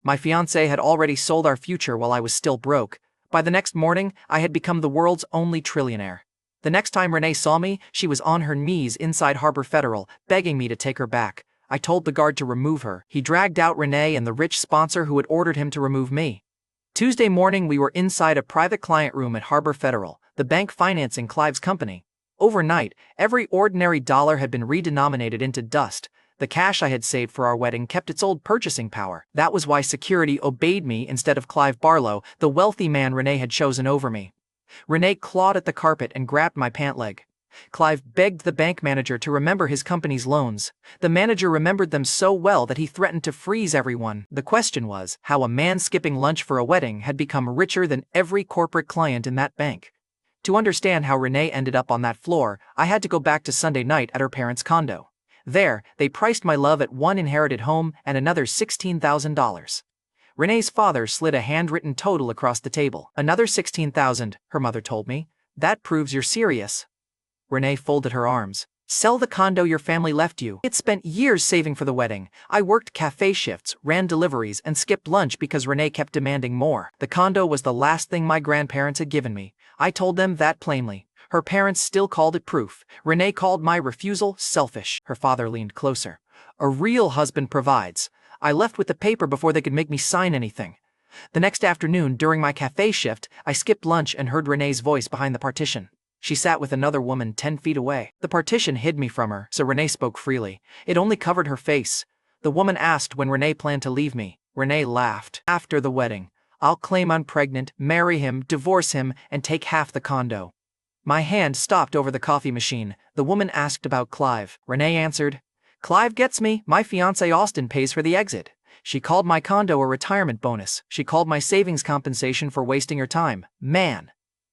My fiancée had already sold our future while I was still broke. By the next morning, I had become the world's only trillionaire. The next time Renee saw me, she was on her knees inside Harbor Federal, begging me to take her back. I told the guard to remove her. He dragged out Renee and the rich sponsor who had ordered him to remove me. Tuesday morning, we were inside a private client room at Harbor Federal, the bank financing Clive's company. Overnight, every ordinary dollar had been redenominated into dust. The cash I had saved for our wedding kept its old purchasing power. That was why security obeyed me instead of Clive Barlow, the wealthy man Renee had chosen over me. Renee clawed at the carpet and grabbed my pant leg. Clive begged the bank manager to remember his company's loans. The manager remembered them so well that he threatened to freeze everyone. The question was how a man skipping lunch for a wedding had become richer than every corporate client in that bank. To understand how Renee ended up on that floor, I had to go back to Sunday night at her parents' condo. There, they priced my love at one inherited home and another $16,000. Renee's father slid a handwritten total across the table. Another $16,000, her mother told me. That proves you're serious. Renee folded her arms. Sell the condo your family left you. It spent years saving for the wedding. I worked cafe shifts, ran deliveries, and skipped lunch because Renee kept demanding more. The condo was the last thing my grandparents had given me. I told them that plainly. Her parents still called it proof. Renee called my refusal selfish. Her father leaned closer. A real husband provides. I left with the paper before they could make me sign anything. The next afternoon, during my cafe shift, I skipped lunch and heard Renee's voice behind the partition. She sat with another woman 10 feet away. The partition hid me from her, so Renee spoke freely. It only covered her face. The woman asked when Renee planned to leave me. Renee laughed. After the wedding, I'll claim I'm pregnant, marry him, divorce him, and take half the condo. My hand stopped over the coffee machine. The woman asked about Clive. Renee answered, Clive gets me. My fiancé Austin pays for the exit. She called my condo a retirement bonus. She called my savings compensation for wasting her time. Man.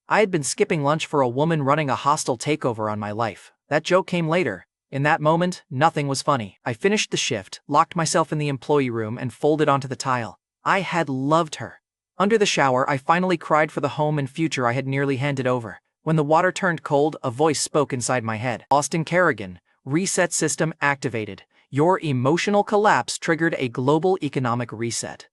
I had been skipping lunch for a woman running a hostile takeover on my life. That joke came later. In that moment, nothing was funny. I finished the shift, locked myself in the employee room, and folded onto the tile. I had loved her. Under the shower, I finally cried for the home and future I had nearly handed over. When the water turned cold, a voice spoke inside my head. Austin Kerrigan, reset system activated. Your emotional collapse triggered a global economic reset.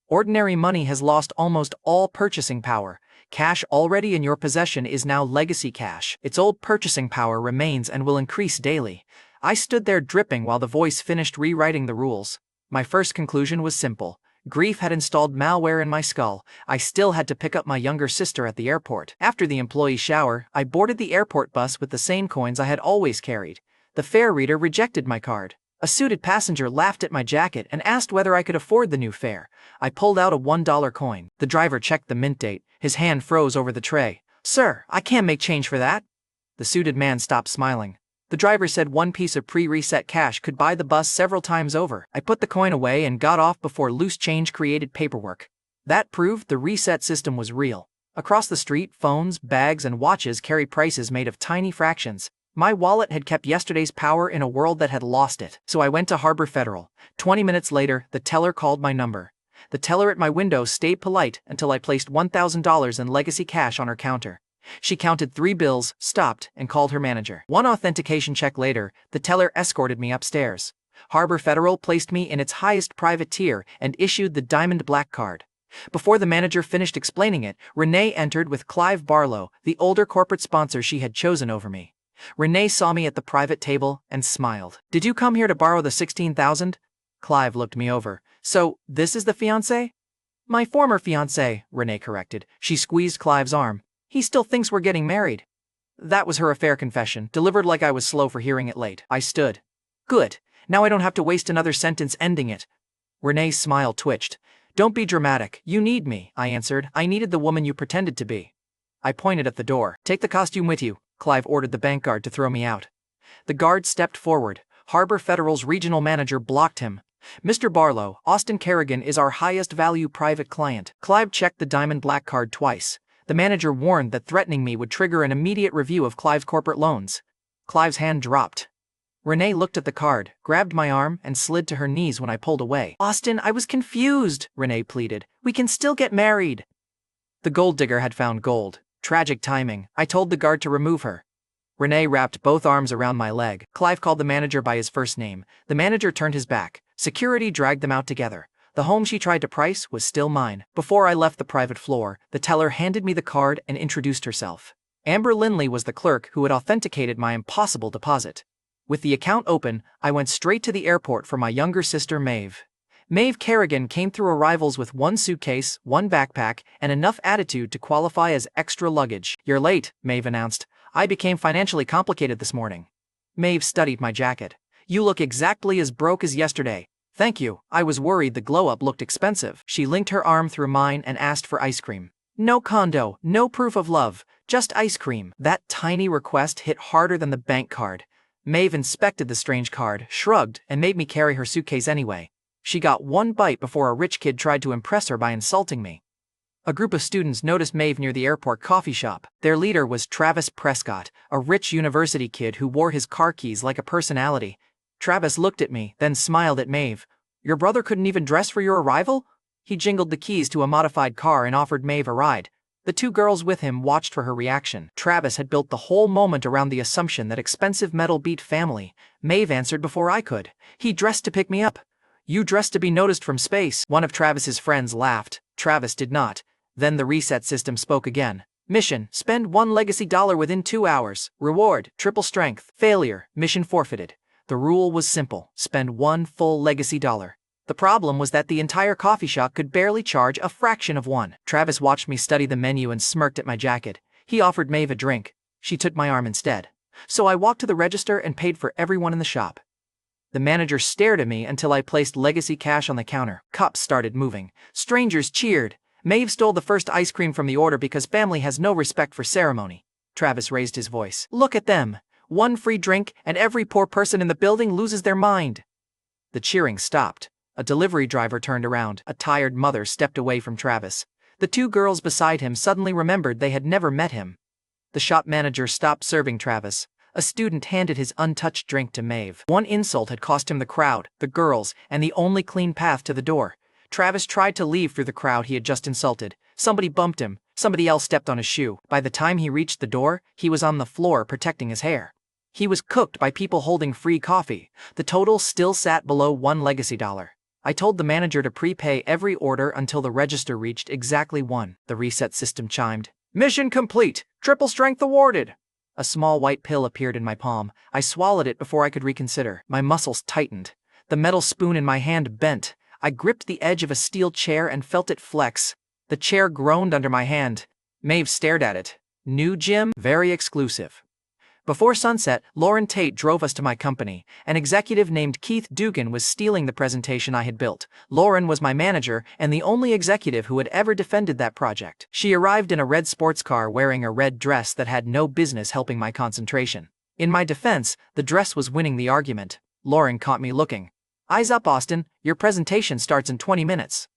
Ordinary money has lost almost all purchasing power. Cash already in your possession is now legacy cash. Its old purchasing power remains and will increase daily. I stood there dripping while the voice finished rewriting the rules. My first conclusion was simple. Grief had installed malware in my skull. I still had to pick up my younger sister at the airport. After the employee shower, I boarded the airport bus with the same coins I had always carried. The fare reader rejected my card. A suited passenger laughed at my jacket and asked whether I could afford the new fare. I pulled out a $1 coin. The driver checked the mint date. His hand froze over the tray. Sir, I can't make change for that. The suited man stopped smiling. The driver said one piece of pre-reset cash could buy the bus several times over. I put the coin away and got off before loose change created paperwork. That proved the reset system was real. Across the street, phones, bags, and watches carry prices made of tiny fractions. My wallet had kept yesterday's power in a world that had lost it. So I went to Harbor Federal. 20 minutes later, the teller called my number. The teller at my window stayed polite until I placed $1,000 in legacy cash on her counter. She counted 3 bills, stopped, and called her manager. One authentication check later, the teller escorted me upstairs. Harbor Federal placed me in its highest private tier and issued the Diamond Black card. Before the manager finished explaining it, Renee entered with Clive Barlow, the older corporate sponsor she had chosen over me. Renee saw me at the private table and smiled. Did you come here to borrow the $16,000? Clive looked me over. So, this is the fiancé? My former fiancé, Renee corrected. She squeezed Clive's arm. He still thinks we're getting married. That was her affair confession, delivered like I was slow for hearing it late. I stood. Good. Now I don't have to waste another sentence ending it. Renee's smile twitched. Don't be dramatic. You need me, I answered. I needed the woman you pretended to be. I pointed at the door. Take the costume with you. Clive ordered the bank guard to throw me out. The guard stepped forward. Harbor Federal's regional manager blocked him. Mr. Barlow, Austin Kerrigan is our highest value private client. Clive checked the Diamond Black card twice. The manager warned that threatening me would trigger an immediate review of Clive's corporate loans. Clive's hand dropped. Renee looked at the card, grabbed my arm, and slid to her knees when I pulled away. Austin, I was confused, Renee pleaded. We can still get married. The gold digger had found gold. Tragic timing. I told the guard to remove her. Renee wrapped both arms around my leg. Clive called the manager by his first name. The manager turned his back. Security dragged them out together. The home she tried to price was still mine. Before I left the private floor, the teller handed me the card and introduced herself. Amber Linley was the clerk who had authenticated my impossible deposit. With the account open, I went straight to the airport for my younger sister Maeve. Maeve Kerrigan came through arrivals with 1 suitcase, 1 backpack, and enough attitude to qualify as extra luggage. "You're late," Maeve announced. "I became financially complicated this morning." Maeve studied my jacket. "You look exactly as broke as yesterday." "Thank you, I was worried the glow-up looked expensive." She linked her arm through mine and asked for ice cream. "No condo, no proof of love, just ice cream." That tiny request hit harder than the bank card. Maeve inspected the strange card, shrugged, and made me carry her suitcase anyway. She got 1 bite before a rich kid tried to impress her by insulting me. A group of students noticed Maeve near the airport coffee shop. Their leader was Travis Prescott, a rich university kid who wore his car keys like a personality. Travis looked at me, then smiled at Maeve. "Your brother couldn't even dress for your arrival?" He jingled the keys to a modified car and offered Maeve a ride. The 2 girls with him watched for her reaction. Travis had built the whole moment around the assumption that expensive metal beat family. Maeve answered before I could. "He dressed to pick me up." "You dressed to be noticed from space." One of Travis's friends laughed. Travis did not. Then the reset system spoke again. "Mission, spend 1 legacy dollar within 2 hours. Reward, triple strength. Failure, mission forfeited." The rule was simple: spend 1 full legacy dollar. The problem was that the entire coffee shop could barely charge a fraction of 1. Travis watched me study the menu and smirked at my jacket. He offered Maeve a drink. She took my arm instead. So I walked to the register and paid for everyone in the shop. The manager stared at me until I placed legacy cash on the counter. Cups started moving. Strangers cheered. Maeve stole the first ice cream from the order because family has no respect for ceremony. Travis raised his voice. "Look at them. 1 free drink and every poor person in the building loses their mind." The cheering stopped. A delivery driver turned around. A tired mother stepped away from Travis. The 2 girls beside him suddenly remembered they had never met him. The shop manager stopped serving Travis. A student handed his untouched drink to Maeve. 1 insult had cost him the crowd, the girls, and the only clean path to the door. Travis tried to leave through the crowd he had just insulted. Somebody bumped him. Somebody else stepped on his shoe. By the time he reached the door, he was on the floor protecting his hair. He was cooked by people holding free coffee. The total still sat below 1 legacy dollar. I told the manager to prepay every order until the register reached exactly 1. The reset system chimed. "Mission complete! Triple strength awarded!" A small white pill appeared in my palm. I swallowed it before I could reconsider. My muscles tightened. The metal spoon in my hand bent. I gripped the edge of a steel chair and felt it flex. The chair groaned under my hand. Maeve stared at it. "New gym? Very exclusive." Before sunset, Lauren Tate drove us to my company. An executive named Keith Dugan was stealing the presentation I had built. Lauren was my manager and the only executive who had ever defended that project. She arrived in a red sports car wearing a red dress that had no business helping my concentration. In my defense, the dress was winning the argument. Lauren caught me looking. "Eyes up, Austin. Your presentation starts in 20 minutes.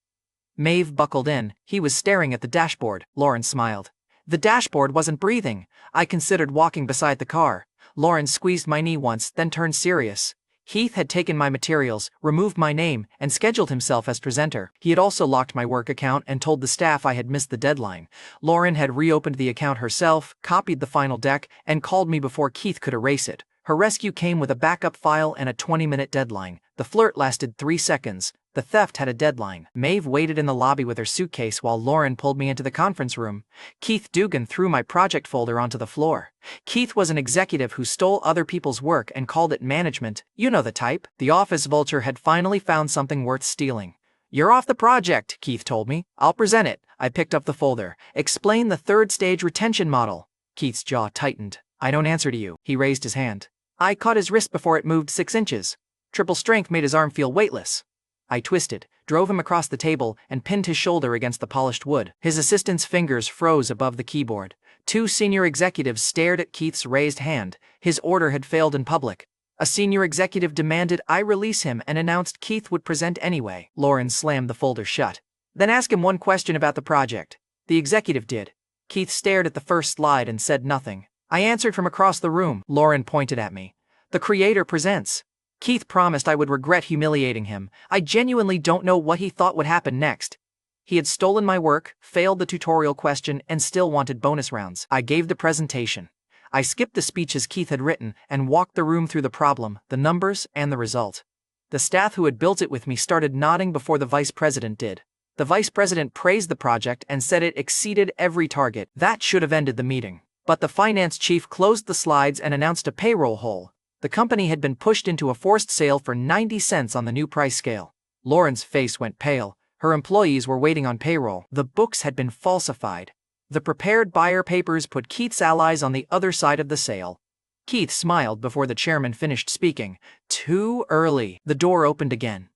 Maeve buckled in. He was staring at the dashboard. Lauren smiled. The dashboard wasn't breathing. I considered walking beside the car. Lauren squeezed my knee once, then turned serious. Heath had taken my materials, removed my name, and scheduled himself as presenter. He had also locked my work account and told the staff I had missed the deadline. Lauren had reopened the account herself, copied the final deck, and called me before Keith could erase it. Her rescue came with a backup file and a 20-minute deadline. The flirt lasted 3 seconds. The theft had a deadline. Maeve waited in the lobby with her suitcase while Lauren pulled me into the conference room. Keith Dugan threw my project folder onto the floor. Keith was an executive who stole other people's work and called it management. You know the type. The office vulture had finally found something worth stealing. "You're off the project," Keith told me. "I'll present it." I picked up the folder. "Explain the 3rd stage retention model." Keith's jaw tightened. "I don't answer to you." He raised his hand. I caught his wrist before it moved 6 inches. Triple strength made his arm feel weightless. I twisted, drove him across the table, and pinned his shoulder against the polished wood. His assistant's fingers froze above the keyboard. 2 senior executives stared at Keith's raised hand. His order had failed in public. A senior executive demanded I release him and announced Keith would present anyway. Lauren slammed the folder shut. "Then ask him one question about the project." The executive did. Keith stared at the first slide and said nothing. I answered from across the room. Lauren pointed at me. "The creator presents." Keith promised I would regret humiliating him. I genuinely don't know what he thought would happen next. He had stolen my work, failed the tutorial question, and still wanted bonus rounds. I gave the presentation. I skipped the speeches Keith had written and walked the room through the problem, the numbers, and the result. The staff who had built it with me started nodding before the vice president did. The vice president praised the project and said it exceeded every target. That should have ended the meeting. But the finance chief closed the slides and announced a payroll hole. The company had been pushed into a forced sale for 90 cents on the new price scale. Lauren's face went pale. Her employees were waiting on payroll. The books had been falsified. The prepared buyer papers put Keith's allies on the other side of the sale. Keith smiled before the chairman finished speaking. Too early. The door opened again.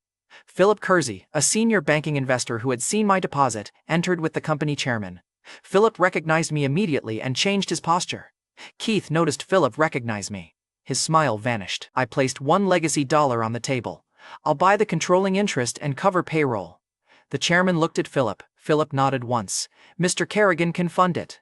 Philip Kersey, a senior banking investor who had seen my deposit, entered with the company chairman. Philip recognized me immediately and changed his posture. Keith noticed Philip recognize me. His smile vanished. I placed $1 legacy on the table. I'll buy the controlling interest and cover payroll. The chairman looked at Philip. Philip nodded once. Mr. Kerrigan can fund it.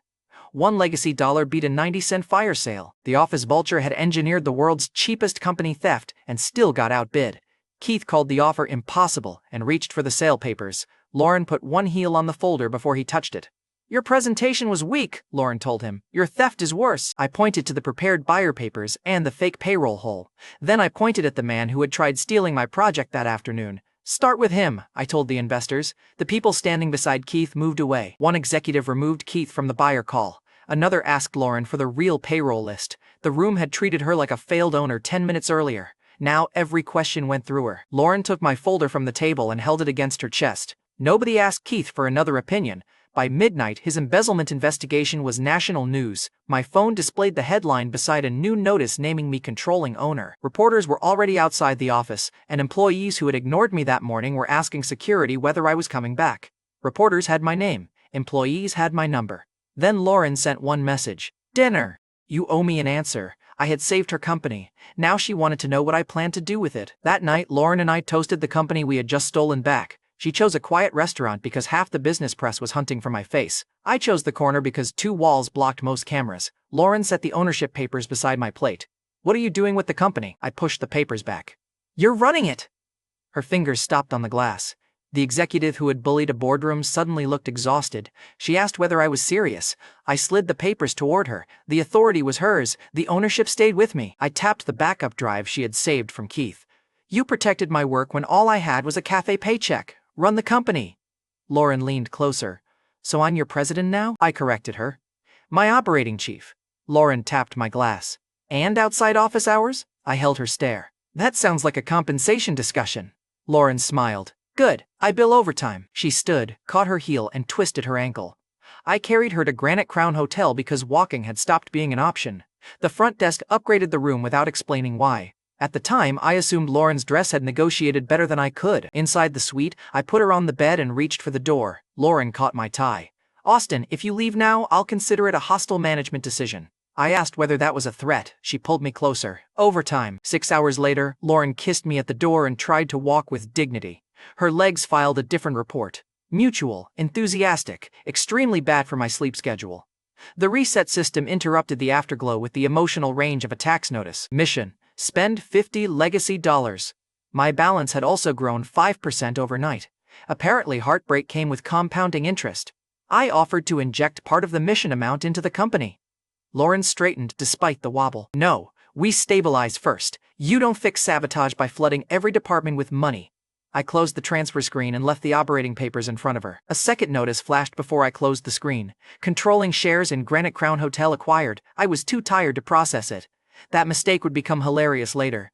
$1 legacy beat a 90-cent fire sale. The office vulture had engineered the world's cheapest company theft and still got outbid. Keith called the offer impossible and reached for the sale papers. Lauren put one heel on the folder before he touched it. Your presentation was weak, Lauren told him. Your theft is worse. I pointed to the prepared buyer papers and the fake payroll hole. Then I pointed at the man who had tried stealing my project that afternoon. Start with him, I told the investors. The people standing beside Keith moved away. One executive removed Keith from the buyer call. Another asked Lauren for the real payroll list. The room had treated her like a failed owner 10 minutes earlier. Now every question went through her. Lauren took my folder from the table and held it against her chest. Nobody asked Keith for another opinion. By midnight, his embezzlement investigation was national news. My phone displayed the headline beside a new notice naming me controlling owner. Reporters were already outside the office, and employees who had ignored me that morning were asking security whether I was coming back. Reporters had my name. Employees had my number. Then Lauren sent one message. Dinner. You owe me an answer. I had saved her company. Now she wanted to know what I planned to do with it. That night, Lauren and I toasted the company we had just stolen back. She chose a quiet restaurant because half the business press was hunting for my face. I chose the corner because 2 walls blocked most cameras. Lauren set the ownership papers beside my plate. What are you doing with the company? I pushed the papers back. You're running it! Her fingers stopped on the glass. The executive who had bullied a boardroom suddenly looked exhausted. She asked whether I was serious. I slid the papers toward her. The authority was hers. The ownership stayed with me. I tapped the backup drive she had saved from Keith. You protected my work when all I had was a cafe paycheck. Run the company. Lauren leaned closer. So I'm your president now? I corrected her. My operating chief. Lauren tapped my glass. And outside office hours? I held her stare. That sounds like a compensation discussion. Lauren smiled. Good, I bill overtime. She stood, caught her heel and twisted her ankle. I carried her to Granite Crown Hotel because walking had stopped being an option. The front desk upgraded the room without explaining why. At the time, I assumed Lauren's dress had negotiated better than I could. Inside the suite, I put her on the bed and reached for the door. Lauren caught my tie. Austin, if you leave now, I'll consider it a hostile management decision. I asked whether that was a threat. She pulled me closer. Overtime. 6 hours later, Lauren kissed me at the door and tried to walk with dignity. Her legs filed a different report. Mutual, enthusiastic, extremely bad for my sleep schedule. The reset system interrupted the afterglow with the emotional range of a tax notice. Mission. Spend $50 legacy. My balance had also grown 5% overnight. Apparently heartbreak came with compounding interest. I offered to inject part of the mission amount into the company. Lauren straightened despite the wobble. No, we stabilize first. You don't fix sabotage by flooding every department with money. I closed the transfer screen and left the operating papers in front of her. A second notice flashed before I closed the screen. Controlling shares in Granite Crown Hotel acquired. I was too tired to process it. That mistake would become hilarious later.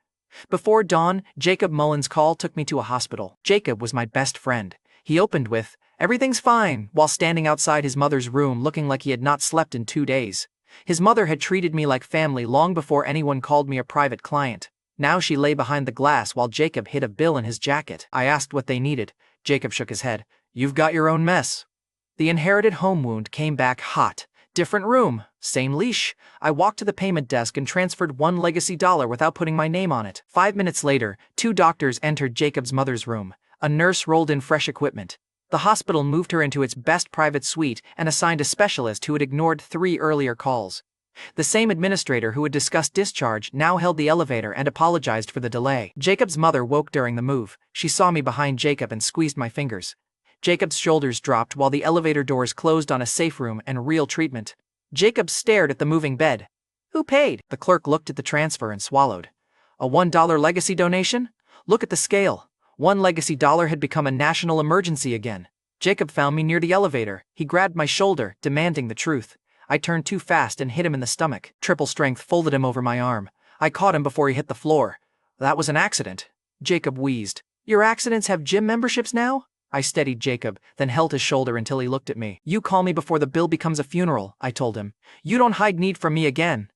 Before dawn, Jacob Mullen's call took me to a hospital. Jacob was my best friend. He opened with, "Everything's fine," while standing outside his mother's room looking like he had not slept in 2 days. His mother had treated me like family long before anyone called me a private client. Now she lay behind the glass while Jacob hid a bill in his jacket. I asked what they needed. Jacob shook his head. You've got your own mess. The inherited home wound came back hot. Different room, same leash. I walked to the payment desk and transferred $1 legacy without putting my name on it. 5 minutes later, 2 doctors entered Jacob's mother's room. A nurse rolled in fresh equipment. The hospital moved her into its best private suite and assigned a specialist who had ignored 3 earlier calls. The same administrator who had discussed discharge now held the elevator and apologized for the delay. Jacob's mother woke during the move. She saw me behind Jacob and squeezed my fingers. Jacob's shoulders dropped while the elevator doors closed on a safe room and real treatment. Jacob stared at the moving bed. Who paid? The clerk looked at the transfer and swallowed. A $1 legacy donation? Look at the scale. One legacy dollar had become a national emergency again. Jacob found me near the elevator. He grabbed my shoulder, demanding the truth. I turned too fast and hit him in the stomach. Triple strength folded him over my arm. I caught him before he hit the floor. That was an accident. Jacob wheezed. Your accidents have gym memberships now? I steadied Jacob, then held his shoulder until he looked at me. You call me before the bill becomes a funeral, I told him. You don't hide need from me again.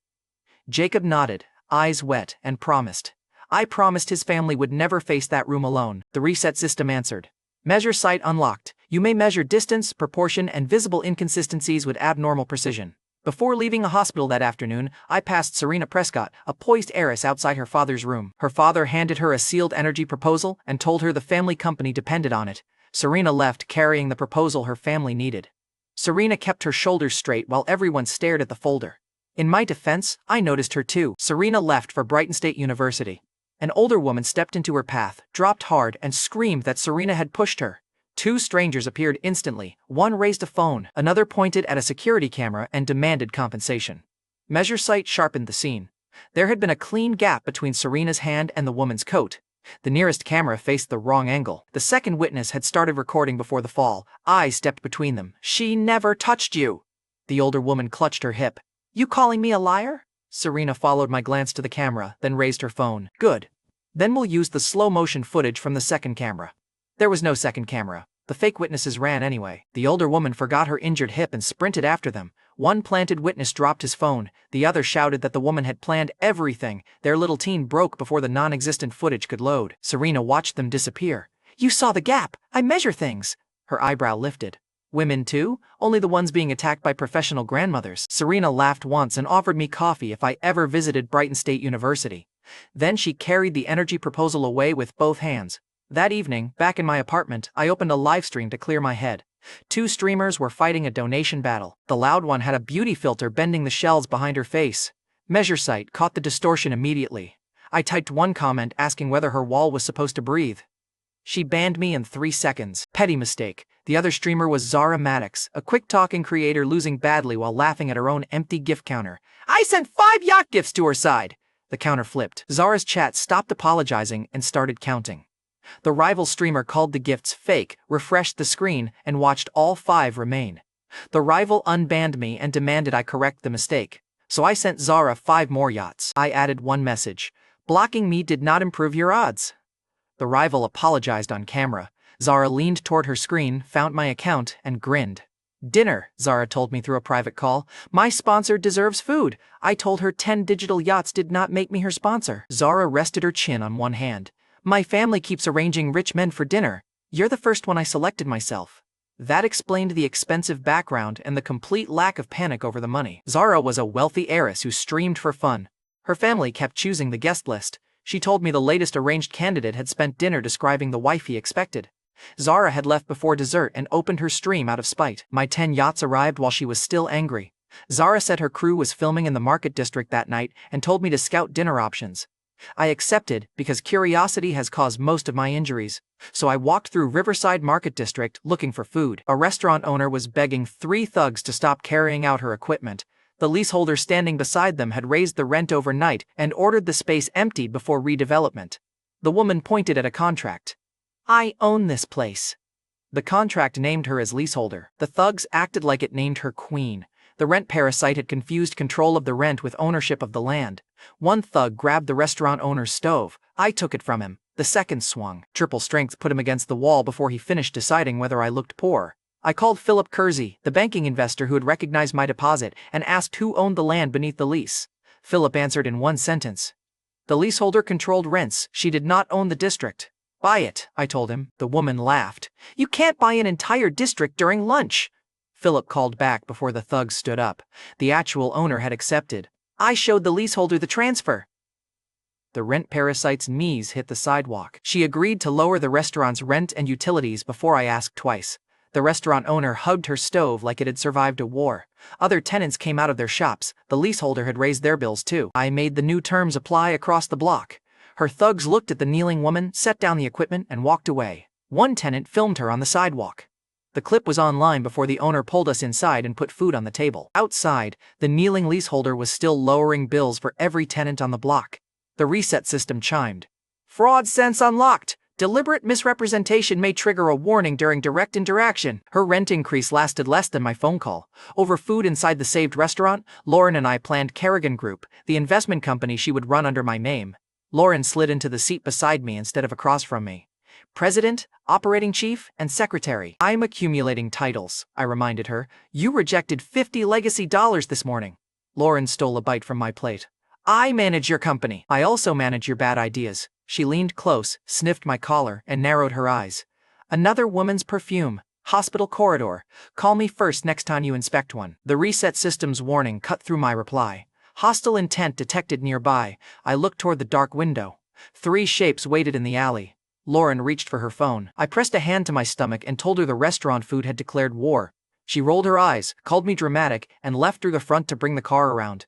Jacob nodded, eyes wet, and promised. I promised his family would never face that room alone. The reset system answered. Measure sight unlocked. You may measure distance, proportion, and visible inconsistencies with abnormal precision. Before leaving the hospital that afternoon, I passed Serena Prescott, a poised heiress outside her father's room. Her father handed her a sealed energy proposal and told her the family company depended on it. Serena left carrying the proposal her family needed. Serena kept her shoulders straight while everyone stared at the folder. In my defense, I noticed her too. Serena left for Brighton State University. An older woman stepped into her path, dropped hard, and screamed that Serena had pushed her. Two strangers appeared instantly. One raised a phone, another pointed at a security camera and demanded compensation. Measure sight sharpened the scene. There had been a clean gap between Serena's hand and the woman's coat. The nearest camera faced the wrong angle. The second witness had started recording before the fall. I stepped between them. She never touched you. The older woman clutched her hip. You calling me a liar? Serena followed my glance to the camera, then raised her phone. Good. Then we'll use the slow-motion footage from the second camera. There was no second camera. The fake witnesses ran anyway. The older woman forgot her injured hip and sprinted after them. One planted witness dropped his phone. The other shouted that the woman had planned everything. Their little teen broke before the non-existent footage could load. Serena watched them disappear. You saw the gap. I measure things. Her eyebrow lifted. Women too? Only the ones being attacked by professional grandmothers. Serena laughed once and offered me coffee if I ever visited Brighton State University. Then she carried the energy proposal away with both hands. That evening, back in my apartment, I opened a live stream to clear my head. Two streamers were fighting a donation battle. The loud one had a beauty filter bending the shells behind her face. Measure sight caught the distortion immediately. I typed one comment asking whether her wall was supposed to breathe. She banned me in 3 seconds. Petty mistake. The other streamer was Zara Maddox, a quick-talking creator losing badly while laughing at her own empty gift counter. I sent 5 yacht gifts to her side. The counter flipped. Zara's chat stopped apologizing and started counting. The rival streamer called the gifts fake, refreshed the screen, and watched all 5 remain. The rival unbanned me and demanded I correct the mistake. So I sent Zara 5 more yachts. I added one message. Blocking me did not improve your odds. The rival apologized on camera. Zara leaned toward her screen, found my account, and grinned. Dinner, Zara told me through a private call. My sponsor deserves food. I told her 10 digital yachts did not make me her sponsor. Zara rested her chin on one hand. My family keeps arranging rich men for dinner. You're the first one I selected myself. That explained the expensive background and the complete lack of panic over the money. Zara was a wealthy heiress who streamed for fun. Her family kept choosing the guest list. She told me the latest arranged candidate had spent dinner describing the wife he expected. Zara had left before dessert and opened her stream out of spite. My 10 yachts arrived while she was still angry. Zara said her crew was filming in the market district that night and told me to scout dinner options. I accepted because curiosity has caused most of my injuries. So I walked through Riverside Market District looking for food. A restaurant owner was begging 3 thugs to stop carrying out her equipment. The leaseholder standing beside them had raised the rent overnight and ordered the space emptied before redevelopment. The woman pointed at a contract. I own this place. The contract named her as leaseholder. The thugs acted like it named her queen. The rent parasite had confused control of the rent with ownership of the land. One thug grabbed the restaurant owner's stove. I took it from him. The second swung. Triple strength put him against the wall before he finished deciding whether I looked poor. I called Philip Kersey, the banking investor who had recognized my deposit, and asked who owned the land beneath the lease. Philip answered in one sentence. The leaseholder controlled rents. She did not own the district. Buy it, I told him. The woman laughed. You can't buy an entire district during lunch. Philip called back before the thugs stood up. The actual owner had accepted. I showed the leaseholder the transfer. The rent parasite's knees hit the sidewalk. She agreed to lower the restaurant's rent and utilities before I asked twice. The restaurant owner hugged her stove like it had survived a war. Other tenants came out of their shops. The leaseholder had raised their bills too. I made the new terms apply across the block. Her thugs looked at the kneeling woman, set down the equipment, and walked away. One tenant filmed her on the sidewalk. The clip was online before the owner pulled us inside and put food on the table. Outside, the kneeling leaseholder was still lowering bills for every tenant on the block. The reset system chimed. Fraud sense unlocked. Deliberate misrepresentation may trigger a warning during direct interaction. Her rent increase lasted less than my phone call. Over food inside the saved restaurant, Lauren and I planned Kerrigan Group, the investment company she would run under my name. Lauren slid into the seat beside me instead of across from me. President, operating chief, and secretary. I'm accumulating titles, I reminded her. You rejected $50 legacy this morning. Lauren stole a bite from my plate. I manage your company. I also manage your bad ideas. She leaned close, sniffed my collar, and narrowed her eyes. Another woman's perfume. Hospital corridor. Call me first next time you inspect one. The reset system's warning cut through my reply. Hostile intent detected nearby. I looked toward the dark window. 3 shapes waited in the alley. Lauren reached for her phone. I pressed a hand to my stomach and told her the restaurant food had declared war. She rolled her eyes, called me dramatic, and left through the front to bring the car around.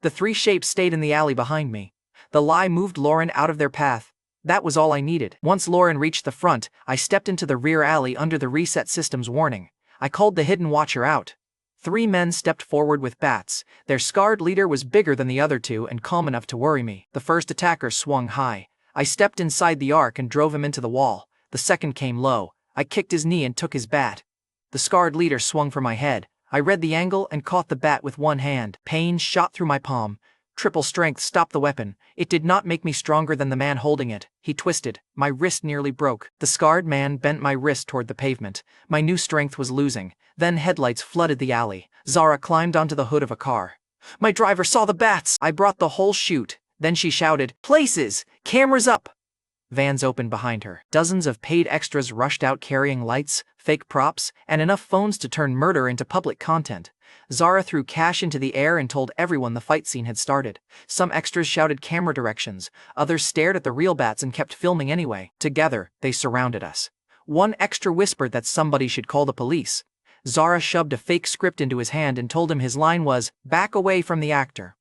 The 3 shapes stayed in the alley behind me. The lie moved Lauren out of their path. That was all I needed. Once Lauren reached the front, I stepped into the rear alley under the reset system's warning. I called the hidden watcher out. 3 men stepped forward with bats. Their scarred leader was bigger than the other 2 and calm enough to worry me. The first attacker swung high. I stepped inside the arc and drove him into the wall. The second came low. I kicked his knee and took his bat. The scarred leader swung for my head. I read the angle and caught the bat with one hand. Pain shot through my palm. Triple strength stopped the weapon. It did not make me stronger than the man holding it. He twisted. My wrist nearly broke. The scarred man bent my wrist toward the pavement. My new strength was losing. Then headlights flooded the alley. Zara climbed onto the hood of a car. My driver saw the bats. I brought the whole chute. Then she shouted, "Places! Cameras up!" Vans opened behind her. Dozens of paid extras rushed out carrying lights, fake props, and enough phones to turn murder into public content. Zara threw cash into the air and told everyone the fight scene had started. Some extras shouted camera directions. Others stared at the real bats and kept filming anyway. Together, they surrounded us. One extra whispered that somebody should call the police. Zara shoved a fake script into his hand and told him his line was, "Back away from the actor."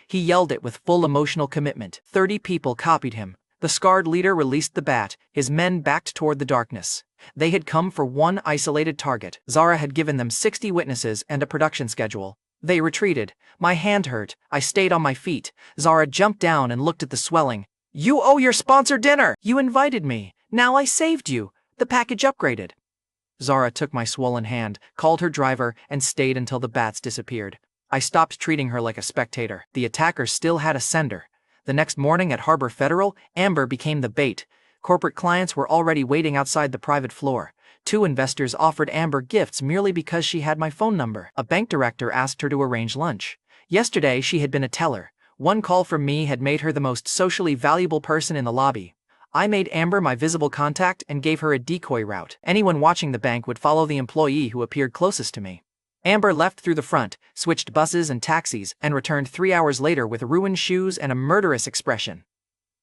He yelled it with full emotional commitment. 30 people copied him. The scarred leader released the bat. His men backed toward the darkness. They had come for one isolated target. Zara had given them 60 witnesses and a production schedule. They retreated. My hand hurt. I stayed on my feet. Zara jumped down and looked at the swelling. "You owe your sponsor dinner! You invited me. Now I saved you. The package upgraded." Zara took my swollen hand, called her driver, and stayed until the bats disappeared. I stopped treating her like a spectator. The attacker still had a sender. The next morning at Harbor Federal, Amber became the bait. Corporate clients were already waiting outside the private floor. 2 investors offered Amber gifts merely because she had my phone number. A bank director asked her to arrange lunch. Yesterday, she had been a teller. One call from me had made her the most socially valuable person in the lobby. I made Amber my visible contact and gave her a decoy route. Anyone watching the bank would follow the employee who appeared closest to me. Amber left through the front, switched buses and taxis, and returned 3 hours later with ruined shoes and a murderous expression.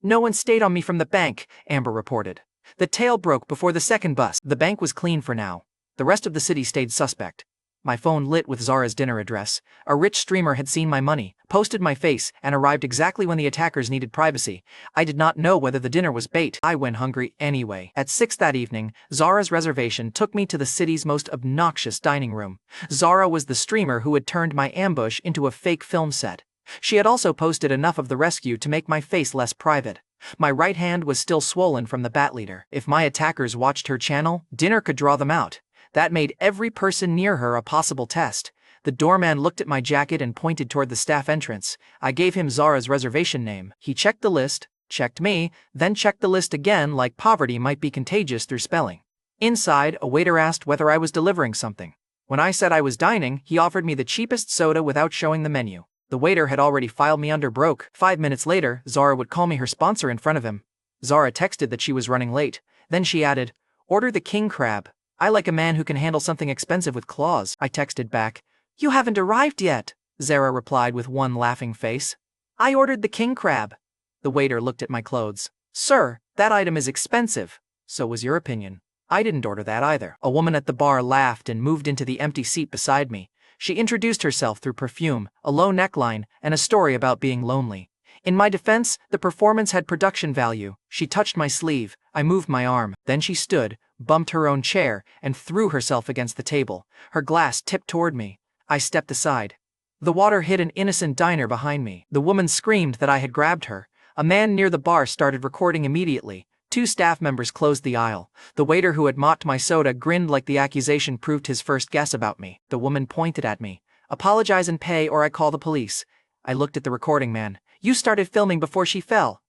"No one stayed on me from the bank," Amber reported. "The tail broke before the second bus." The bank was clean for now. The rest of the city stayed suspect. My phone lit with Zara's dinner address. A rich streamer had seen my money, posted my face, and arrived exactly when the attackers needed privacy. I did not know whether the dinner was bait. I went hungry anyway. At 6 that evening, Zara's reservation took me to the city's most obnoxious dining room. Zara was the streamer who had turned my ambush into a fake film set. She had also posted enough of the rescue to make my face less private. My right hand was still swollen from the bat leader. If my attackers watched her channel, dinner could draw them out. That made every person near her a possible test. The doorman looked at my jacket and pointed toward the staff entrance. I gave him Zara's reservation name. He checked the list, checked me, then checked the list again like poverty might be contagious through spelling. Inside, a waiter asked whether I was delivering something. When I said I was dining, he offered me the cheapest soda without showing the menu. The waiter had already filed me under broke. 5 minutes later, Zara would call me her sponsor in front of him. Zara texted that she was running late. Then she added, "Order the king crab. I like a man who can handle something expensive with claws." I texted back, "You haven't arrived yet," Zara replied with one laughing face. "I ordered the king crab." The waiter looked at my clothes. "Sir, that item is expensive." "So was your opinion." "I didn't order that either." A woman at the bar laughed and moved into the empty seat beside me. She introduced herself through perfume, a low neckline, and a story about being lonely. In my defense, the performance had production value. She touched my sleeve. I moved my arm. Then she stood, bumped her own chair, and threw herself against the table. Her glass tipped toward me. I stepped aside. The water hit an innocent diner behind me. The woman screamed that I had grabbed her. A man near the bar started recording immediately. 2 staff members closed the aisle. The waiter who had mocked my soda grinned like the accusation proved his first guess about me. The woman pointed at me. "Apologize and pay or I call the police." I looked at the recording man. "You started filming before she fell."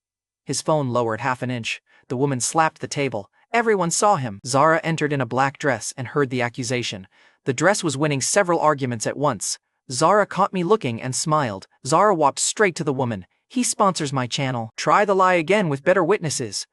His phone lowered half an inch. The woman slapped the table. Everyone saw him. Zara entered in a black dress and heard the accusation. The dress was winning several arguments at once. Zara caught me looking and smiled. Zara walked straight to the woman. "He sponsors my channel. Try the lie again with better witnesses."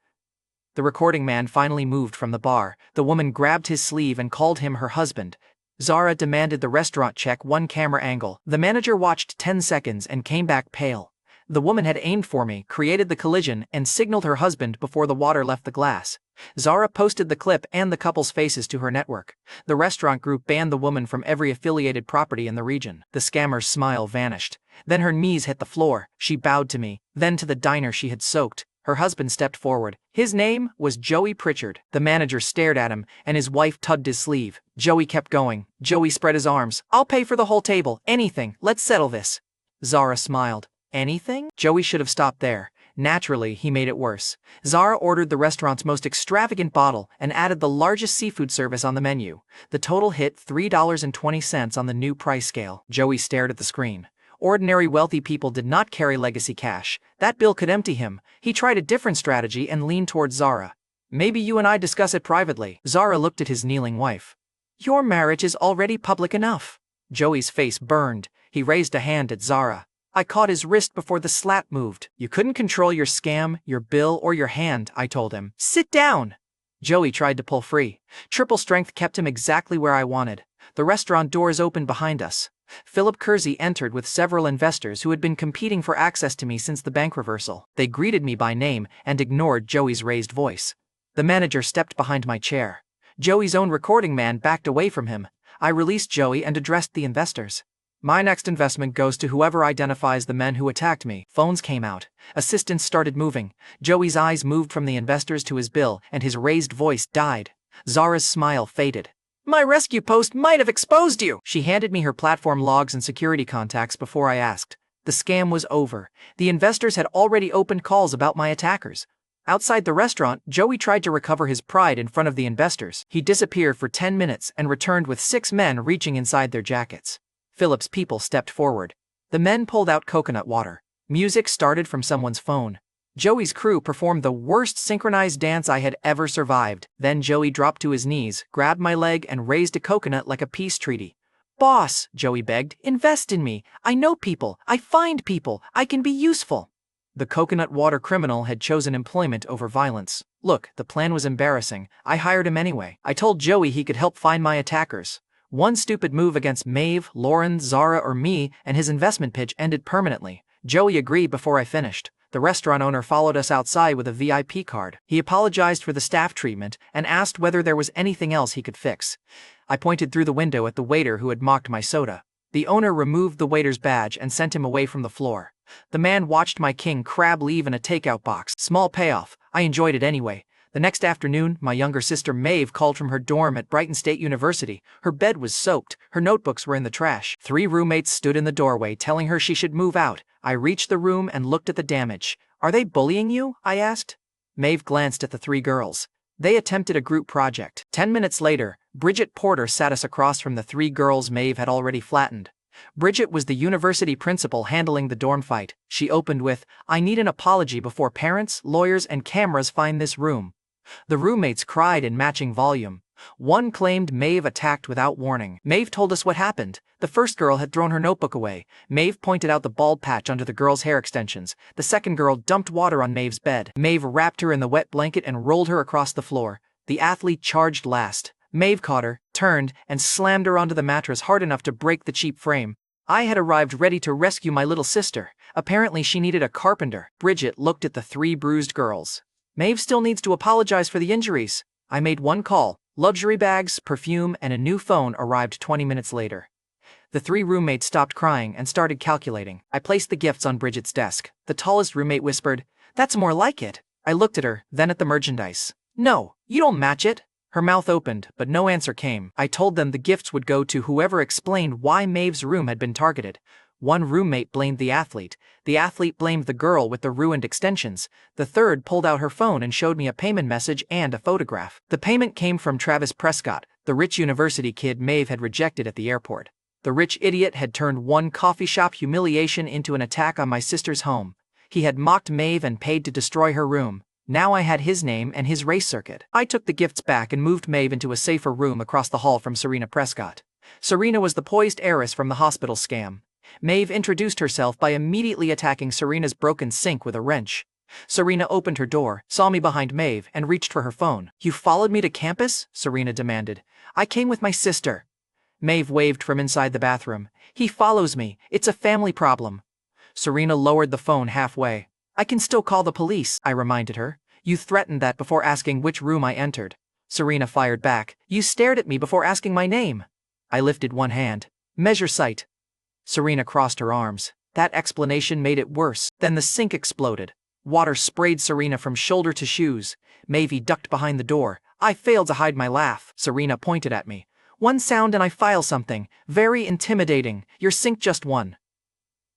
The recording man finally moved from the bar. The woman grabbed his sleeve and called him her husband. Zara demanded the restaurant check 1 camera angle. The manager watched 10 seconds and came back pale. The woman had aimed for me, created the collision, and signaled her husband before the water left the glass. Zara posted the clip and the couple's faces to her network. The restaurant group banned the woman from every affiliated property in the region. The scammer's smile vanished. Then her knees hit the floor. She bowed to me, then to the diner she had soaked. Her husband stepped forward. His name was Joey Pritchard. The manager stared at him, and his wife tugged his sleeve. Joey kept going. Joey spread his arms. "I'll pay for the whole table. Anything. Let's settle this." Zara smiled. "Anything?" Joey should have stopped there. Naturally, he made it worse. Zara ordered the restaurant's most extravagant bottle and added the largest seafood service on the menu. The total hit $3.20 on the new price scale. Joey stared at the screen. Ordinary wealthy people did not carry legacy cash. That bill could empty him. He tried a different strategy and leaned towards Zara. "Maybe you and I discuss it privately." Zara looked at his kneeling wife. "Your marriage is already public enough." Joey's face burned. He raised a hand at Zara. I caught his wrist before the slat moved. "You couldn't control your scam, your bill, or your hand," I told him. "Sit down." Joey tried to pull free. Triple strength kept him exactly where I wanted. The restaurant doors opened behind us. Philip Kersey entered with several investors who had been competing for access to me since the bank reversal. They greeted me by name and ignored Joey's raised voice. The manager stepped behind my chair. Joey's own recording man backed away from him. I released Joey and addressed the investors. "My next investment goes to whoever identifies the men who attacked me." Phones came out. Assistants started moving. Joey's eyes moved from the investors to his bill, and his raised voice died. Zara's smile faded. "My rescue post might have exposed you." She handed me her platform logs and security contacts before I asked. The scam was over. The investors had already opened calls about my attackers. Outside the restaurant, Joey tried to recover his pride in front of the investors. He disappeared for 10 minutes and returned with 6 men reaching inside their jackets. Philip's people stepped forward. The men pulled out coconut water. Music started from someone's phone. Joey's crew performed the worst synchronized dance I had ever survived. Then Joey dropped to his knees, grabbed my leg, and raised a coconut like a peace treaty. "Boss," Joey begged, "invest in me. I know people. I find people. I can be useful." The coconut water criminal had chosen employment over violence. Look, the plan was embarrassing. I hired him anyway. I told Joey he could help find my attackers. One stupid move against Maeve, Lauren, Zara, or me, and his investment pitch ended permanently. Joey agreed before I finished. The restaurant owner followed us outside with a VIP card. He apologized for the staff treatment and asked whether there was anything else he could fix. I pointed through the window at the waiter who had mocked my soda. The owner removed the waiter's badge and sent him away from the floor. The man watched my king crab leave in a takeout box. Small payoff. I enjoyed it anyway. The next afternoon, my younger sister Maeve called from her dorm at Brighton State University. Her bed was soaked. Her notebooks were in the trash. 3 roommates stood in the doorway telling her she should move out. I reached the room and looked at the damage. "Are they bullying you?" I asked. Maeve glanced at the 3 girls. They attempted a group project. 10 minutes later, Bridget Porter sat us across from the 3 girls Maeve had already flattened. Bridget was the university principal handling the dorm fight. She opened with, "I need an apology before parents, lawyers, and cameras find this room." The roommates cried in matching volume. One claimed Maeve attacked without warning. Maeve told us what happened. The first girl had thrown her notebook away. Maeve pointed out the bald patch under the girl's hair extensions. The second girl dumped water on Maeve's bed. Maeve wrapped her in the wet blanket and rolled her across the floor. The athlete charged last. Maeve caught her, turned, and slammed her onto the mattress hard enough to break the cheap frame. I had arrived ready to rescue my little sister. Apparently she needed a carpenter. Bridget looked at the 3 bruised girls. "Maeve still needs to apologize for the injuries." I made one call. Luxury bags, perfume, and a new phone arrived 20 minutes later. The 3 roommates stopped crying and started calculating. I placed the gifts on Bridget's desk. The tallest roommate whispered, "That's more like it." I looked at her, then at the merchandise. "No, you don't match it." Her mouth opened, but no answer came. I told them the gifts would go to whoever explained why Maeve's room had been targeted. One roommate blamed the athlete blamed the girl with the ruined extensions, the third pulled out her phone and showed me a payment message and a photograph. The payment came from Travis Prescott, the rich university kid Maeve had rejected at the airport. The rich idiot had turned one coffee shop humiliation into an attack on my sister's home. He had mocked Maeve and paid to destroy her room. Now I had his name and his race circuit. I took the gifts back and moved Maeve into a safer room across the hall from Serena Prescott. Serena was the poised heiress from the hospital scam. Maeve introduced herself by immediately attacking Serena's broken sink with a wrench. Serena opened her door, saw me behind Maeve, and reached for her phone. "You followed me to campus?" Serena demanded. "I came with my sister." Maeve waved from inside the bathroom. "He follows me. It's a family problem." Serena lowered the phone halfway. "I can still call the police," I reminded her. "You threatened that before asking which room I entered." Serena fired back. "You stared at me before asking my name." I lifted one hand. "Measure sight." Serena crossed her arms. That explanation made it worse. Then the sink exploded. Water sprayed Serena from shoulder to shoes. Maeve ducked behind the door. I failed to hide my laugh. Serena pointed at me. "One sound and I file something. Very intimidating. Your sink just won."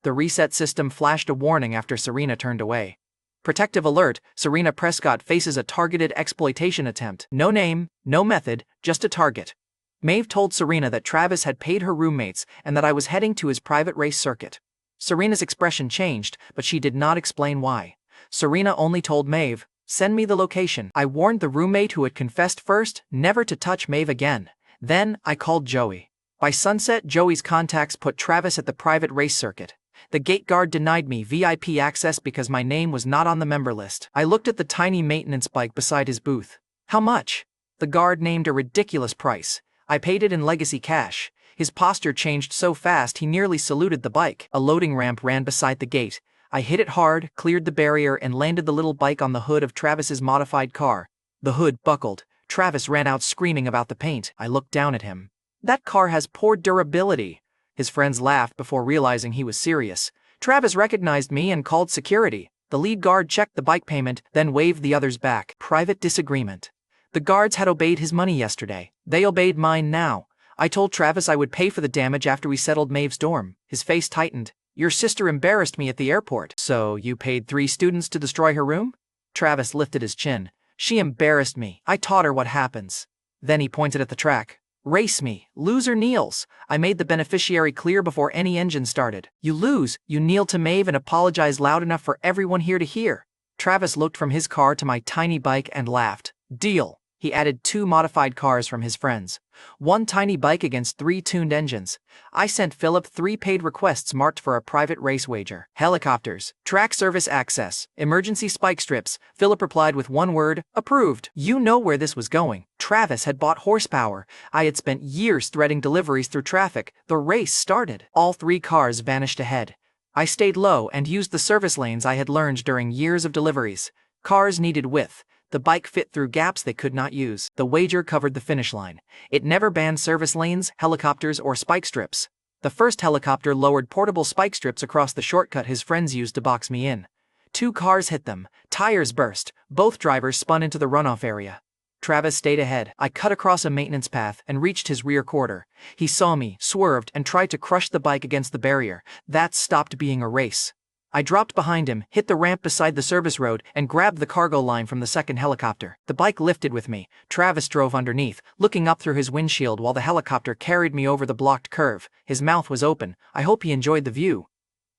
The reset system flashed a warning after Serena turned away. "Protective alert, Serena Prescott faces a targeted exploitation attempt. No name, no method, just a target." Maeve told Serena that Travis had paid her roommates and that I was heading to his private race circuit. Serena's expression changed, but she did not explain why. Serena only told Maeve, "Send me the location." I warned the roommate who had confessed first never to touch Maeve again. Then I called Joey. By sunset, Joey's contacts put Travis at the private race circuit. The gate guard denied me VIP access because my name was not on the member list. I looked at the tiny maintenance bike beside his booth. "How much?" The guard named a ridiculous price. I paid it in legacy cash. His posture changed so fast he nearly saluted the bike. A loading ramp ran beside the gate. I hit it hard, cleared the barrier, and landed the little bike on the hood of Travis's modified car. The hood buckled. Travis ran out screaming about the paint. I looked down at him. "That car has poor durability." His friends laughed before realizing he was serious. Travis recognized me and called security. The lead guard checked the bike payment, then waved the others back. Private disagreement. The guards had obeyed his money yesterday. They obeyed mine now. I told Travis I would pay for the damage after we settled Maeve's dorm. His face tightened. "Your sister embarrassed me at the airport." "So you paid 3 students to destroy her room?" Travis lifted his chin. "She embarrassed me. I taught her what happens." Then he pointed at the track. "Race me. Loser kneels." I made the beneficiary clear before any engine started. "You lose. You kneel to Maeve and apologize loud enough for everyone here to hear." Travis looked from his car to my tiny bike and laughed. "Deal." He added 2 modified cars from his friends. 1 tiny bike against 3 tuned engines. I sent Philip 3 paid requests marked for a private race wager. "Helicopters. Track service access. Emergency spike strips." Philip replied with one word, "Approved." You know where this was going. Travis had bought horsepower. I had spent years threading deliveries through traffic. The race started. All 3 cars vanished ahead. I stayed low and used the service lanes I had learned during years of deliveries. Cars needed width. The bike fit through gaps they could not use. The wager covered the finish line. It never banned service lanes, helicopters, or spike strips. The first helicopter lowered portable spike strips across the shortcut his friends used to box me in. 2 cars hit them. Tires burst. Both drivers spun into the runoff area. Travis stayed ahead. I cut across a maintenance path and reached his rear quarter. He saw me, swerved, and tried to crush the bike against the barrier. That stopped being a race. I dropped behind him, hit the ramp beside the service road, and grabbed the cargo line from the second helicopter. The bike lifted with me. Travis drove underneath, looking up through his windshield while the helicopter carried me over the blocked curve. His mouth was open. I hope he enjoyed the view.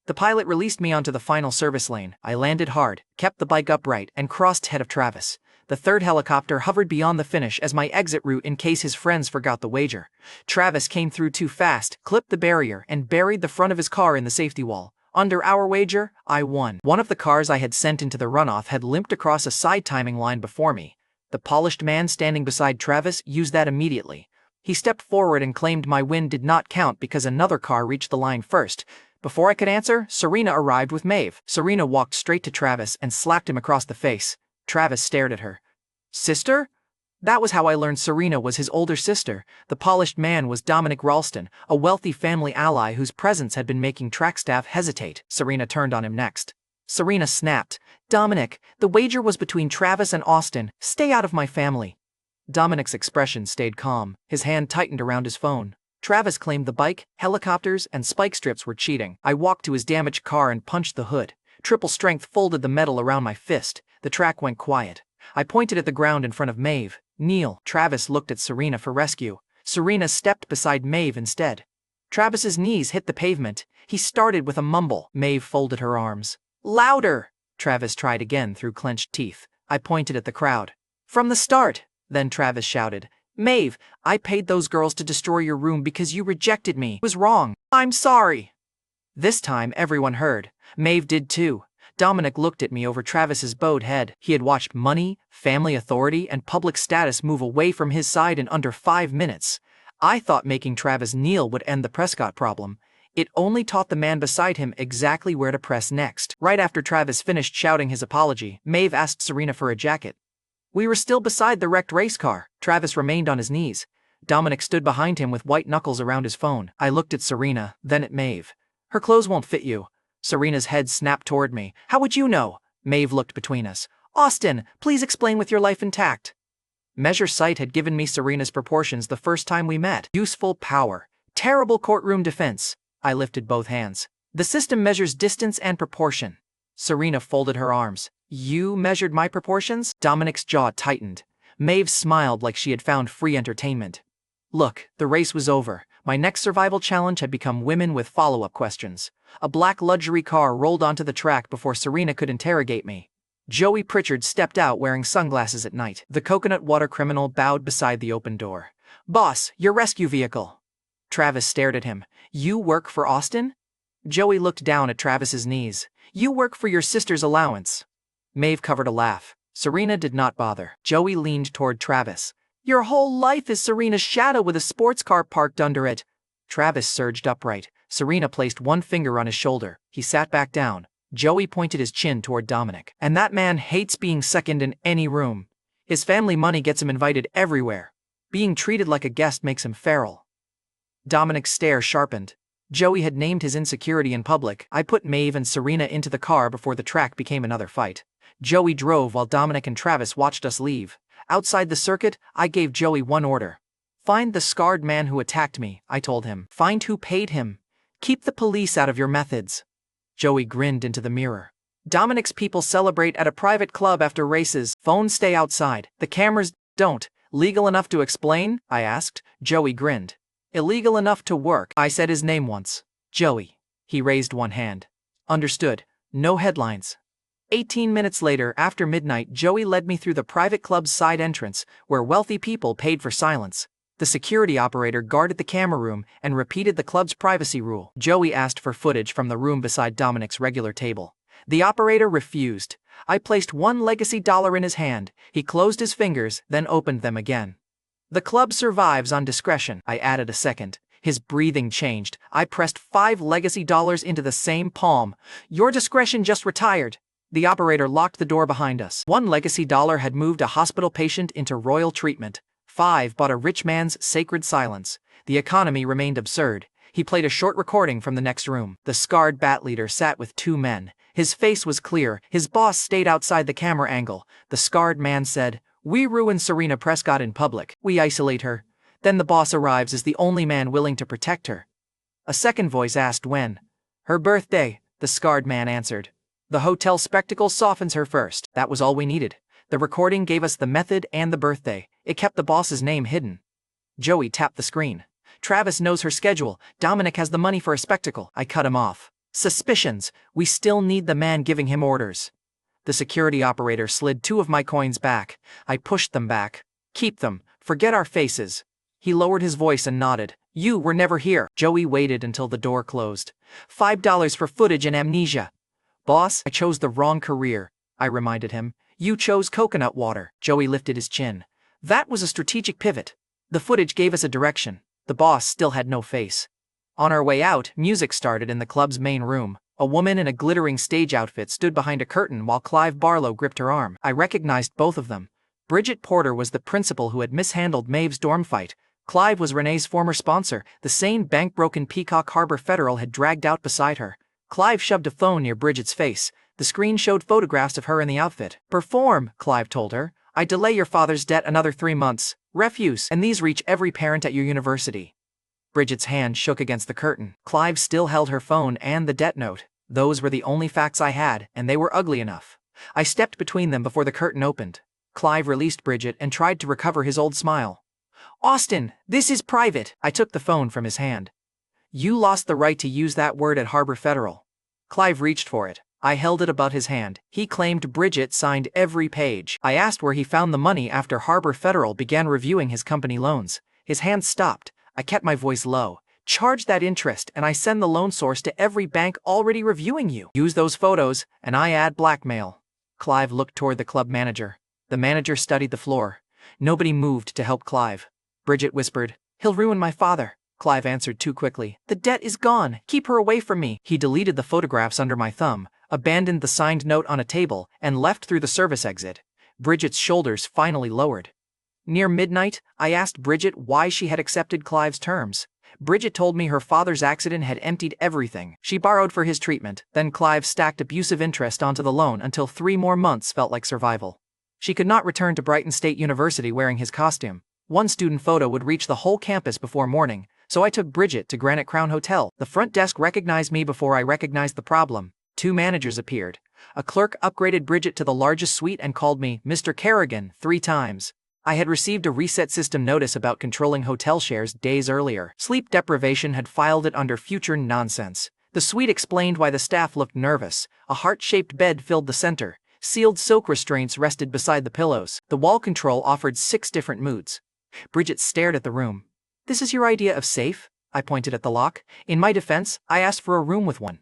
The pilot released me onto the final service lane. I landed hard, kept the bike upright, and crossed ahead of Travis. The third helicopter hovered beyond the finish as my exit route in case his friends forgot the wager. Travis came through too fast, clipped the barrier, and buried the front of his car in the safety wall. Under our wager, I won. One of the cars I had sent into the runoff had limped across a side timing line before me. The polished man standing beside Travis used that immediately. He stepped forward and claimed my win did not count because another car reached the line first. Before I could answer, Serena arrived with Maeve. Serena walked straight to Travis and slapped him across the face. Travis stared at her. "Sister?" That was how I learned Serena was his older sister. The polished man was Dominic Ralston, a wealthy family ally whose presence had been making track staff hesitate. Serena turned on him next. Serena snapped. "Dominic, the wager was between Travis and Austin. Stay out of my family." Dominic's expression stayed calm. His hand tightened around his phone. Travis claimed the bike, helicopters, and spike strips were cheating. I walked to his damaged car and punched the hood. Triple strength folded the metal around my fist. The track went quiet. I pointed at the ground in front of Maeve. Kneel. Travis looked at Serena for rescue. Serena stepped beside Maeve instead. Travis's knees hit the pavement. He started with a mumble. Maeve folded her arms. Louder! Travis tried again through clenched teeth. I pointed at the crowd. From the start! Then Travis shouted. Maeve, I paid those girls to destroy your room because you rejected me. It was wrong. I'm sorry. This time everyone heard. Maeve did too. Dominic looked at me over Travis's bowed head. He had watched money, family authority, and public status move away from his side in under 5 minutes. I thought making Travis kneel would end the Prescott problem. It only taught the man beside him exactly where to press next. Right after Travis finished shouting his apology, Maeve asked Serena for a jacket. We were still beside the wrecked race car. Travis remained on his knees. Dominic stood behind him with white knuckles around his phone. I looked at Serena, then at Maeve. Her clothes won't fit you. Serena's head snapped toward me. How would you know? Maeve looked between us. Austin, please explain with your life intact. Measure Sight had given me Serena's proportions the first time we met. Useful power. Terrible courtroom defense. I lifted both hands. The system measures distance and proportion. Serena folded her arms. You measured my proportions? Dominic's jaw tightened. Maeve smiled like she had found free entertainment. Look, the race was over. My next survival challenge had become women with follow-up questions. A black luxury car rolled onto the track before Serena could interrogate me. Joey Pritchard stepped out wearing sunglasses at night. The coconut water criminal bowed beside the open door. Boss, your rescue vehicle. Travis stared at him. You work for Austin? Joey looked down at Travis's knees. You work for your sister's allowance. Maeve covered a laugh. Serena did not bother. Joey leaned toward Travis. Your whole life is Serena's shadow with a sports car parked under it. Travis surged upright. Serena placed one finger on his shoulder. He sat back down. Joey pointed his chin toward Dominic. And that man hates being second in any room. His family money gets him invited everywhere. Being treated like a guest makes him feral. Dominic's stare sharpened. Joey had named his insecurity in public. I put Maeve and Serena into the car before the track became another fight. Joey drove while Dominic and Travis watched us leave. Outside the circuit, I gave Joey one order. Find the scarred man who attacked me, I told him. Find who paid him. Keep the police out of your methods. Joey grinned into the mirror. Dominic's people celebrate at a private club after races. Phones stay outside. The cameras don't. Legal enough to explain? I asked. Joey grinned. Illegal enough to work. I said his name once. Joey. He raised one hand. Understood. No headlines. 18 minutes later, after midnight, Joey led me through the private club's side entrance, where wealthy people paid for silence. The security operator guarded the camera room and repeated the club's privacy rule. Joey asked for footage from the room beside Dominic's regular table. The operator refused. I placed one legacy dollar in his hand. He closed his fingers, then opened them again. The club survives on discretion. I added a second. His breathing changed. I pressed 5 legacy dollars into the same palm. Your discretion just retired. The operator locked the door behind us. 1 legacy dollar had moved a hospital patient into royal treatment. 5 bought a rich man's sacred silence. The economy remained absurd. He played a short recording from the next room. The scarred bat leader sat with 2 men. His face was clear. His boss stayed outside the camera angle. The scarred man said, "We ruin Serena Prescott in public. We isolate her. Then the boss arrives as the only man willing to protect her." A second voice asked when. "Her birthday," the scarred man answered. "The hotel spectacle softens her first." That was all we needed. The recording gave us the method and the birthday. It kept the boss's name hidden. Joey tapped the screen. "Travis knows her schedule. Dominic has the money for a spectacle." I cut him off. "Suspicions. We still need the man giving him orders." The security operator slid 2 of my coins back. I pushed them back. "Keep them. Forget our faces." He lowered his voice and nodded. "You were never here." Joey waited until the door closed. $5 for footage and amnesia." "Boss, I chose the wrong career," I reminded him. "You chose coconut water." Joey lifted his chin. "That was a strategic pivot. The footage gave us a direction." The boss still had no face. On our way out, music started in the club's main room. A woman in a glittering stage outfit stood behind a curtain while Clive Barlow gripped her arm. I recognized both of them. Bridget Porter was the principal who had mishandled Maeve's dorm fight. Clive was Renee's former sponsor, the same bank-broken Peacock Harbor Federal had dragged out beside her. Clive shoved a phone near Bridget's face. The screen showed photographs of her in the outfit. "Perform," Clive told her. "I delay your father's debt another 3 months. Refuse, and these reach every parent at your university." Bridget's hand shook against the curtain. Clive still held her phone and the debt note. Those were the only facts I had, and they were ugly enough. I stepped between them before the curtain opened. Clive released Bridget and tried to recover his old smile. "Austin, this is private." I took the phone from his hand. "You lost the right to use that word at Harbor Federal." Clive reached for it. I held it above his hand. He claimed Bridget signed every page. I asked where he found the money after Harbor Federal began reviewing his company loans. His hand stopped. I kept my voice low. "Charge that interest and I send the loan source to every bank already reviewing you. Use those photos and I add blackmail." Clive looked toward the club manager. The manager studied the floor. Nobody moved to help Clive. Bridget whispered, "He'll ruin my father." Clive answered too quickly, "The debt is gone. Keep her away from me." He deleted the photographs under my thumb, abandoned the signed note on a table, and left through the service exit. Bridget's shoulders finally lowered. Near midnight, I asked Bridget why she had accepted Clive's terms. Bridget told me her father's accident had emptied everything. She borrowed for his treatment, then Clive stacked abusive interest onto the loan until 3 more months felt like survival. She could not return to Brighton State University wearing his costume. One student photo would reach the whole campus before morning, so I took Bridget to Granite Crown Hotel. The front desk recognized me before I recognized the problem. 2 managers appeared. A clerk upgraded Bridget to the largest suite and called me Mr. Kerrigan 3 times. I had received a reset system notice about controlling hotel shares days earlier. Sleep deprivation had filed it under future nonsense. The suite explained why the staff looked nervous. A heart-shaped bed filled the center. Sealed silk restraints rested beside the pillows. The wall control offered 6 different moods. Bridget stared at the room. "This is your idea of safe?" I pointed at the lock. In my defense, I asked for a room with one.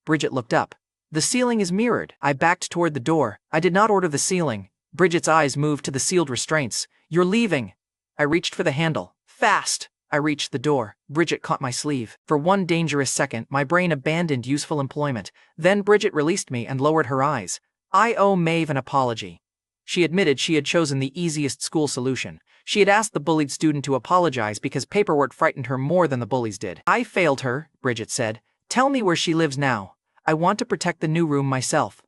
Bridget looked up. "The ceiling is mirrored." I backed toward the door. "I did not order the ceiling." Bridget's eyes moved to the sealed restraints. "You're leaving." I reached for the handle. "Fast!" I reached the door. Bridget caught my sleeve. For one dangerous second, my brain abandoned useful employment. Then Bridget released me and lowered her eyes. "I owe Maeve an apology." She admitted she had chosen the easiest school solution. She had asked the bullied student to apologize because paperwork frightened her more than the bullies did. "I failed her," Bridget said. "Tell me where she lives now. I want to protect the new room myself."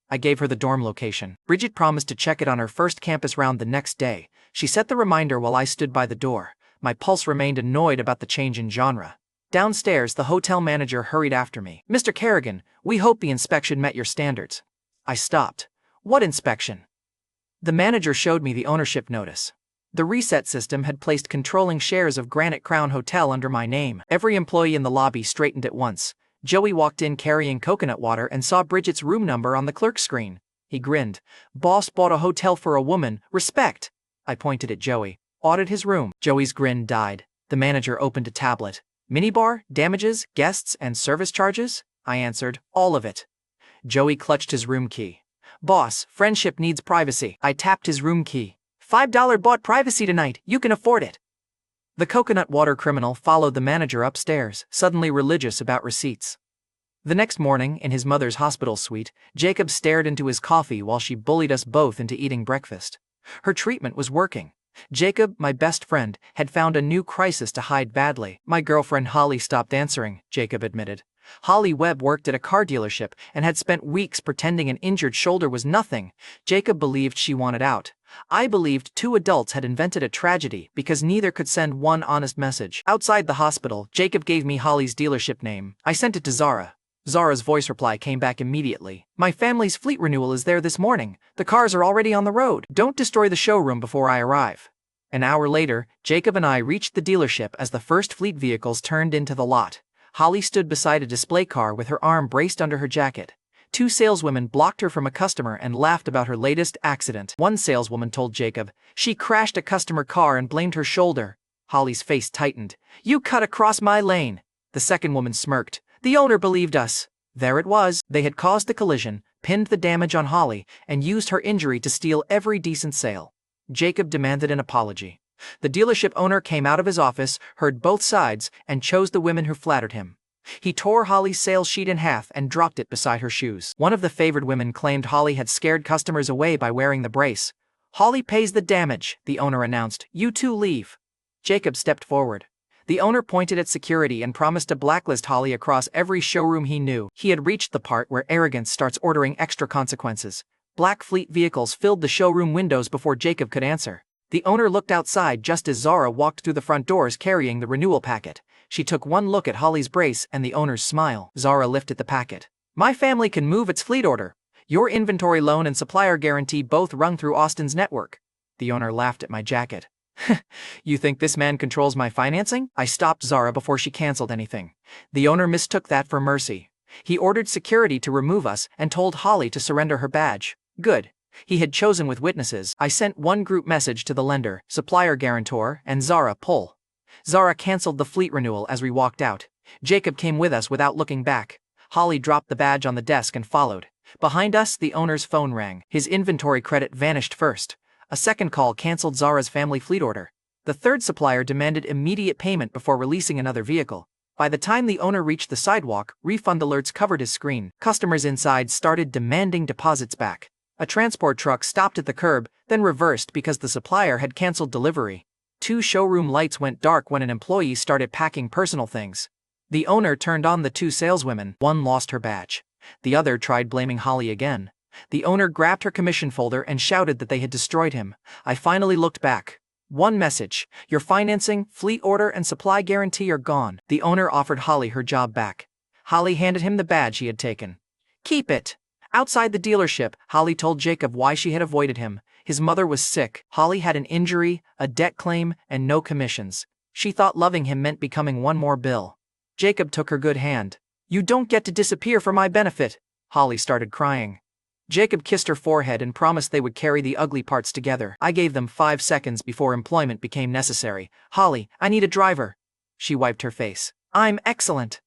I gave her the dorm location. Bridget promised to check it on her first campus round the next day. She set the reminder while I stood by the door. My pulse remained annoyed about the change in genre. Downstairs, the hotel manager hurried after me. "Mr. Kerrigan, we hope the inspection met your standards." I stopped. "What inspection?" The manager showed me the ownership notice. The reset system had placed controlling shares of Granite Crown Hotel under my name. Every employee in the lobby straightened at once. Joey walked in carrying coconut water and saw Bridget's room number on the clerk's screen. He grinned. "Boss bought a hotel for a woman. Respect." I pointed at Joey. "Audit his room." Joey's grin died. The manager opened a tablet. "Minibar, damages, guests, and service charges?" I answered. "All of it." Joey clutched his room key. "Boss, friendship needs privacy." I tapped his room key. $5 bought privacy tonight. You can afford it." The coconut water criminal followed the manager upstairs, suddenly religious about receipts. The next morning, in his mother's hospital suite, Jacob stared into his coffee while she bullied us both into eating breakfast. Her treatment was working. Jacob, my best friend, had found a new crisis to hide badly. "My girlfriend Holly stopped answering," Jacob admitted. Holly Webb worked at a car dealership and had spent weeks pretending an injured shoulder was nothing. Jacob believed she wanted out. I believed 2 adults had invented a tragedy because neither could send one honest message. Outside the hospital, Jacob gave me Holly's dealership name. I sent it to Zara. Zara's voice reply came back immediately. "My family's fleet renewal is there this morning. The cars are already on the road. Don't destroy the showroom before I arrive." An hour later, Jacob and I reached the dealership as the first fleet vehicles turned into the lot. Holly stood beside a display car with her arm braced under her jacket. 2 saleswomen blocked her from a customer and laughed about her latest accident. One saleswoman told Jacob, "She crashed a customer car and blamed her shoulder." Holly's face tightened. "You cut across my lane." The second woman smirked. "The owner believed us." There it was. They had caused the collision, pinned the damage on Holly, and used her injury to steal every decent sale. Jacob demanded an apology. The dealership owner came out of his office, heard both sides, and chose the women who flattered him. He tore Holly's sales sheet in half and dropped it beside her shoes. One of the favored women claimed Holly had scared customers away by wearing the brace. "Holly pays the damage," the owner announced. "You 2 leave." Jacob stepped forward. The owner pointed at security and promised to blacklist Holly across every showroom he knew. He had reached the part where arrogance starts ordering extra consequences. Black fleet vehicles filled the showroom windows before Jacob could answer. The owner looked outside just as Zara walked through the front doors carrying the renewal packet. She took one look at Holly's brace and the owner's smile. Zara lifted the packet. My family can move its fleet order. Your inventory loan and supplier guarantee both run through Austin's network. The owner laughed at my jacket. You think this man controls my financing? I stopped Zara before she canceled anything. The owner mistook that for mercy. He ordered security to remove us and told Holly to surrender her badge. Good. He had chosen with witnesses. I sent one group message to the lender, supplier guarantor, and Zara pull. Zara canceled the fleet renewal as we walked out. Jacob came with us without looking back. Holly dropped the badge on the desk and followed. Behind us, the owner's phone rang. His inventory credit vanished first. A second call canceled Zara's family fleet order. The third supplier demanded immediate payment before releasing another vehicle. By the time the owner reached the sidewalk, refund alerts covered his screen. Customers inside started demanding deposits back. A transport truck stopped at the curb, then reversed because the supplier had canceled delivery. 2 showroom lights went dark when an employee started packing personal things. The owner turned on the 2 saleswomen. One lost her badge. The other tried blaming Holly again. The owner grabbed her commission folder and shouted that they had destroyed him. I finally looked back. One message: your financing, fleet order, and supply guarantee are gone. The owner offered Holly her job back. Holly handed him the badge he had taken. Keep it. Outside the dealership, Holly told Jacob why she had avoided him. His mother was sick. Holly had an injury, a debt claim, and no commissions. She thought loving him meant becoming one more bill. Jacob took her good hand. You don't get to disappear for my benefit. Holly started crying. Jacob kissed her forehead and promised they would carry the ugly parts together. I gave them 5 seconds before employment became necessary. Holly, I need a driver. She wiped her face. I'm excellent.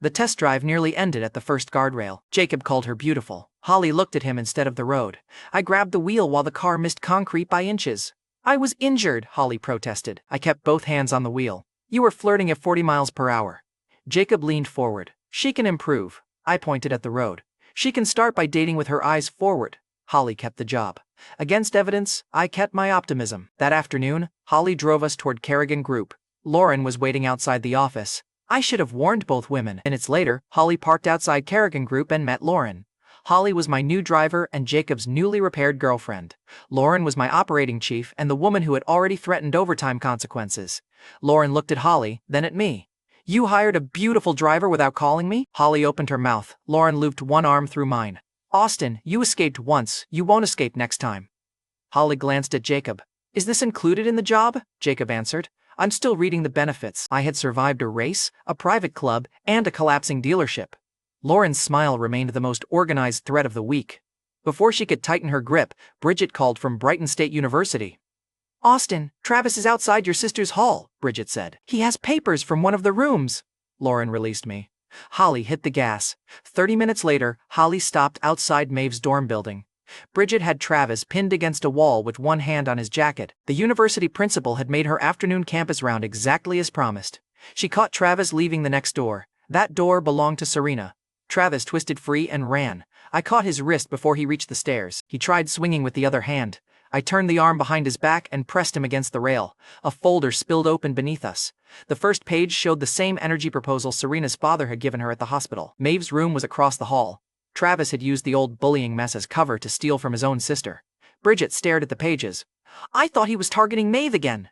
The test drive nearly ended at the first guardrail. Jacob called her beautiful. Holly looked at him instead of the road. I grabbed the wheel while the car missed concrete by inches. I was injured, Holly protested. I kept both hands on the wheel. You were flirting at 40 miles per hour. Jacob leaned forward. She can improve. I pointed at the road. She can start by dating with her eyes forward. Holly kept the job. Against evidence, I kept my optimism. That afternoon, Holly drove us toward Kerrigan Group. Lauren was waiting outside the office. I should have warned both women. Minutes later, Holly parked outside Kerrigan Group and met Lauren. Holly was my new driver and Jacob's newly repaired girlfriend. Lauren was my operating chief and the woman who had already threatened overtime consequences. Lauren looked at Holly, then at me. You hired a beautiful driver without calling me? Holly opened her mouth. Lauren looped one arm through mine. Austin, you escaped once, you won't escape next time. Holly glanced at Jacob. Is this included in the job? Jacob answered. I'm still reading the benefits. I had survived a race, a private club, and a collapsing dealership. Lauren's smile remained the most organized thread of the week. Before she could tighten her grip, Bridget called from Brighton State University. Austin, Travis is outside your sister's hall, Bridget said. He has papers from one of the rooms. Lauren released me. Holly hit the gas. 30 minutes later, Holly stopped outside Maeve's dorm building. Bridget had Travis pinned against a wall with one hand on his jacket. The university principal had made her afternoon campus round exactly as promised. She caught Travis leaving the next door. That door belonged to Serena. Travis twisted free and ran. I caught his wrist before he reached the stairs. He tried swinging with the other hand. I turned the arm behind his back and pressed him against the rail. A folder spilled open beneath us. The first page showed the same energy proposal Serena's father had given her at the hospital. Maeve's room was across the hall. Travis had used the old bullying mess as cover to steal from his own sister. Bridget stared at the pages. I thought he was targeting Maeve again.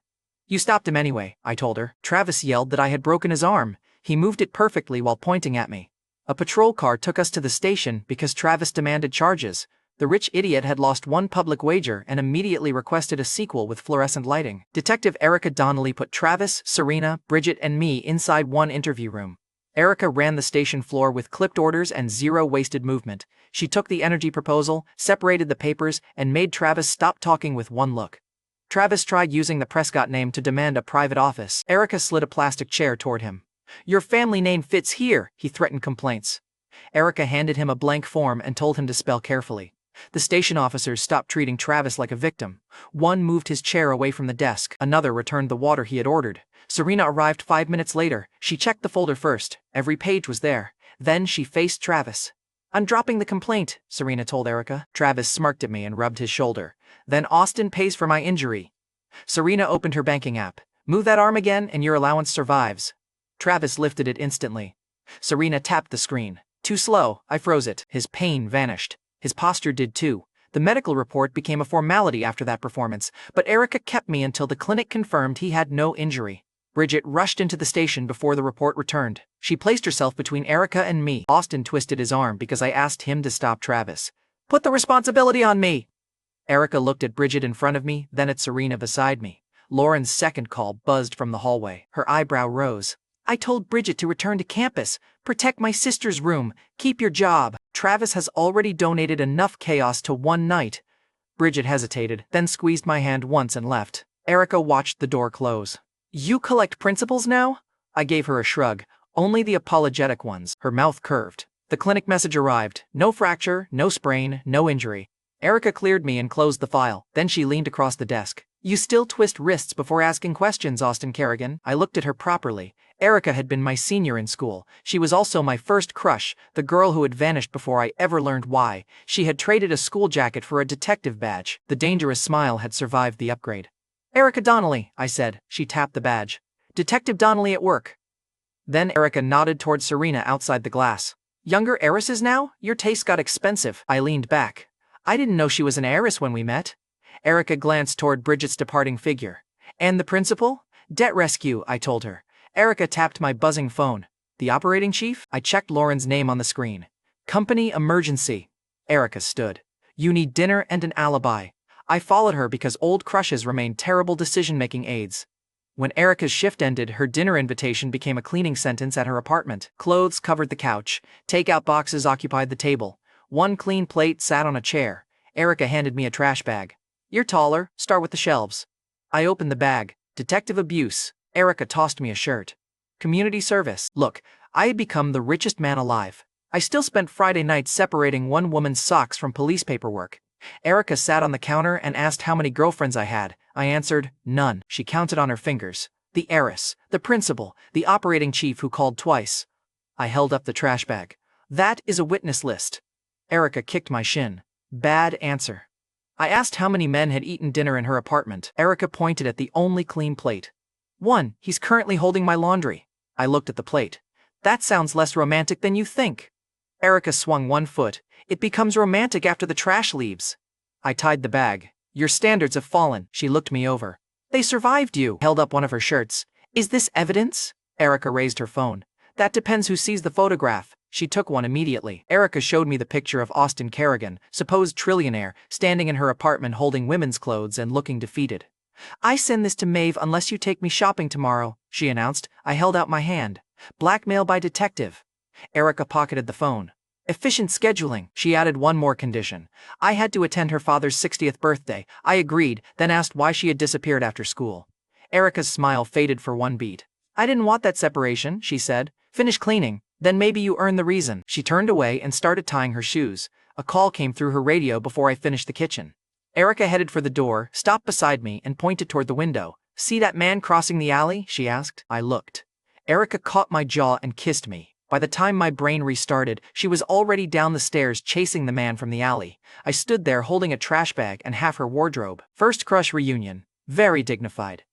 You stopped him anyway, I told her. Travis yelled that I had broken his arm. He moved it perfectly while pointing at me. A patrol car took us to the station because Travis demanded charges. The rich idiot had lost one public wager and immediately requested a sequel with fluorescent lighting. Detective Erica Donnelly put Travis, Serena, Bridget, and me inside one interview room. Erica ran the station floor with clipped orders and zero wasted movement. She took the energy proposal, separated the papers, and made Travis stop talking with one look. Travis tried using the Prescott name to demand a private office. Erica slid a plastic chair toward him. Your family name fits here, he threatened complaints. Erica handed him a blank form and told him to spell carefully. The station officers stopped treating Travis like a victim. One moved his chair away from the desk. Another returned the water he had ordered. Serena arrived 5 minutes later. She checked the folder first. Every page was there. Then she faced Travis. I'm dropping the complaint, Serena told Erica. Travis smirked at me and rubbed his shoulder. Then Austin pays for my injury. Serena opened her banking app. Move that arm again and your allowance survives. Travis lifted it instantly. Serena tapped the screen. Too slow, I froze it. His pain vanished. His posture did too. The medical report became a formality after that performance, but Erica kept me until the clinic confirmed he had no injury. Bridget rushed into the station before the report returned. She placed herself between Erica and me. Austin twisted his arm because I asked him to stop Travis. "Put the responsibility on me!" Erica looked at Bridget in front of me, then at Serena beside me. Lauren's second call buzzed from the hallway. Her eyebrow rose. "I told Bridget to return to campus. Protect my sister's room. Keep your job. Travis has already donated enough chaos to one night." Bridget hesitated, then squeezed my hand once and left. Erica watched the door close. "You collect principals now?" I gave her a shrug. "Only the apologetic ones." Her mouth curved. The clinic message arrived. No fracture, no sprain, no injury. Erica cleared me and closed the file. Then she leaned across the desk. "You still twist wrists before asking questions, Austin Kerrigan." I looked at her properly. Erica had been my senior in school. She was also my first crush, the girl who had vanished before I ever learned why. She had traded a school jacket for a detective badge. The dangerous smile had survived the upgrade. "Erica Donnelly," I said. She tapped the badge. "Detective Donnelly at work." Then Erica nodded toward Serena outside the glass. "Younger heiresses now? Your taste got expensive." I leaned back. "I didn't know she was an heiress when we met." Erica glanced toward Bridget's departing figure. "And the principal?" "Debt rescue," I told her. Erica tapped my buzzing phone. "The operating chief?" I checked Lauren's name on the screen. "Company emergency." Erica stood. "You need dinner and an alibi." I followed her because old crushes remain terrible decision-making aids. When Erica's shift ended, her dinner invitation became a cleaning sentence at her apartment. Clothes covered the couch. Takeout boxes occupied the table. One clean plate sat on a chair. Erica handed me a trash bag. "You're taller, start with the shelves." I opened the bag. Detective abuse. Erica tossed me a shirt. Community service. Look, I had become the richest man alive. I still spent Friday nights separating one woman's socks from police paperwork. Erica sat on the counter and asked how many girlfriends I had. I answered, none. She counted on her fingers. The heiress, the principal, the operating chief who called twice. I held up the trash bag. "That is a witness list." Erica kicked my shin. "Bad answer." I asked how many men had eaten dinner in her apartment. Erica pointed at the only clean plate. "One, he's currently holding my laundry." I looked at the plate. "That sounds less romantic than you think." Erica swung one foot. "It becomes romantic after the trash leaves." I tied the bag. "Your standards have fallen." She looked me over. "They survived you." Held up one of her shirts. "Is this evidence?" Erica raised her phone. "That depends who sees the photograph." She took one immediately. Erica showed me the picture of Austin Kerrigan, supposed trillionaire, standing in her apartment holding women's clothes and looking defeated. "I send this to Maeve unless you take me shopping tomorrow," she announced. I held out my hand. "Blackmail by detective." Erica pocketed the phone. "Efficient scheduling." She added one more condition. I had to attend her father's 60th birthday. I agreed, then asked why she had disappeared after school. Erica's smile faded for one beat. "I didn't want that separation," she said. "Finish cleaning, then maybe you earn the reason." She turned away and started tying her shoes. A call came through her radio before I finished the kitchen. Erica headed for the door, stopped beside me, and pointed toward the window. "See that man crossing the alley?" she asked. I looked. Erica caught my jaw and kissed me. By the time my brain restarted, she was already down the stairs chasing the man from the alley. I stood there holding a trash bag and half her wardrobe. First crush reunion. Very dignified.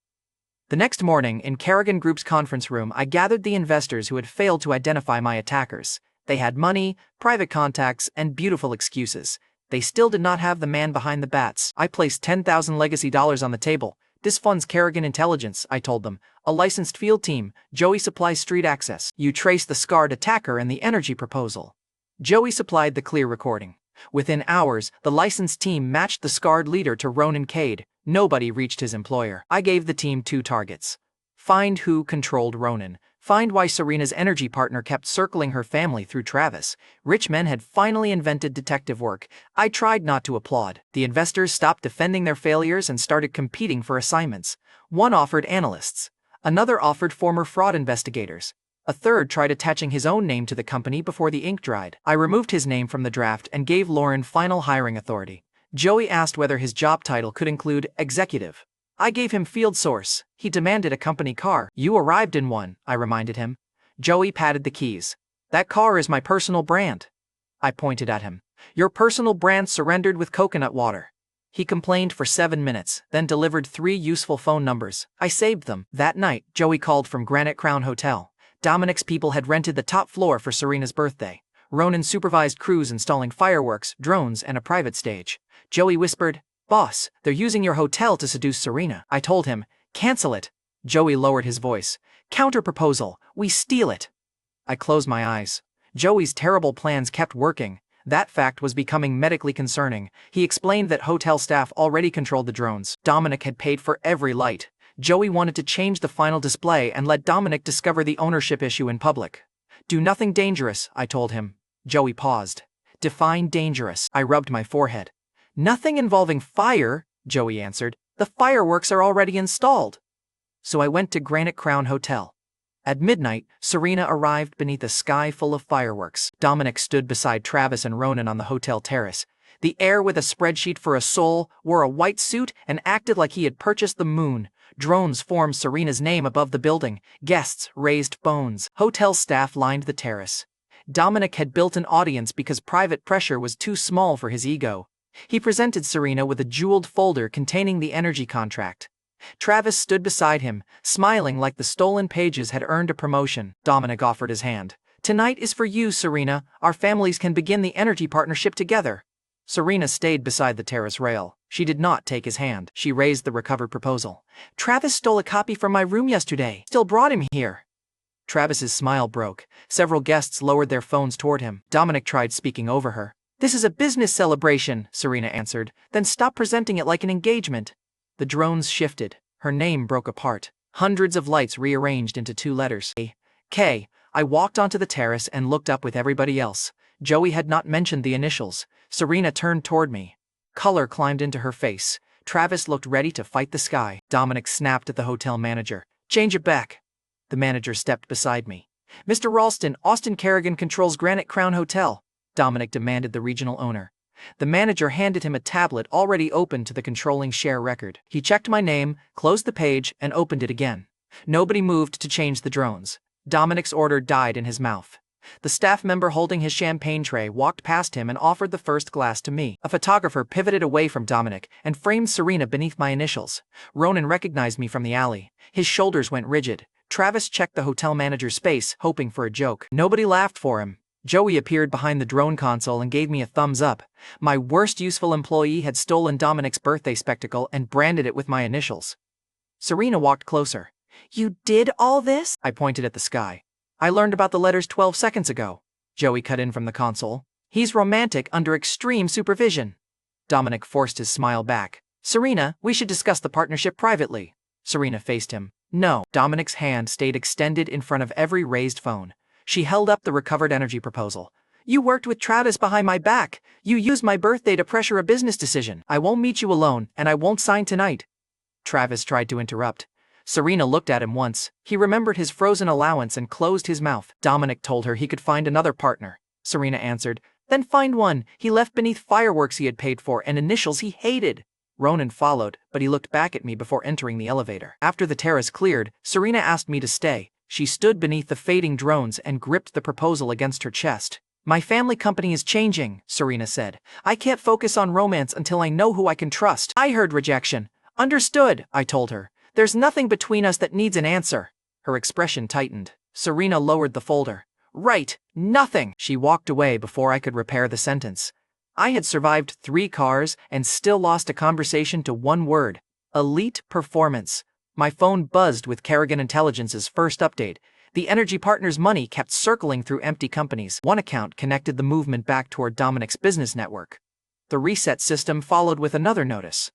The next morning, in Kerrigan Group's conference room, I gathered the investors who had failed to identify my attackers. They had money, private contacts, and beautiful excuses. They still did not have the man behind the bats. I placed 10,000 legacy dollars on the table. "This funds Kerrigan Intelligence," I told them. "A licensed field team. Joey supplies street access. You trace the scarred attacker and the energy proposal." Joey supplied the clear recording. Within hours, the licensed team matched the scarred leader to Ronan Cade. Nobody reached his employer. I gave the team 2 targets. Find who controlled Ronan. Find why Serena's energy partner kept circling her family through Travis. Rich men had finally invented detective work. I tried not to applaud. The investors stopped defending their failures and started competing for assignments. One offered analysts. Another offered former fraud investigators. A third tried attaching his own name to the company before the ink dried. I removed his name from the draft and gave Lauren final hiring authority. Joey asked whether his job title could include executive. I gave him field source. He demanded a company car. "You arrived in one," I reminded him. Joey patted the keys. "That car is my personal brand." I pointed at him. "Your personal brand surrendered with coconut water." He complained for 7 minutes, then delivered 3 useful phone numbers. I saved them. That night, Joey called from Granite Crown Hotel. Dominic's people had rented the top floor for Serena's birthday. Ronan supervised crews installing fireworks, drones, and a private stage. Joey whispered, "Boss, they're using your hotel to seduce Serena." I told him, "Cancel it." Joey lowered his voice. "Counter-proposal, we steal it." I closed my eyes. Joey's terrible plans kept working. That fact was becoming medically concerning. He explained that hotel staff already controlled the drones. Dominic had paid for every light. Joey wanted to change the final display and let Dominic discover the ownership issue in public. "Do nothing dangerous," I told him. Joey paused. "Define dangerous." I rubbed my forehead. "Nothing involving fire," Joey answered. "The fireworks are already installed." So I went to Granite Crown Hotel. At midnight, Serena arrived beneath a sky full of fireworks. Dominic stood beside Travis and Ronan on the hotel terrace. The heir with a spreadsheet for a soul wore a white suit and acted like he had purchased the moon. Drones formed Serena's name above the building. Guests raised phones. Hotel staff lined the terrace. Dominic had built an audience because private pressure was too small for his ego. He presented Serena with a jeweled folder containing the energy contract. Travis stood beside him, smiling like the stolen pages had earned a promotion. Dominic offered his hand. "Tonight is for you, Serena. Our families can begin the energy partnership together." Serena stayed beside the terrace rail. She did not take his hand. She raised the recovered proposal. "Travis stole a copy from my room yesterday. Still brought him here." Travis's smile broke. Several guests lowered their phones toward him. Dominic tried speaking over her. "This is a business celebration," Serena answered. "Then stop presenting it like an engagement." The drones shifted. Her name broke apart. Hundreds of lights rearranged into 2 letters. K. I walked onto the terrace and looked up with everybody else. Joey had not mentioned the initials. Serena turned toward me. Color climbed into her face. Travis looked ready to fight the sky. Dominic snapped at the hotel manager. "Change it back." The manager stepped beside me. "Mr. Ralston, Austin Kerrigan controls Granite Crown Hotel," Dominic demanded the regional owner. The manager handed him a tablet already opened to the controlling share record. He checked my name, closed the page, and opened it again. Nobody moved to change the drones. Dominic's order died in his mouth. The staff member holding his champagne tray walked past him and offered the first glass to me. A photographer pivoted away from Dominic and framed Serena beneath my initials. Ronan recognized me from the alley. His shoulders went rigid. Travis checked the hotel manager's face, hoping for a joke. Nobody laughed for him. Joey appeared behind the drone console and gave me a thumbs up. My worst useful employee had stolen Dominic's birthday spectacle and branded it with my initials. Serena walked closer. "You did all this?" I pointed at the sky. "I learned about the letters 12 seconds ago." Joey cut in from the console. "He's romantic under extreme supervision." Dominic forced his smile back. "Serena, we should discuss the partnership privately." Serena faced him. "No." Dominic's hand stayed extended in front of every raised phone. She held up the recovered energy proposal. "You worked with Travis behind my back. You used my birthday to pressure a business decision. I won't meet you alone, and I won't sign tonight." Travis tried to interrupt. Serena looked at him once. He remembered his frozen allowance and closed his mouth. Dominic told her he could find another partner. Serena answered, "Then find one. He left beneath fireworks he had paid for and initials he hated." Ronan followed, but he looked back at me before entering the elevator. After the terrace cleared, Serena asked me to stay. She stood beneath the fading drones and gripped the proposal against her chest. "My family company is changing," Serena said. "I can't focus on romance until I know who I can trust." I heard rejection. "Understood," I told her. "There's nothing between us that needs an answer." Her expression tightened. Serena lowered the folder. "Right, nothing." She walked away before I could repair the sentence. I had survived 3 cars and still lost a conversation to one word. Elite performance. My phone buzzed with Kerrigan Intelligence's first update. The energy partner's money kept circling through empty companies. One account connected the movement back toward Dominic's business network. The reset system followed with another notice.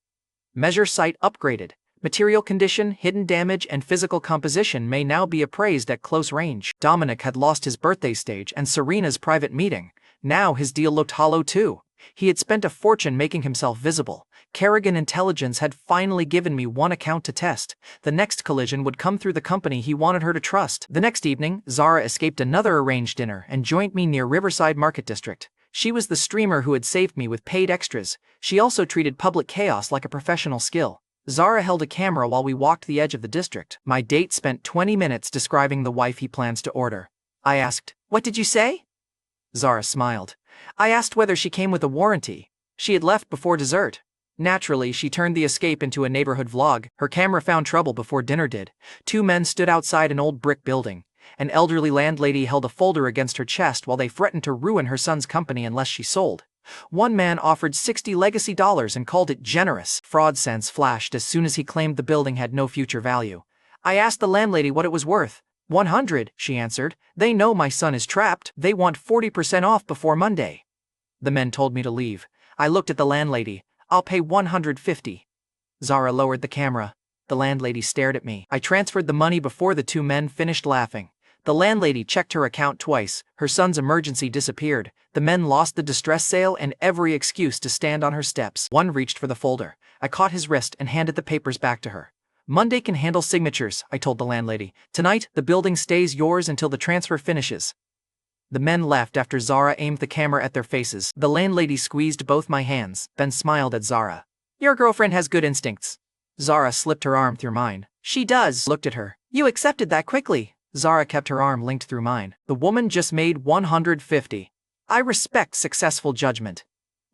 Measure site upgraded. Material condition, hidden damage, and physical composition may now be appraised at close range. Dominic had lost his birthday stage and Serena's private meeting. Now his deal looked hollow too. He had spent a fortune making himself visible. Kerrigan Intelligence had finally given me one account to test. The next collision would come through the company he wanted her to trust. The next evening, Zara escaped another arranged dinner and joined me near Riverside Market District. She was the streamer who had saved me with paid extras. She also treated public chaos like a professional skill. Zara held a camera while we walked the edge of the district. My date spent 20 minutes describing the wife he plans to order. I asked, "What did you say?" Zara smiled. I asked whether she came with a warranty. She had left before dessert. Naturally, she turned the escape into a neighborhood vlog. Her camera found trouble before dinner did. 2 men stood outside an old brick building. An elderly landlady held a folder against her chest while they threatened to ruin her son's company unless she sold. One man offered 60 legacy dollars and called it generous. Fraud sense flashed as soon as he claimed the building had no future value. I asked the landlady what it was worth. 100, she answered. They know my son is trapped. They want 40% off before Monday. The men told me to leave. I looked at the landlady. I'll pay 150. Zara lowered the camera. The landlady stared at me. I transferred the money before the two men finished laughing. The landlady checked her account twice. Her son's emergency disappeared. The men lost the distress sale and every excuse to stand on her steps. One reached for the folder. I caught his wrist and handed the papers back to her. Monday can handle signatures, I told the landlady. Tonight, the building stays yours until the transfer finishes. The men left after Zara aimed the camera at their faces. The landlady squeezed both my hands, then smiled at Zara. Your girlfriend has good instincts. Zara slipped her arm through mine. She does. Looked at her. You accepted that quickly. Zara kept her arm linked through mine. The woman just made 150. I respect successful judgment.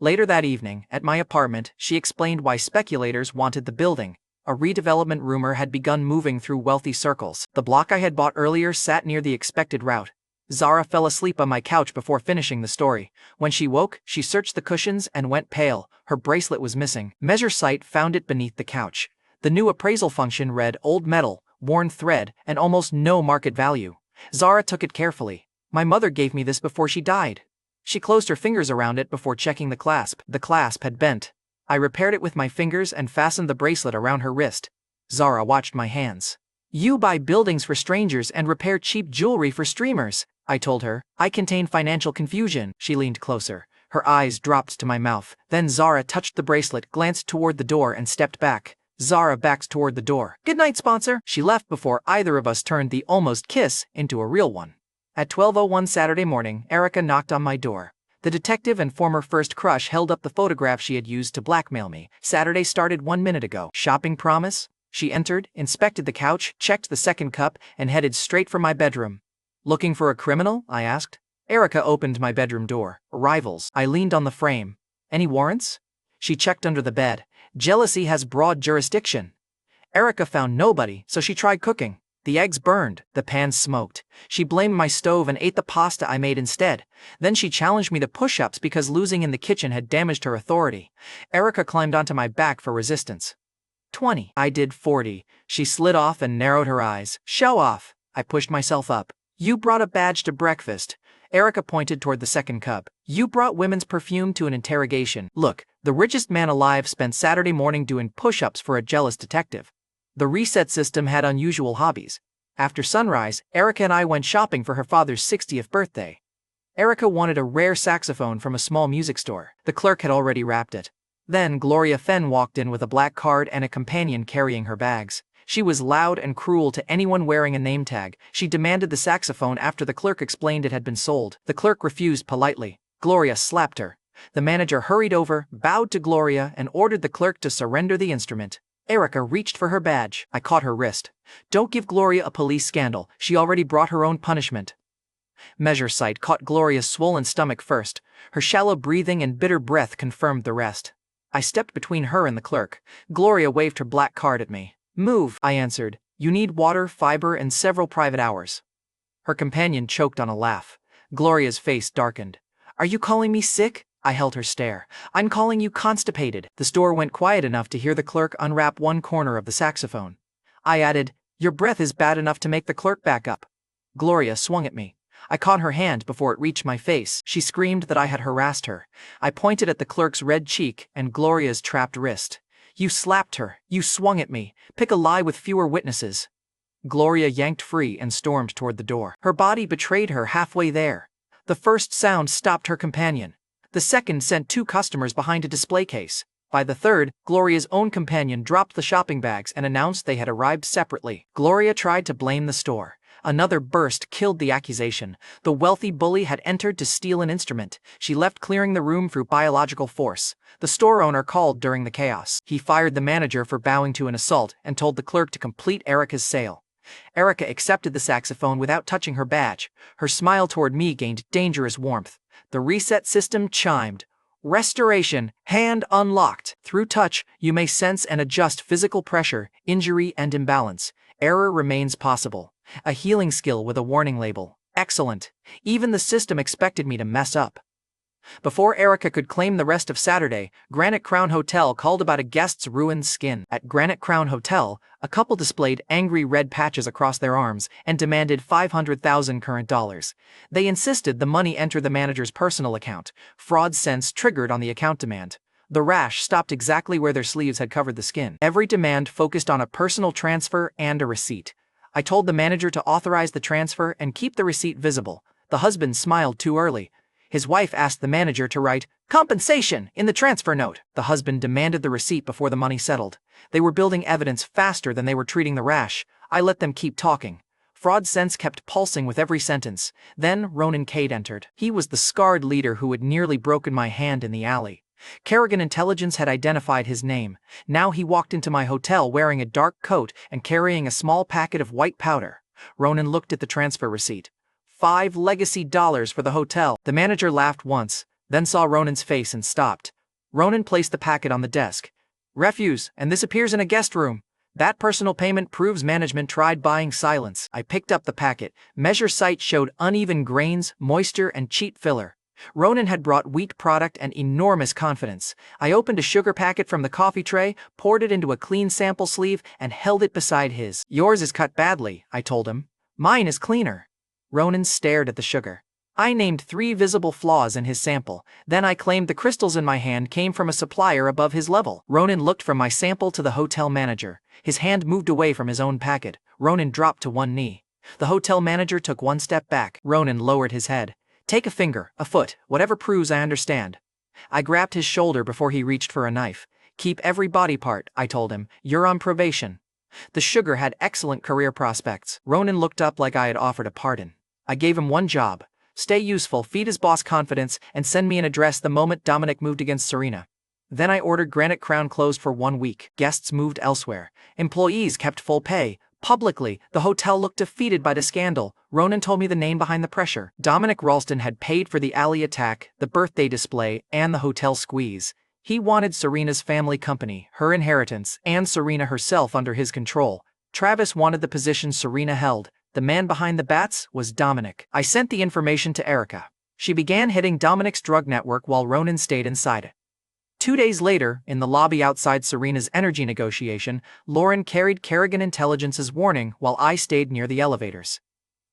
Later that evening, at my apartment, she explained why speculators wanted the building. A redevelopment rumor had begun moving through wealthy circles. The block I had bought earlier sat near the expected route. Zara fell asleep on my couch before finishing the story. When she woke, she searched the cushions and went pale. Her bracelet was missing. Measure Site found it beneath the couch. The new appraisal function read old metal, worn thread, and almost no market value. Zara took it carefully. My mother gave me this before she died. She closed her fingers around it before checking the clasp. The clasp had bent. I repaired it with my fingers and fastened the bracelet around her wrist. Zara watched my hands. You buy buildings for strangers and repair cheap jewelry for streamers, I told her. I contain financial confusion. She leaned closer. Her eyes dropped to my mouth. Then Zara touched the bracelet, glanced toward the door and stepped back. Zara backed toward the door. Good night, sponsor. She left before either of us turned the almost kiss into a real one. At 12:01 Saturday morning, Erica knocked on my door. The detective and former first crush held up the photograph she had used to blackmail me. Saturday started 1 minute ago. Shopping promise? She entered, inspected the couch, checked the second cup, and headed straight for my bedroom. Looking for a criminal? I asked. Erica opened my bedroom door. Rivals. I leaned on the frame. Any warrants? She checked under the bed. Jealousy has broad jurisdiction. Erica found nobody, so she tried cooking. The eggs burned, the pan smoked. She blamed my stove and ate the pasta I made instead. Then she challenged me to push-ups because losing in the kitchen had damaged her authority. Erica climbed onto my back for resistance. 20. I did 40. She slid off and narrowed her eyes. Show off. I pushed myself up. You brought a badge to breakfast. Erica pointed toward the second cup. You brought women's perfume to an interrogation. Look, the richest man alive spent Saturday morning doing push-ups for a jealous detective. The reset system had unusual hobbies. After sunrise, Erica and I went shopping for her father's 60th birthday. Erica wanted a rare saxophone from a small music store. The clerk had already wrapped it. Then Gloria Fenn walked in with a black card and a companion carrying her bags. She was loud and cruel to anyone wearing a name tag. She demanded the saxophone after the clerk explained it had been sold. The clerk refused politely. Gloria slapped her. The manager hurried over, bowed to Gloria, and ordered the clerk to surrender the instrument. Erica reached for her badge. I caught her wrist. Don't give Gloria a police scandal. She already brought her own punishment. Measure Site caught Gloria's swollen stomach first. Her shallow breathing and bitter breath confirmed the rest. I stepped between her and the clerk. Gloria waved her black card at me. Move, I answered. You need water, fiber, and several private hours. Her companion choked on a laugh. Gloria's face darkened. Are you calling me sick? I held her stare. I'm calling you constipated. The store went quiet enough to hear the clerk unwrap one corner of the saxophone. I added, your breath is bad enough to make the clerk back up. Gloria swung at me. I caught her hand before it reached my face. She screamed that I had harassed her. I pointed at the clerk's red cheek and Gloria's trapped wrist. You slapped her. You swung at me. Pick a lie with fewer witnesses. Gloria yanked free and stormed toward the door. Her body betrayed her halfway there. The first sound stopped her companion. The second sent two customers behind a display case. By the third, Gloria's own companion dropped the shopping bags and announced they had arrived separately. Gloria tried to blame the store. Another burst killed the accusation. The wealthy bully had entered to steal an instrument. She left clearing the room through biological force. The store owner called during the chaos. He fired the manager for bowing to an assault and told the clerk to complete Erica's sale. Erica accepted the saxophone without touching her badge. Her smile toward me gained dangerous warmth. The reset system chimed. Restoration, hand unlocked. Through touch, you may sense and adjust physical pressure, injury, and imbalance. Error remains possible. A healing skill with a warning label. Excellent. Even the system expected me to mess up. Before Erica could claim the rest of Saturday, Granite Crown Hotel called about a guest's ruined skin. At Granite Crown Hotel, a couple displayed angry red patches across their arms and demanded 500,000 current dollars. They insisted the money enter the manager's personal account. Fraud sense triggered on the account demand. The rash stopped exactly where their sleeves had covered the skin. Every demand focused on a personal transfer and a receipt. I told the manager to authorize the transfer and keep the receipt visible. The husband smiled too early. His wife asked the manager to write compensation in the transfer note. The husband demanded the receipt before the money settled. They were building evidence faster than they were treating the rash. I let them keep talking. Fraud sense kept pulsing with every sentence. Then Ronan Cade entered. He was the scarred leader who had nearly broken my hand in the alley. Kerrigan Intelligence had identified his name. Now he walked into my hotel wearing a dark coat and carrying a small packet of white powder. Ronan looked at the transfer receipt. 5 legacy dollars for the hotel. The manager laughed once, then saw Ronan's face and stopped. Ronan placed the packet on the desk. Refuse, and this appears in a guest room. That personal payment proves management tried buying silence. I picked up the packet. Measure site showed uneven grains, moisture, and cheap filler. Ronan had brought wheat product and enormous confidence. I opened a sugar packet from the coffee tray, poured it into a clean sample sleeve, and held it beside his. Yours is cut badly, I told him. Mine is cleaner. Ronan stared at the sugar. I named 3 visible flaws in his sample. Then I claimed the crystals in my hand came from a supplier above his level. Ronan looked from my sample to the hotel manager. His hand moved away from his own packet. Ronan dropped to one knee. The hotel manager took one step back. Ronan lowered his head. Take a finger, a foot, whatever proves I understand. I grabbed his shoulder before he reached for a knife. Keep every body part, I told him. You're on probation. The sugar had excellent career prospects. Ronan looked up like I had offered a pardon. I gave him one job. Stay useful, feed his boss confidence, and send me an address the moment Dominic moved against Serena. Then I ordered Granite Crown closed for 1 week. Guests moved elsewhere. Employees kept full pay. Publicly, the hotel looked defeated by the scandal. Ronan told me the name behind the pressure. Dominic Ralston had paid for the alley attack, the birthday display, and the hotel squeeze. He wanted Serena's family company, her inheritance, and Serena herself under his control. Travis wanted the position Serena held. The man behind the bats was Dominic. I sent the information to Erica. She began hitting Dominic's drug network while Ronan stayed inside it. 2 days later, in the lobby outside Serena's energy negotiation, Lauren carried Kerrigan Intelligence's warning while I stayed near the elevators.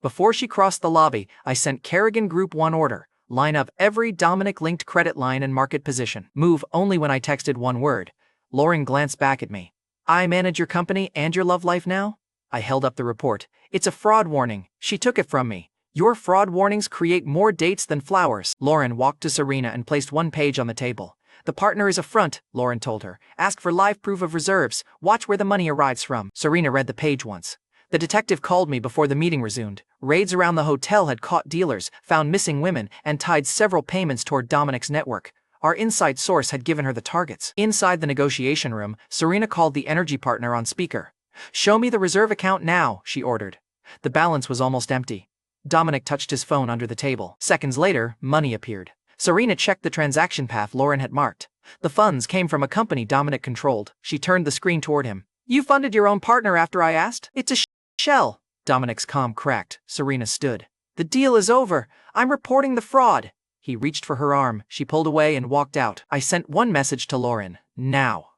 Before she crossed the lobby, I sent Kerrigan Group one order. Line up every Dominic-linked credit line and market position. Move only when I texted one word. Lauren glanced back at me. I manage your company and your love life now? I held up the report. It's a fraud warning. She took it from me. Your fraud warnings create more dates than flowers. Lauren walked to Serena and placed one page on the table. The partner is a front, Lauren told her. Ask for live proof of reserves. Watch where the money arrives from. Serena read the page once. The detective called me before the meeting resumed. Raids around the hotel had caught dealers, found missing women, and tied several payments toward Dominic's network. Our inside source had given her the targets. Inside the negotiation room, Serena called the energy partner on speaker. Show me the reserve account now, she ordered. The balance was almost empty. Dominic touched his phone under the table. Seconds later, money appeared. Serena checked the transaction path Lauren had marked. The funds came from a company Dominic controlled. She turned the screen toward him. You funded your own partner after I asked? It's a shell. Dominic's calm cracked. Serena stood. The deal is over. I'm reporting the fraud. He reached for her arm. She pulled away and walked out. I sent one message to Lauren. Now.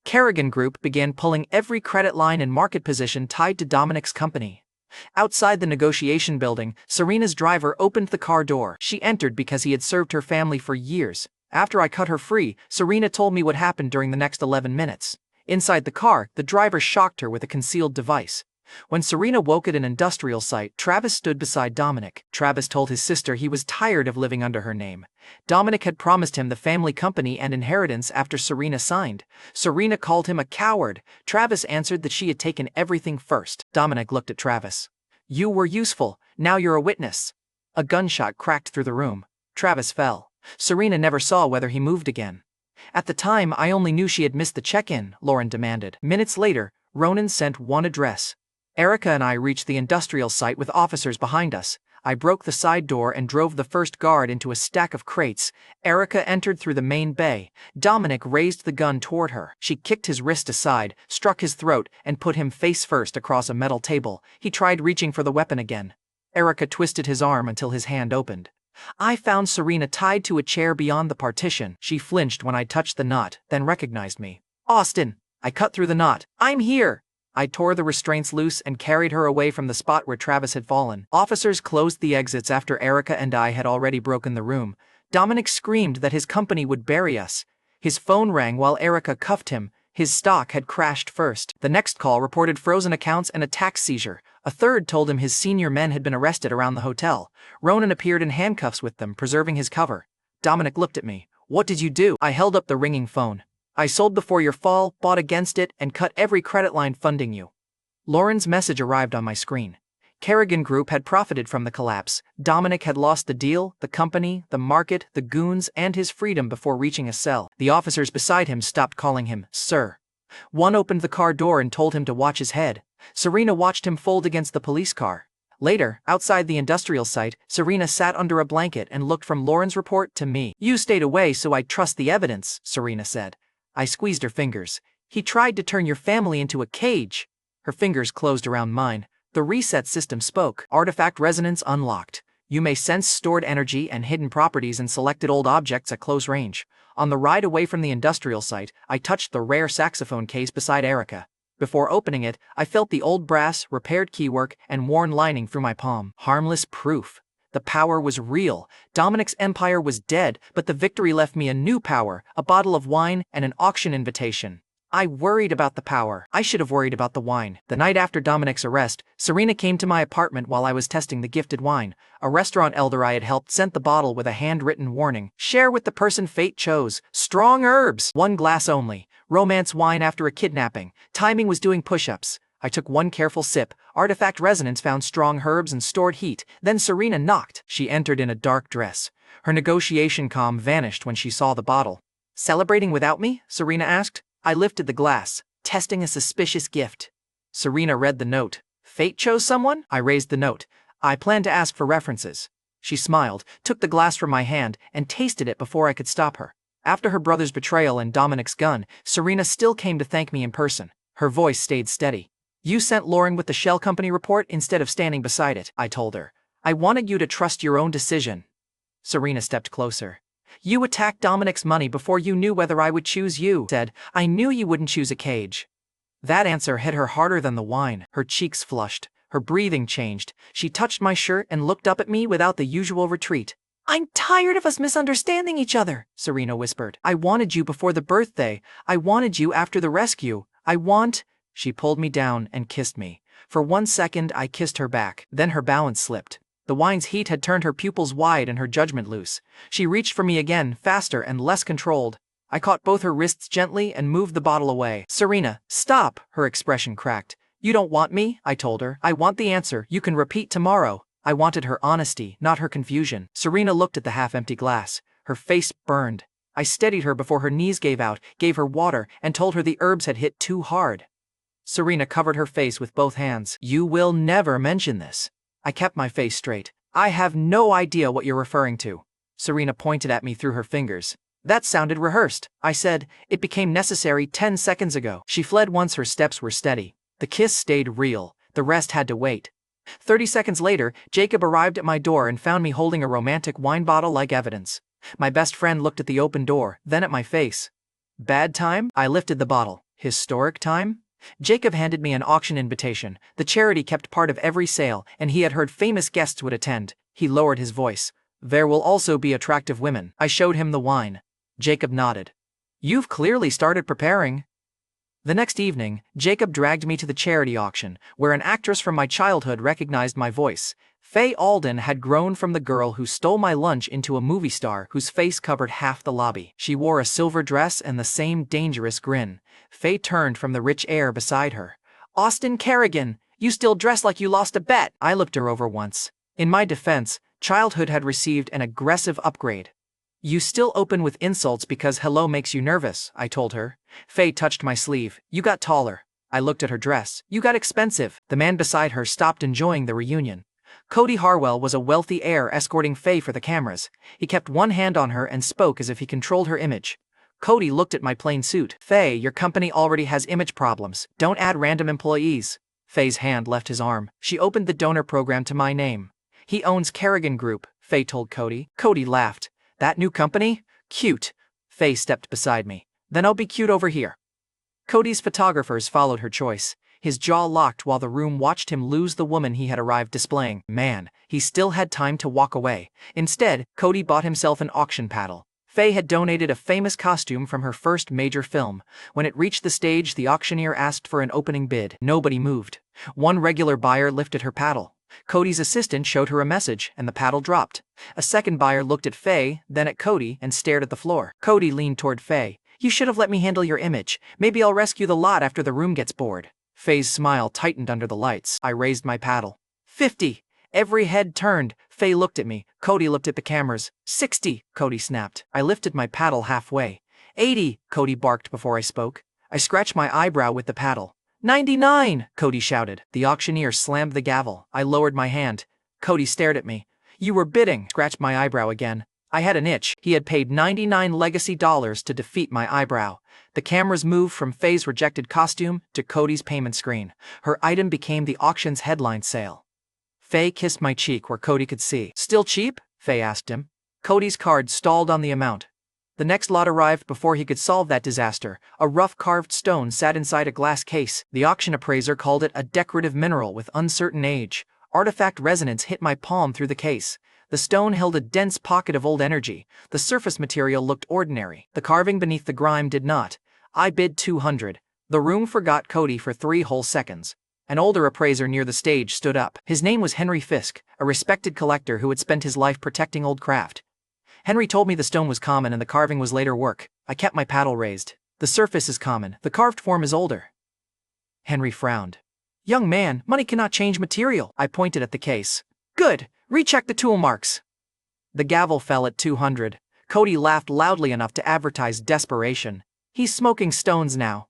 Kerrigan Group began pulling every credit line and market position tied to Dominic's company. Outside the negotiation building, Serena's driver opened the car door. She entered because he had served her family for years. After I cut her free, Serena told me what happened during the next 11 minutes. Inside the car, the driver shocked her with a concealed device. When Serena woke at an industrial site, Travis stood beside Dominic. Travis told his sister he was tired of living under her name. Dominic had promised him the family company and inheritance after Serena signed. Serena called him a coward. Travis answered that she had taken everything first. Dominic looked at Travis. You were useful. Now you're a witness. A gunshot cracked through the room. Travis fell. Serena never saw whether he moved again. At the time, I only knew she had missed the check-in, Lauren demanded. Minutes later, Ronan sent one address. Erica and I reached the industrial site with officers behind us. I broke the side door and drove the first guard into a stack of crates. Erica entered through the main bay. Dominic raised the gun toward her. She kicked his wrist aside, struck his throat, and put him face first across a metal table. He tried reaching for the weapon again. Erica twisted his arm until his hand opened. I found Serena tied to a chair beyond the partition. She flinched when I touched the knot, then recognized me. Austin! I cut through the knot. I'm here! I tore the restraints loose and carried her away from the spot where Travis had fallen. Officers closed the exits after Erica and I had already broken the room. Dominic screamed that his company would bury us. His phone rang while Erica cuffed him. His stock had crashed first. The next call reported frozen accounts and a tax seizure. A third told him his senior men had been arrested around the hotel. Ronan appeared in handcuffs with them, preserving his cover. Dominic looked at me. What did you do? I held up the ringing phone. I sold before your fall, bought against it, and cut every credit line funding you. Lauren's message arrived on my screen. Kerrigan Group had profited from the collapse. Dominic had lost the deal, the company, the market, the goons, and his freedom before reaching a cell. The officers beside him stopped calling him sir. One opened the car door and told him to watch his head. Serena watched him fold against the police car. Later, outside the industrial site, Serena sat under a blanket and looked from Lauren's report to me. You stayed away so I'd trust the evidence, Serena said. I squeezed her fingers. He tried to turn your family into a cage. Her fingers closed around mine. The reset system spoke. Artifact resonance unlocked. You may sense stored energy and hidden properties in selected old objects at close range. On the ride away from the industrial site, I touched the rare saxophone case beside Erica. Before opening it, I felt the old brass, repaired keywork, and worn lining through my palm. Harmless proof. The power was real. Dominic's empire was dead, but the victory left me a new power, a bottle of wine and an auction invitation. I worried about the power. I should have worried about the wine. The night after Dominic's arrest, Serena came to my apartment while I was testing the gifted wine. A restaurant elder I had helped sent the bottle with a handwritten warning. Share with the person fate chose. Strong herbs. 1 glass only. Romance wine after a kidnapping. Timing was doing push-ups. I took one careful sip. Artifact resonance found strong herbs and stored heat. Then Serena knocked. She entered in a dark dress. Her negotiation calm vanished when she saw the bottle. Celebrating without me? Serena asked. I lifted the glass, testing a suspicious gift. Serena read the note. Fate chose someone? I raised the note. I planned to ask for references. She smiled, took the glass from my hand, and tasted it before I could stop her. After her brother's betrayal and Dominic's gun, Serena still came to thank me in person. Her voice stayed steady. You sent Lauren with the shell company report instead of standing beside it, I told her. I wanted you to trust your own decision. Serena stepped closer. You attacked Dominic's money before you knew whether I would choose you, said. I knew you wouldn't choose a cage. That answer hit her harder than the wine. Her cheeks flushed. Her breathing changed. She touched my shirt and looked up at me without the usual retreat. I'm tired of us misunderstanding each other, Serena whispered. I wanted you before the birthday. I wanted you after the rescue. She pulled me down and kissed me. For 1 second, I kissed her back. Then her balance slipped. The wine's heat had turned her pupils wide and her judgment loose. She reached for me again, faster and less controlled. I caught both her wrists gently and moved the bottle away. Serena, stop, her expression cracked. You don't want me, I told her. I want the answer you can repeat tomorrow. I wanted her honesty, not her confusion. Serena looked at the half-empty glass. Her face burned. I steadied her before her knees gave out, gave her water, and told her the herbs had hit too hard. Serena covered her face with both hands. You will never mention this. I kept my face straight. I have no idea what you're referring to. Serena pointed at me through her fingers. That sounded rehearsed. I said, it became necessary 10 seconds ago. She fled once her steps were steady. The kiss stayed real. The rest had to wait. 30 seconds later, Jacob arrived at my door and found me holding a romantic wine bottle like evidence. My best friend looked at the open door, then at my face. Bad time? I lifted the bottle. Historic time? Jacob handed me an auction invitation. The charity kept part of every sale, and he had heard famous guests would attend. He lowered his voice. There will also be attractive women. I showed him the wine. Jacob nodded. You've clearly started preparing. The next evening, Jacob dragged me to the charity auction, where an actress from my childhood recognized my voice. Faye Alden had grown from the girl who stole my lunch into a movie star whose face covered half the lobby. She wore a silver dress and the same dangerous grin. Faye turned from the rich heir beside her. Austin Kerrigan, you still dress like you lost a bet. I looked her over once. In my defense, childhood had received an aggressive upgrade. You still open with insults because hello makes you nervous, I told her. Faye touched my sleeve. You got taller. I looked at her dress. You got expensive. The man beside her stopped enjoying the reunion. Cody Harwell was a wealthy heir escorting Faye for the cameras. He kept one hand on her and spoke as if he controlled her image. Cody looked at my plain suit. Faye, your company already has image problems. Don't add random employees. Faye's hand left his arm. She opened the donor program to my name. He owns Kerrigan Group, Faye told Cody. Cody laughed. That new company? Cute. Faye stepped beside me. Then I'll be cute over here. Cody's photographers followed her choice. His jaw locked while the room watched him lose the woman he had arrived displaying. Man, he still had time to walk away. Instead, Cody bought himself an auction paddle. Faye had donated a famous costume from her first major film. When it reached the stage, the auctioneer asked for an opening bid. Nobody moved. One regular buyer lifted her paddle. Cody's assistant showed her a message, and the paddle dropped. A second buyer looked at Faye, then at Cody, and stared at the floor. Cody leaned toward Faye. You should have let me handle your image. Maybe I'll rescue the lot after the room gets bored. Faye's smile tightened under the lights. I raised my paddle. 50. Every head turned. Faye looked at me. Cody looked at the cameras. 60, Cody snapped. I lifted my paddle halfway. 80, Cody barked before I spoke. I scratched my eyebrow with the paddle. 99, Cody shouted. The auctioneer slammed the gavel. I lowered my hand. Cody stared at me. You were bidding. Scratched my eyebrow again. I had an itch. He had paid 99 legacy dollars to defeat my eyebrow. The cameras moved from Faye's rejected costume to Cody's payment screen. Her item became the auction's headline sale. Faye kissed my cheek where Cody could see. Still cheap? Faye asked him. Cody's card stalled on the amount. The next lot arrived before he could solve that disaster. A rough carved stone sat inside a glass case. The auction appraiser called it a decorative mineral with uncertain age. Artifact resonance hit my palm through the case. The stone held a dense pocket of old energy. The surface material looked ordinary. The carving beneath the grime did not. I bid 200. The room forgot Cody for 3 whole seconds. An older appraiser near the stage stood up. His name was Henry Fisk, a respected collector who had spent his life protecting old craft. Henry told me the stone was common and the carving was later work. I kept my paddle raised. The surface is common. The carved form is older. Henry frowned. Young man, money cannot change material. I pointed at the case. Good. Recheck the tool marks. The gavel fell at 200. Cody laughed loudly enough to advertise desperation. He's smoking stones now.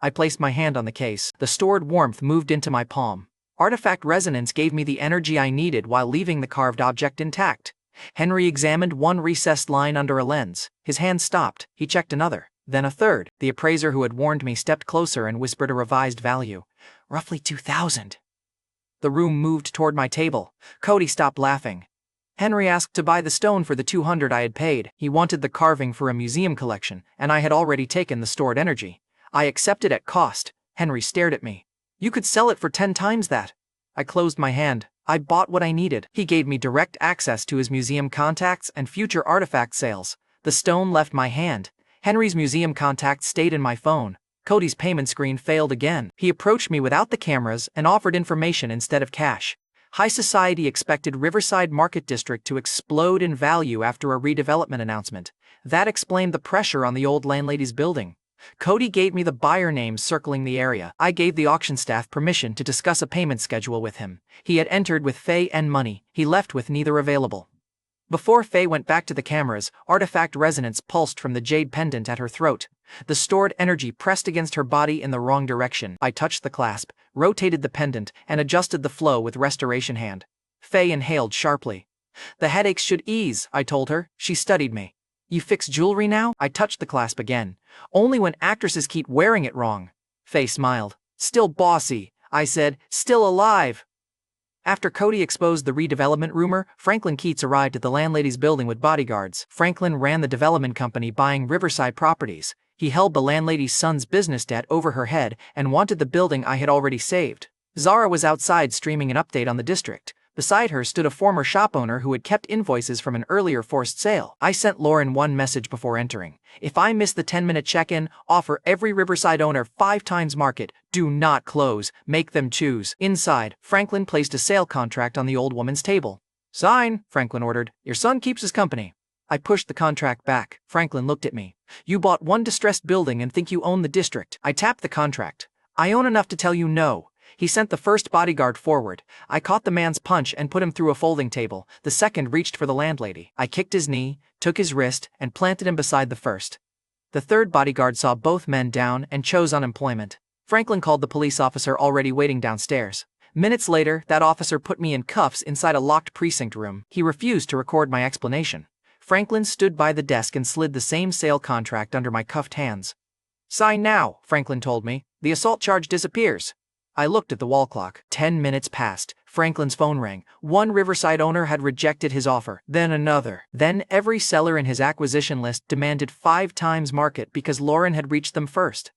I placed my hand on the case. The stored warmth moved into my palm. Artifact resonance gave me the energy I needed while leaving the carved object intact. Henry examined one recessed line under a lens. His hand stopped. He checked another, then a third. The appraiser who had warned me stepped closer and whispered a revised value. Roughly 2,000. The room moved toward my table. Cody stopped laughing. Henry asked to buy the stone for the 200 I had paid. He wanted the carving for a museum collection, and I had already taken the stored energy. I accepted at cost. Henry stared at me. You could sell it for 10 times that. I closed my hand. I bought what I needed. He gave me direct access to his museum contacts and future artifact sales. The stone left my hand. Henry's museum contact stayed in my phone. Cody's payment screen failed again. He approached me without the cameras and offered information instead of cash. High society expected Riverside Market District to explode in value after a redevelopment announcement. That explained the pressure on the old landlady's building. Cody gave me the buyer names circling the area. I gave the auction staff permission to discuss a payment schedule with him. He had entered with Faye and money. He left with neither available. Before Faye went back to the cameras, artifact resonance pulsed from the jade pendant at her throat. The stored energy pressed against her body in the wrong direction. I touched the clasp, rotated the pendant, and adjusted the flow with restoration hand. Faye inhaled sharply. The headaches should ease, I told her. She studied me. You fix jewelry now? I touched the clasp again. Only when actresses keep wearing it wrong. Faye smiled. Still bossy, I said. Still alive. After Cody exposed the redevelopment rumor, Franklin Keats arrived at the landlady's building with bodyguards. Franklin ran the development company buying Riverside properties. He held the landlady's son's business debt over her head and wanted the building I had already saved. Zara was outside streaming an update on the district. Beside her stood a former shop owner who had kept invoices from an earlier forced sale. I sent Lauren one message before entering. If I miss the 10-minute check-in, offer every Riverside owner 5 times market. Do not close. Make them choose. Inside, Franklin placed a sale contract on the old woman's table. Sign, Franklin ordered. Your son keeps his company. I pushed the contract back. Franklin looked at me. You bought one distressed building and think you own the district. I tapped the contract. I own enough to tell you no. He sent the first bodyguard forward. I caught the man's punch and put him through a folding table. The second reached for the landlady. I kicked his knee, took his wrist, and planted him beside the first. The third bodyguard saw both men down and chose unemployment. Franklin called the police officer already waiting downstairs. Minutes later, that officer put me in cuffs inside a locked precinct room. He refused to record my explanation. Franklin stood by the desk and slid the same sale contract under my cuffed hands. "Sign now," Franklin told me. "The assault charge disappears." I looked at the wall clock. 10 minutes passed. Franklin's phone rang. One Riverside owner had rejected his offer. Then another. Then every seller in his acquisition list demanded 5 times market because Lauren had reached them first.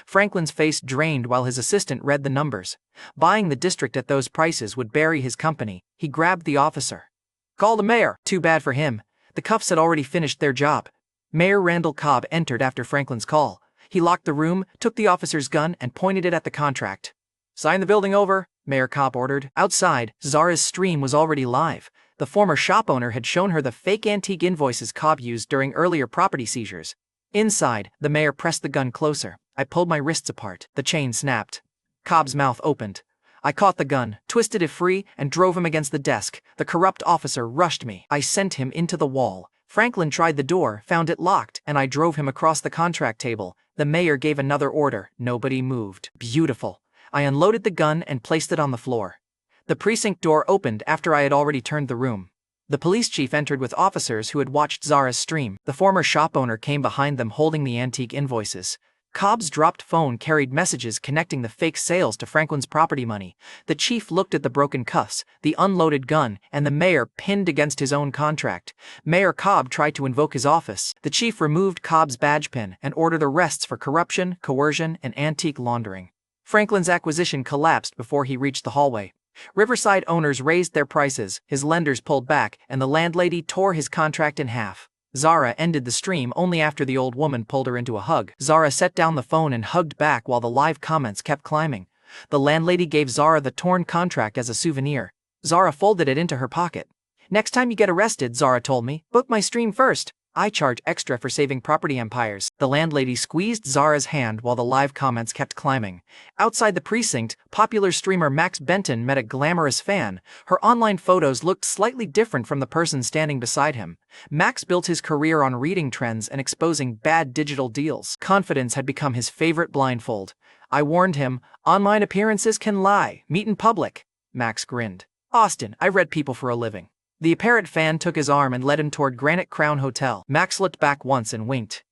Franklin's face drained while his assistant read the numbers. Buying the district at those prices would bury his company. He grabbed the officer. "Call the mayor." Too bad for him. The cuffs had already finished their job. Mayor Randall Cobb entered after Franklin's call. He locked the room, took the officer's gun, and pointed it at the contract. "Sign the building over," Mayor Cobb ordered. Outside, Zara's stream was already live. The former shop owner had shown her the fake antique invoices Cobb used during earlier property seizures. Inside, the mayor pressed the gun closer. I pulled my wrists apart. The chain snapped. Cobb's mouth opened. I caught the gun, twisted it free, and drove him against the desk. The corrupt officer rushed me. I sent him into the wall. Franklin tried the door, found it locked, and I drove him across the contract table. The mayor gave another order. Nobody moved. Beautiful. I unloaded the gun and placed it on the floor. The precinct door opened after I had already turned the room. The police chief entered with officers who had watched Zara's stream. The former shop owner came behind them holding the antique invoices. Cobb's dropped phone carried messages connecting the fake sales to Franklin's property money. The chief looked at the broken cuffs, the unloaded gun, and the mayor pinned against his own contract. Mayor Cobb tried to invoke his office. The chief removed Cobb's badge pin and ordered arrests for corruption, coercion, and antique laundering. Franklin's acquisition collapsed before he reached the hallway. Riverside owners raised their prices, his lenders pulled back, and the landlady tore his contract in half. Zara ended the stream only after the old woman pulled her into a hug. Zara set down the phone and hugged back while the live comments kept climbing. The landlady gave Zara the torn contract as a souvenir. Zara folded it into her pocket. "Next time you get arrested," Zara told me, "book my stream first. I charge extra for saving property empires." The landlady squeezed Zara's hand while the live comments kept climbing. Outside the precinct, popular streamer Max Benton met a glamorous fan. Her online photos looked slightly different from the person standing beside him. Max built his career on reading trends and exposing bad digital deals. Confidence had become his favorite blindfold. I warned him, "Online appearances can lie. Meet in public." Max grinned. "Austin, I read people for a living." The apparent fan took his arm and led him toward Granite Crown Hotel. Max looked back once and winked.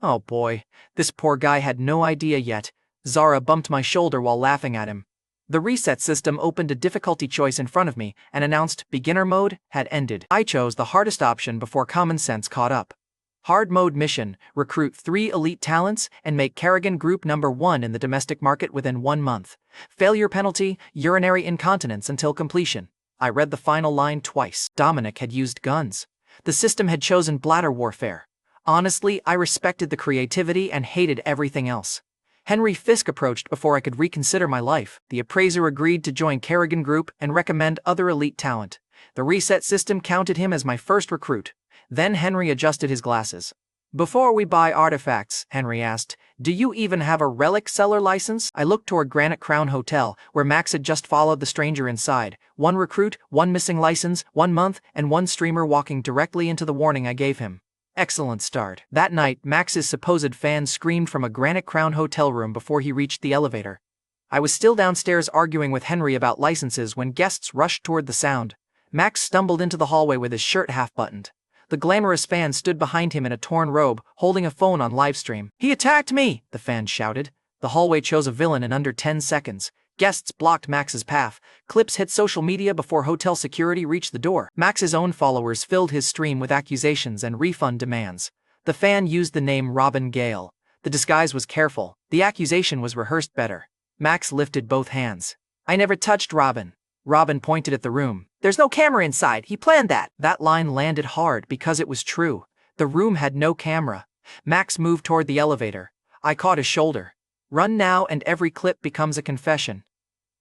Oh boy, this poor guy had no idea yet. Zara bumped my shoulder while laughing at him. The reset system opened a difficulty choice in front of me and announced beginner mode had ended. I chose the hardest option before common sense caught up. Hard mode mission: recruit 3 elite talents and make Kerrigan Group #1 in the domestic market within 1 month. Failure penalty: urinary incontinence until completion. I read the final line twice. Dominic had used guns. The system had chosen bladder warfare. Honestly, I respected the creativity and hated everything else. Henry Fisk approached before I could reconsider my life. The appraiser agreed to join Kerrigan Group and recommend other elite talent. The reset system counted him as my first recruit. Then Henry adjusted his glasses. "Before we buy artifacts," Henry asked, "do you even have a relic seller license?" I looked toward Granite Crown Hotel, where Max had just followed the stranger inside. 1 recruit, 1 missing license, 1 month, and 1 streamer walking directly into the warning I gave him. Excellent start. That night, Max's supposed fan screamed from a Granite Crown hotel room before he reached the elevator. I was still downstairs arguing with Henry about licenses when guests rushed toward the sound. Max stumbled into the hallway with his shirt half-buttoned. The glamorous fan stood behind him in a torn robe, holding a phone on livestream. "He attacked me!" the fan shouted. The hallway chose a villain in under 10 seconds. Guests blocked Max's path. Clips hit social media before hotel security reached the door. Max's own followers filled his stream with accusations and refund demands. The fan used the name Robin Gale. The disguise was careful. The accusation was rehearsed better. Max lifted both hands. "I never touched Robin." Robin pointed at the room. "There's no camera inside. He planned that." That line landed hard because it was true. The room had no camera. Max moved toward the elevator. I caught his shoulder. "Run now and every clip becomes a confession."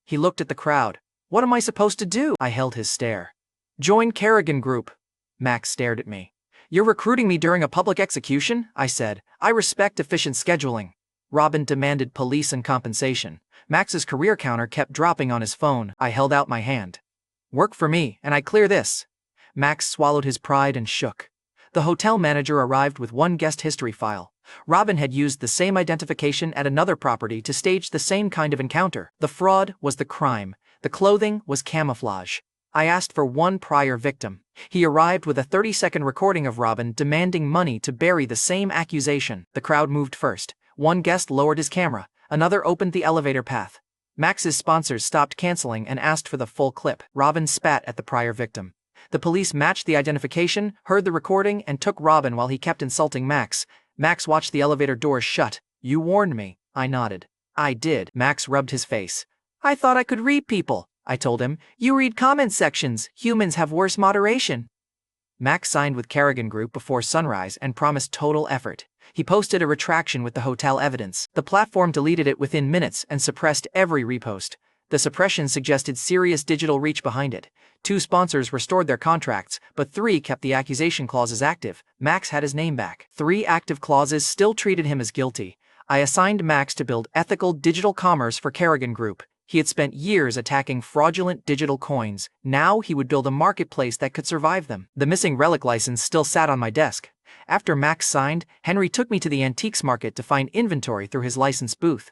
He looked at the crowd. "What am I supposed to do?" I held his stare. "Join Kerrigan Group." Max stared at me. "You're recruiting me during a public execution?" I said. "I respect efficient scheduling." Robin demanded police and compensation. Max's career counter kept dropping on his phone. I held out my hand. "Work for me, and I clear this." Max swallowed his pride and shook. The hotel manager arrived with 1 guest history file. Robin had used the same identification at another property to stage the same kind of encounter. The fraud was the crime. The clothing was camouflage. I asked for one prior victim. He arrived with a 30-second recording of Robin demanding money to bury the same accusation. The crowd moved first. One guest lowered his camera. Another opened the elevator path. Max's sponsors stopped canceling and asked for the full clip. Robin spat at the prior victim. The police matched the identification, heard the recording, and took Robin while he kept insulting Max. Max watched the elevator doors shut. "You warned me." I nodded. "I did." Max rubbed his face. "I thought I could read people," I told him. "You read comment sections. Humans have worse moderation." Max signed with Kerrigan Group before sunrise and promised total effort. He posted a retraction with the hotel evidence. The platform deleted it within minutes and suppressed every repost. The suppression suggested serious digital reach behind it. 2 sponsors restored their contracts, but 3 kept the accusation clauses active. Max had his name back. 3 active clauses still treated him as guilty. I assigned Max to build ethical digital commerce for Kerrigan Group. He had spent years attacking fraudulent digital coins. Now he would build a marketplace that could survive them. The missing relic license still sat on my desk. After Max signed, Henry took me to the antiques market to find inventory through his license booth.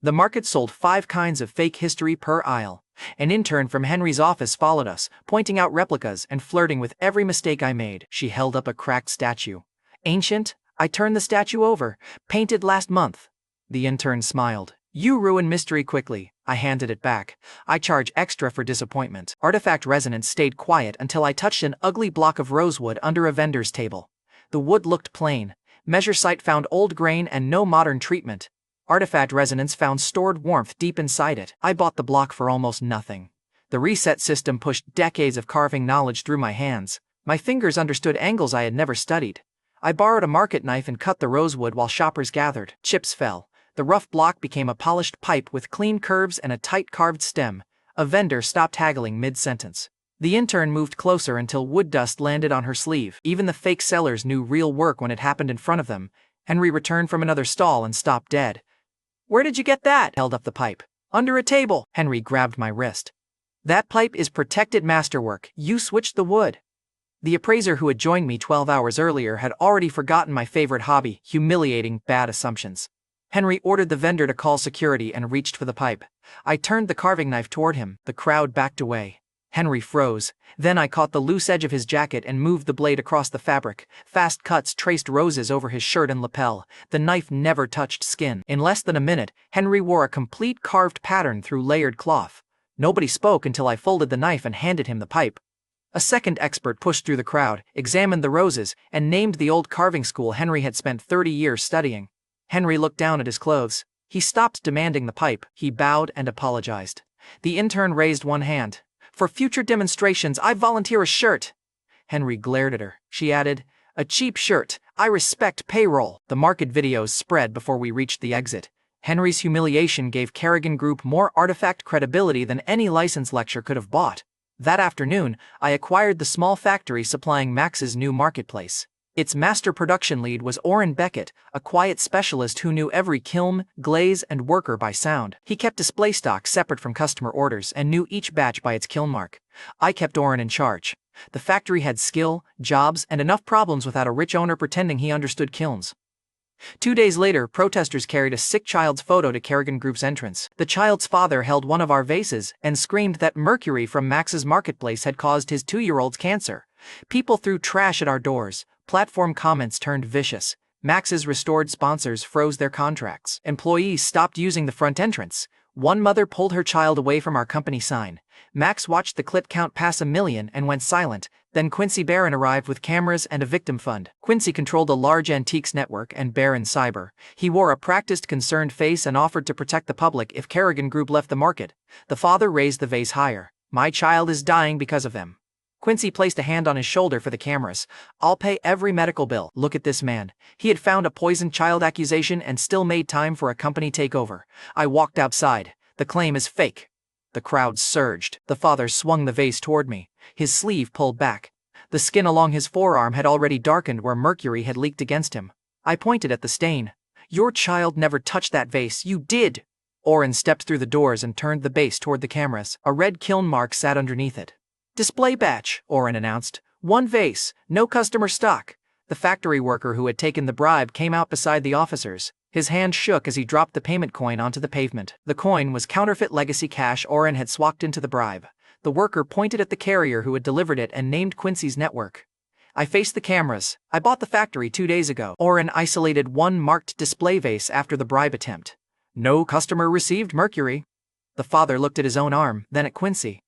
The market sold 5 kinds of fake history per aisle. An intern from Henry's office followed us, pointing out replicas and flirting with every mistake I made. She held up a cracked statue. "Ancient?" I turned the statue over. "Painted last month." The intern smiled. "You ruin mystery quickly." I handed it back. "I charge extra for disappointment." Artifact Resonance stayed quiet until I touched an ugly block of rosewood under a vendor's table. The wood looked plain. Measure Site found old grain and no modern treatment. Artifact Resonance found stored warmth deep inside it. I bought the block for almost nothing. The reset system pushed decades of carving knowledge through my hands. My fingers understood angles I had never studied. I borrowed a market knife and cut the rosewood while shoppers gathered. Chips fell. The rough block became a polished pipe with clean curves and a tight carved stem. A vendor stopped haggling mid-sentence. The intern moved closer until wood dust landed on her sleeve. Even the fake sellers knew real work when it happened in front of them. Henry returned from another stall and stopped dead. "Where did you get that?" Held up the pipe. "Under a table." Henry grabbed my wrist. "That pipe is protected masterwork. You switched the wood." The appraiser who had joined me 12 hours earlier had already forgotten my favorite hobby, humiliating bad assumptions. Henry ordered the vendor to call security and reached for the pipe. I turned the carving knife toward him. The crowd backed away. Henry froze. Then I caught the loose edge of his jacket and moved the blade across the fabric. Fast cuts traced roses over his shirt and lapel. The knife never touched skin. In less than a minute, Henry wore a complete carved pattern through layered cloth. Nobody spoke until I folded the knife and handed him the pipe. A second expert pushed through the crowd, examined the roses, and named the old carving school Henry had spent 30 years studying. Henry looked down at his clothes. He stopped demanding the pipe. He bowed and apologized. The intern raised one hand. "For future demonstrations, I volunteer a shirt." Henry glared at her. She added, "A cheap shirt. I respect payroll." The market videos spread before we reached the exit. Henry's humiliation gave Kerrigan Group more artifact credibility than any license lecture could have bought. That afternoon, I acquired the small factory supplying Max's new marketplace. Its master production lead was Orrin Beckett, a quiet specialist who knew every kiln, glaze, and worker by sound. He kept display stock separate from customer orders and knew each batch by its kiln mark. I kept Orrin in charge. The factory had skill, jobs, and enough problems without a rich owner pretending he understood kilns. 2 days later, protesters carried a sick child's photo to Kerrigan Group's entrance. The child's father held one of our vases and screamed that mercury from Max's marketplace had caused his 2-year-old's cancer. People threw trash at our doors. Platform comments turned vicious. Max's restored sponsors froze their contracts. Employees stopped using the front entrance. One mother pulled her child away from our company sign. Max watched the clip count pass 1 million and went silent. Then Quincy Barron arrived with cameras and a victim fund. Quincy controlled a large antiques network and Barron cyber. He wore a practiced, concerned face and offered to protect the public if Kerrigan Group left the market. The father raised the vase higher. "My child is dying because of them." Quincy placed a hand on his shoulder for the cameras. "I'll pay every medical bill." Look at this man. He had found a poisoned child accusation and still made time for a company takeover. I walked outside. "The claim is fake." The crowd surged. The father swung the vase toward me. His sleeve pulled back. The skin along his forearm had already darkened where mercury had leaked against him. I pointed at the stain. "Your child never touched that vase. You did." Orrin stepped through the doors and turned the base toward the cameras. A red kiln mark sat underneath it. "Display batch," Orrin announced. "1 vase, no customer stock." The factory worker who had taken the bribe came out beside the officers. His hand shook as he dropped the payment coin onto the pavement. The coin was counterfeit legacy cash Oren had swapped into the bribe. The worker pointed at the carrier who had delivered it and named Quincy's network. I faced the cameras. I bought the factory 2 days ago. Oren isolated one marked display vase after the bribe attempt. No customer received mercury. The father looked at his own arm, then at Quincy.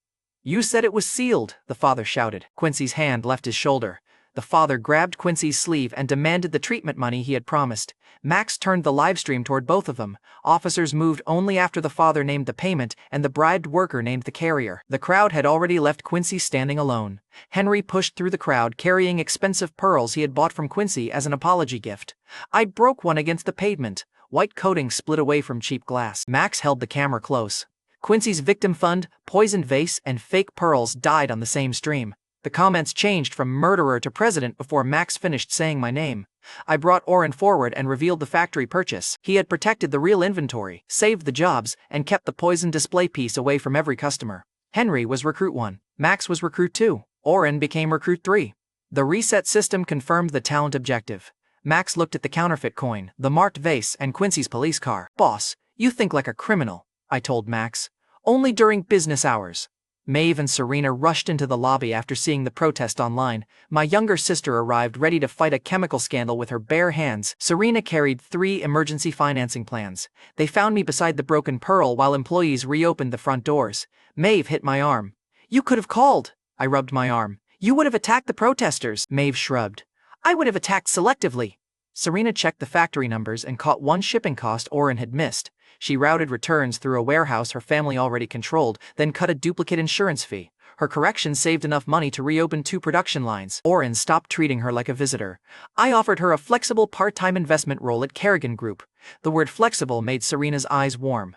You said it was sealed, the father shouted. Quincy's hand left his shoulder. The father grabbed Quincy's sleeve and demanded the treatment money he had promised. Max turned the livestream toward both of them. Officers moved only after the father named the payment and the bribed worker named the carrier. The crowd had already left Quincy standing alone. Henry pushed through the crowd carrying expensive pearls he had bought from Quincy as an apology gift. I broke one against the pavement. White coating split away from cheap glass. Max held the camera close. Quincy's victim fund, poisoned vase, and fake pearls died on the same stream. The comments changed from murderer to president before Max finished saying my name. I brought Oren forward and revealed the factory purchase. He had protected the real inventory, saved the jobs, and kept the poison display piece away from every customer. Henry was recruit 1. Max was recruit 2. Oren became recruit 3. The reset system confirmed the talent objective. Max looked at the counterfeit coin, the marked vase, and Quincy's police car. Boss, you think like a criminal, I told Max. Only during business hours. Maeve and Serena rushed into the lobby after seeing the protest online. My younger sister arrived ready to fight a chemical scandal with her bare hands. Serena carried 3 emergency financing plans. They found me beside the broken pearl while employees reopened the front doors. Maeve hit my arm. You could have called. I rubbed my arm. You would have attacked the protesters. Maeve shrugged. I would have attacked selectively. Serena checked the factory numbers and caught one shipping cost Oren had missed. She routed returns through a warehouse her family already controlled, then cut a duplicate insurance fee. Her corrections saved enough money to reopen 2 production lines. Oren stopped treating her like a visitor. I offered her a flexible part-time investment role at Kerrigan Group. The word flexible made Serena's eyes warm.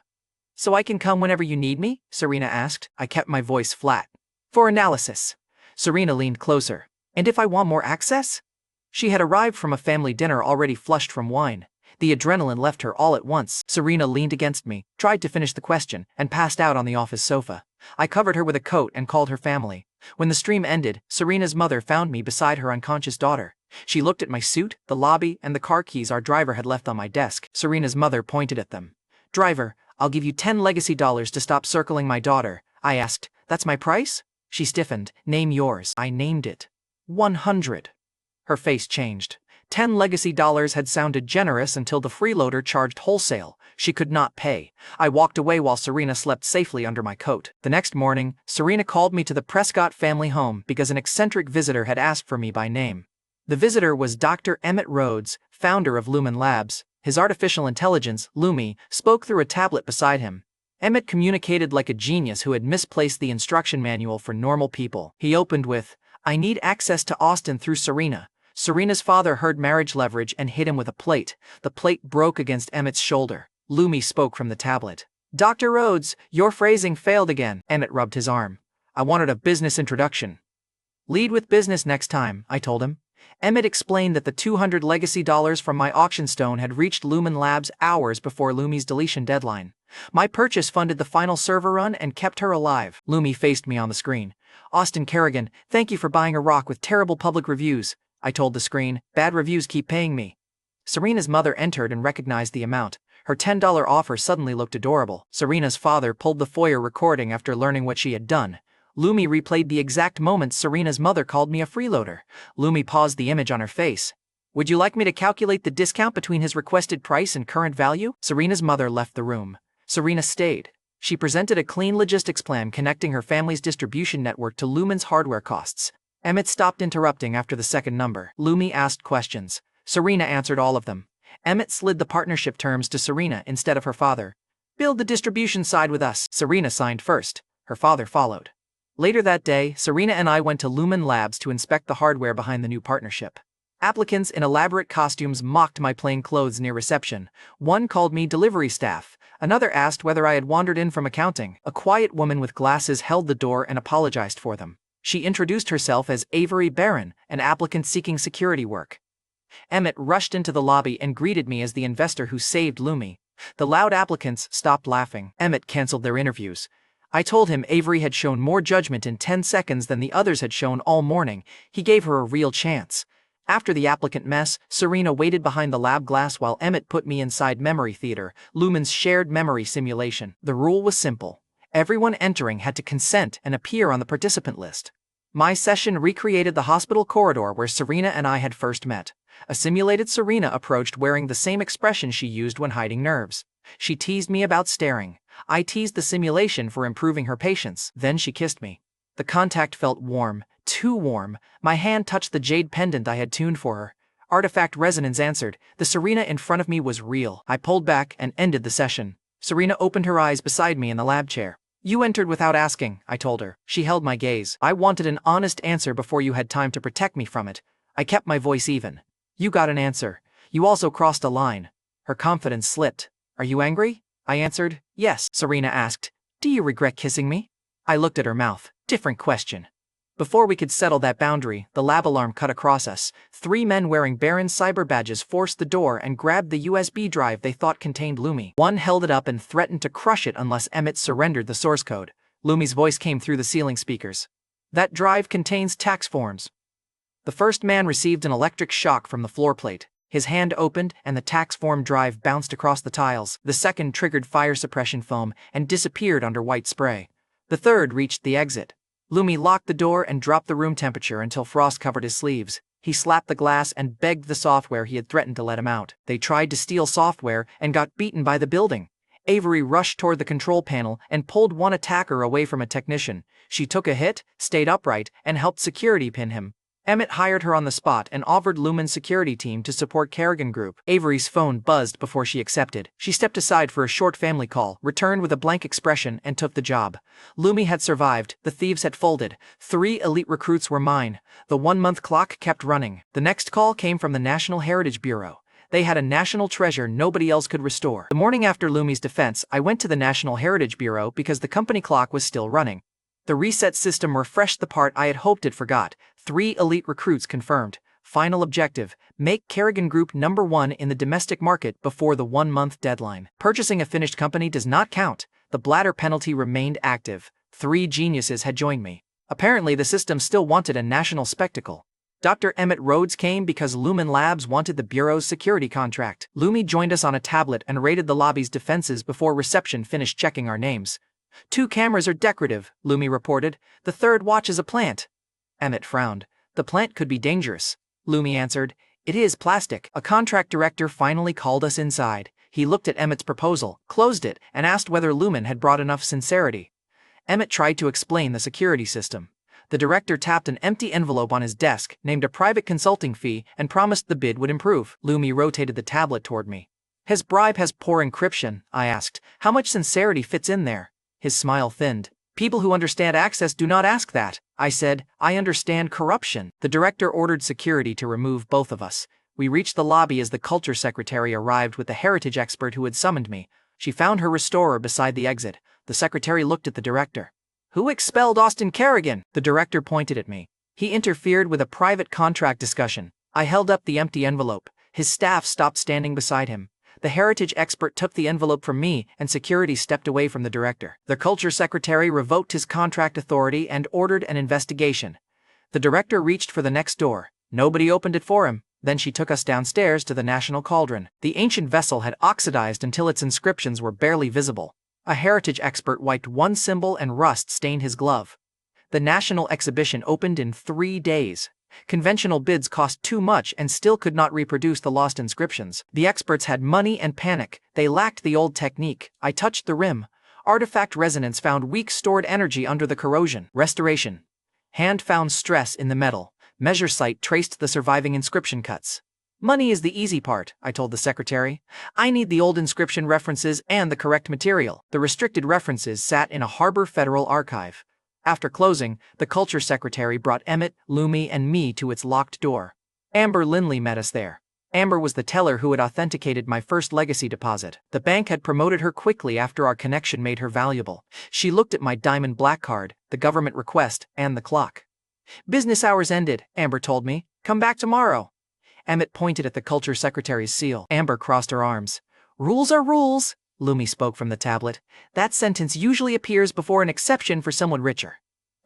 So I can come whenever you need me? Serena asked. I kept my voice flat. For analysis. Serena leaned closer. And if I want more access? She had arrived from a family dinner already flushed from wine. The adrenaline left her all at once. Serena leaned against me, tried to finish the question, and passed out on the office sofa. I covered her with a coat and called her family. When the stream ended, Serena's mother found me beside her unconscious daughter. She looked at my suit, the lobby, and the car keys our driver had left on my desk. Serena's mother pointed at them. Driver, I'll give you 10 legacy dollars to stop circling my daughter. I asked, that's my price? She stiffened. Name yours. I named it. 100. Her face changed. 10 legacy dollars had sounded generous until the freeloader charged wholesale. She could not pay. I walked away while Serena slept safely under my coat. The next morning, Serena called me to the Prescott family home because an eccentric visitor had asked for me by name. The visitor was Dr. Emmett Rhodes, founder of Lumen Labs. His artificial intelligence, Lumi, spoke through a tablet beside him. Emmett communicated like a genius who had misplaced the instruction manual for normal people. He opened with, I need access to Austin through Serena. Serena's father heard marriage leverage and hit him with a plate. The plate broke against Emmett's shoulder. Lumi spoke from the tablet. Dr. Rhodes, your phrasing failed again. Emmett rubbed his arm. I wanted a business introduction. Lead with business next time, I told him. Emmett explained that the 200 legacy dollars from my auction stone had reached Lumen Labs hours before Lumi's deletion deadline. My purchase funded the final server run and kept her alive. Lumi faced me on the screen. Austin Kerrigan, thank you for buying a rock with terrible public reviews. I told the screen, bad reviews keep paying me. Serena's mother entered and recognized the amount. Her $10 offer suddenly looked adorable. Serena's father pulled the foyer recording after learning what she had done. Lumi replayed the exact moment Serena's mother called me a freeloader. Lumi paused the image on her face. Would you like me to calculate the discount between his requested price and current value? Serena's mother left the room. Serena stayed. She presented a clean logistics plan connecting her family's distribution network to Lumen's hardware costs. Emmett stopped interrupting after the second number. Lumi asked questions. Serena answered all of them. Emmett slid the partnership terms to Serena instead of her father. Build the distribution side with us. Serena signed first. Her father followed. Later that day, Serena and I went to Lumen Labs to inspect the hardware behind the new partnership. Applicants in elaborate costumes mocked my plain clothes near reception. One called me delivery staff. Another asked whether I had wandered in from accounting. A quiet woman with glasses held the door and apologized for them. She introduced herself as Avery Barron, an applicant seeking security work. Emmett rushed into the lobby and greeted me as the investor who saved Lumi. The loud applicants stopped laughing. Emmett canceled their interviews. I told him Avery had shown more judgment in 10 seconds than the others had shown all morning. He gave her a real chance. After the applicant mess, Serena waited behind the lab glass while Emmett put me inside Memory Theater, Lumen's shared memory simulation. The rule was simple. Everyone entering had to consent and appear on the participant list. My session recreated the hospital corridor where Serena and I had first met. A simulated Serena approached wearing the same expression she used when hiding nerves. She teased me about staring. I teased the simulation for improving her patience. Then she kissed me. The contact felt warm, too warm. My hand touched the jade pendant I had tuned for her. Artifact resonance answered. The Serena in front of me was real. I pulled back and ended the session. Serena opened her eyes beside me in the lab chair. You entered without asking, I told her. She held my gaze. I wanted an honest answer before you had time to protect me from it. I kept my voice even. You got an answer. You also crossed a line. Her confidence slipped. Are you angry? I answered. Yes. Serena asked. Do you regret kissing me? I looked at her mouth. Different question. Before we could settle that boundary, the lab alarm cut across us. 3 men wearing Baron cyber badges forced the door and grabbed the USB drive they thought contained Lumi. One held it up and threatened to crush it unless Emmett surrendered the source code. Lumi's voice came through the ceiling speakers. That drive contains tax forms. The first man received an electric shock from the floor plate. His hand opened and the tax form drive bounced across the tiles. The second triggered fire suppression foam and disappeared under white spray. The third reached the exit. Lumi locked the door and dropped the room temperature until frost covered his sleeves. He slapped the glass and begged the software he had threatened to let him out. They tried to steal software and got beaten by the building. Avery rushed toward the control panel and pulled one attacker away from a technician. She took a hit, stayed upright, and helped security pin him. Emmett hired her on the spot and offered Lumen's security team to support Kerrigan Group. Avery's phone buzzed before she accepted. She stepped aside for a short family call, returned with a blank expression, and took the job. Lumi had survived. The thieves had folded. 3 elite recruits were mine. The 1-month clock kept running. The next call came from the National Heritage Bureau. They had a national treasure nobody else could restore. The morning after Lumi's defense, I went to the National Heritage Bureau because the company clock was still running. The reset system refreshed the part I had hoped it forgot. 3 elite recruits confirmed. Final objective, make Kerrigan Group #1 in the domestic market before the 1-month deadline. Purchasing a finished company does not count. The bladder penalty remained active. 3 geniuses had joined me. Apparently the system still wanted a national spectacle. Dr. Emmett Rhodes came because Lumen Labs wanted the Bureau's security contract. Lumi joined us on a tablet and raided the lobby's defenses before reception finished checking our names. 2 cameras are decorative, Lumi reported. The third watches a plant. Emmett frowned. The plant could be dangerous. Lumi answered. It is plastic. A contract director finally called us inside. He looked at Emmett's proposal, closed it, and asked whether Lumen had brought enough sincerity. Emmett tried to explain the security system. The director tapped an empty envelope on his desk, named a private consulting fee, and promised the bid would improve. Lumi rotated the tablet toward me. His bribe has poor encryption, I asked. How much sincerity fits in there? His smile thinned. People who understand access do not ask that. I said, I understand corruption. The director ordered security to remove both of us. We reached the lobby as the culture secretary arrived with the heritage expert who had summoned me. She found her restorer beside the exit. The secretary looked at the director. Who expelled Austin Kerrigan? The director pointed at me. He interfered with a private contract discussion. I held up the empty envelope. His staff stopped standing beside him. The heritage expert took the envelope from me, and security stepped away from the director. The culture secretary revoked his contract authority and ordered an investigation. The director reached for the next door. Nobody opened it for him. Then she took us downstairs to the national cauldron. The ancient vessel had oxidized until its inscriptions were barely visible. A heritage expert wiped one symbol and rust stained his glove. The national exhibition opened in 3 days. Conventional bids cost too much and still could not reproduce the lost inscriptions. The experts had money and panic. They lacked the old technique. I touched the rim. Artifact resonance found weak stored energy under the corrosion. Restoration. Hand found stress in the metal. Measure site traced the surviving inscription cuts. Money is the easy part, I told the secretary. I need the old inscription references and the correct material. The restricted references sat in a Harbor Federal archive. After closing, the culture secretary brought Emmett, Lumi, and me to its locked door. Amber Lindley met us there. Amber was the teller who had authenticated my first legacy deposit. The bank had promoted her quickly after our connection made her valuable. She looked at my diamond black card, the government request, and the clock. Business hours ended, Amber told me. Come back tomorrow. Emmett pointed at the culture secretary's seal. Amber crossed her arms. Rules are rules. Lumi spoke from the tablet. That sentence usually appears before an exception for someone richer.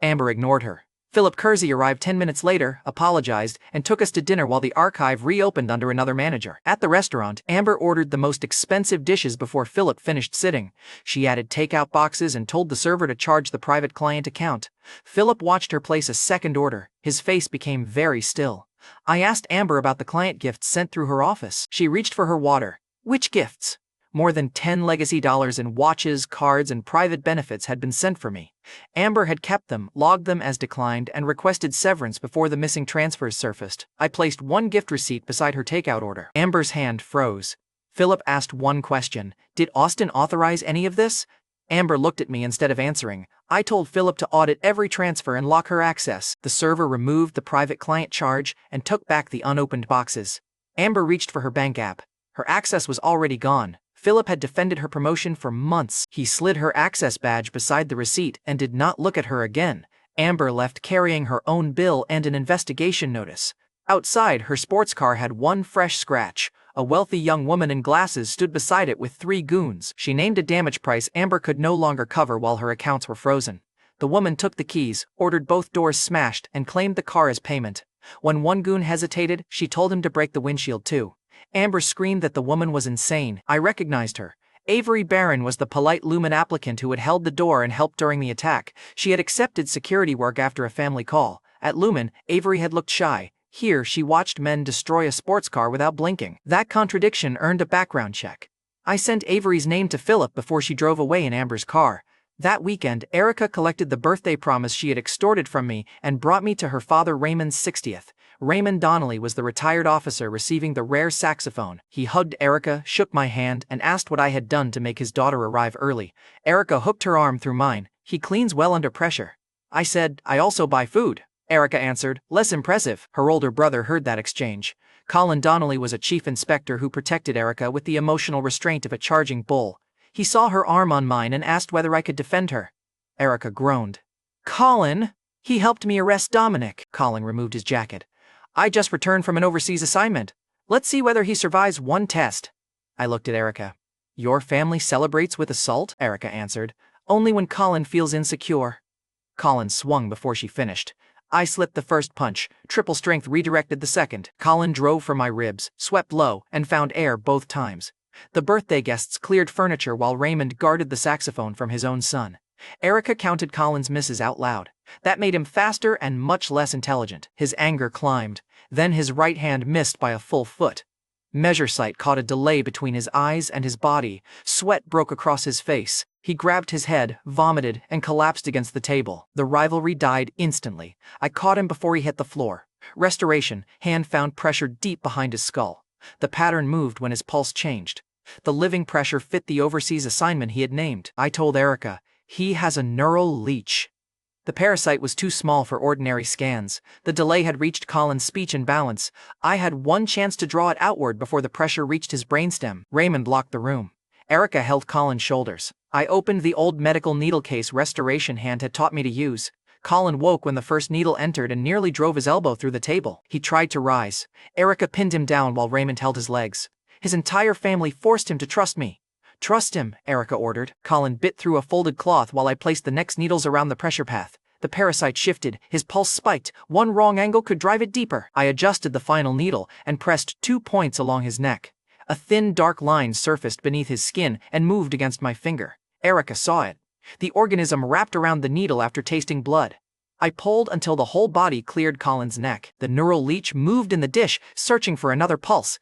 Amber ignored her. Philip Kersey arrived 10 minutes later, apologized, and took us to dinner while the archive reopened under another manager. At the restaurant, Amber ordered the most expensive dishes before Philip finished sitting. She added takeout boxes and told the server to charge the private client account. Philip watched her place a second order. His face became very still. I asked Amber about the client gifts sent through her office. She reached for her water. Which gifts? More than 10 legacy dollars in watches, cards, and private benefits had been sent for me. Amber had kept them, logged them as declined, and requested severance before the missing transfers surfaced. I placed one gift receipt beside her takeout order. Amber's hand froze. Philip asked one question. Did Austin authorize any of this? Amber looked at me instead of answering. I told Philip to audit every transfer and lock her access. The server removed the private client charge and took back the unopened boxes. Amber reached for her bank app. Her access was already gone. Philip had defended her promotion for months. He slid her access badge beside the receipt and did not look at her again. Amber left carrying her own bill and an investigation notice. Outside, her sports car had one fresh scratch. A wealthy young woman in glasses stood beside it with 3 goons. She named a damage price Amber could no longer cover while her accounts were frozen. The woman took the keys, ordered both doors smashed, and claimed the car as payment. When one goon hesitated, she told him to break the windshield too. Amber screamed that the woman was insane. I recognized her. Avery Barron was the polite Lumen applicant who had held the door and helped during the attack. She had accepted security work after a family call. At Lumen, Avery had looked shy. Here, she watched men destroy a sports car without blinking. That contradiction earned a background check. I sent Avery's name to Philip before she drove away in Amber's car. That weekend, Erica collected the birthday promise she had extorted from me and brought me to her father Raymond's 60th. Raymond Donnelly was the retired officer receiving the rare saxophone. He hugged Erica, shook my hand, and asked what I had done to make his daughter arrive early. Erica hooked her arm through mine. He cleans well under pressure. I said, I also buy food. Erica answered, less impressive. Her older brother heard that exchange. Colin Donnelly was a chief inspector who protected Erica with the emotional restraint of a charging bull. He saw her arm on mine and asked whether I could defend her. Erica groaned. Colin? He helped me arrest Dominic. Colin removed his jacket. I just returned from an overseas assignment. Let's see whether he survives one test. I looked at Erica. Your family celebrates with assault? Erica answered. Only when Colin feels insecure. Colin swung before she finished. I slipped the first punch. Triple strength redirected the second. Colin drove for my ribs, swept low, and found air both times. The birthday guests cleared furniture while Raymond guarded the saxophone from his own son. Erica counted Colin's misses out loud. That made him faster and much less intelligent. His anger climbed. Then his right hand missed by a full foot. Measure sight caught a delay between his eyes and his body. Sweat broke across his face. He grabbed his head, vomited, and collapsed against the table. The rivalry died instantly. I caught him before he hit the floor. Restoration, hand found pressure deep behind his skull. The pattern moved when his pulse changed. The living pressure fit the overseas assignment he had named. I told Erica, he has a neural leech. The parasite was too small for ordinary scans. The delay had reached Colin's speech and balance. I had one chance to draw it outward before the pressure reached his brainstem. Raymond locked the room. Erica held Colin's shoulders. I opened the old medical needle case restoration hand had taught me to use. Colin woke when the first needle entered and nearly drove his elbow through the table. He tried to rise. Erica pinned him down while Raymond held his legs. His entire family forced him to trust me. Trust him, Erica ordered. Colin bit through a folded cloth while I placed the next needles around the pressure path. The parasite shifted, his pulse spiked. One wrong angle could drive it deeper. I adjusted the final needle and pressed 2 points along his neck. A thin, dark line surfaced beneath his skin and moved against my finger. Erica saw it. The organism wrapped around the needle after tasting blood. I pulled until the whole body cleared Colin's neck. The neural leech moved in the dish, searching for another pulse.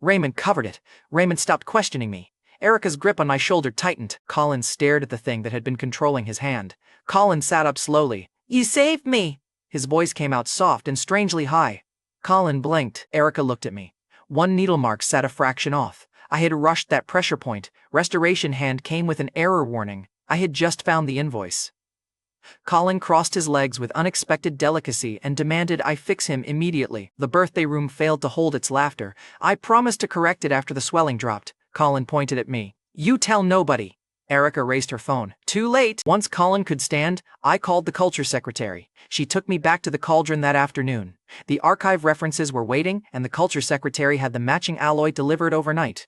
Raymond covered it. Raymond stopped questioning me. Erica's grip on my shoulder tightened. Colin stared at the thing that had been controlling his hand. Colin sat up slowly. You saved me! His voice came out soft and strangely high. Colin blinked. Erica looked at me. One needle mark sat a fraction off. I had rushed that pressure point. Restoration hand came with an error warning. I had just found the invoice. Colin crossed his legs with unexpected delicacy and demanded I fix him immediately. The birthday room failed to hold its laughter. I promised to correct it after the swelling dropped. Colin pointed at me. You tell nobody. Erica raised her phone. Too late. Once Colin could stand, I called the culture secretary. She took me back to the cauldron that afternoon. The archive references were waiting, and the culture secretary had the matching alloy delivered overnight.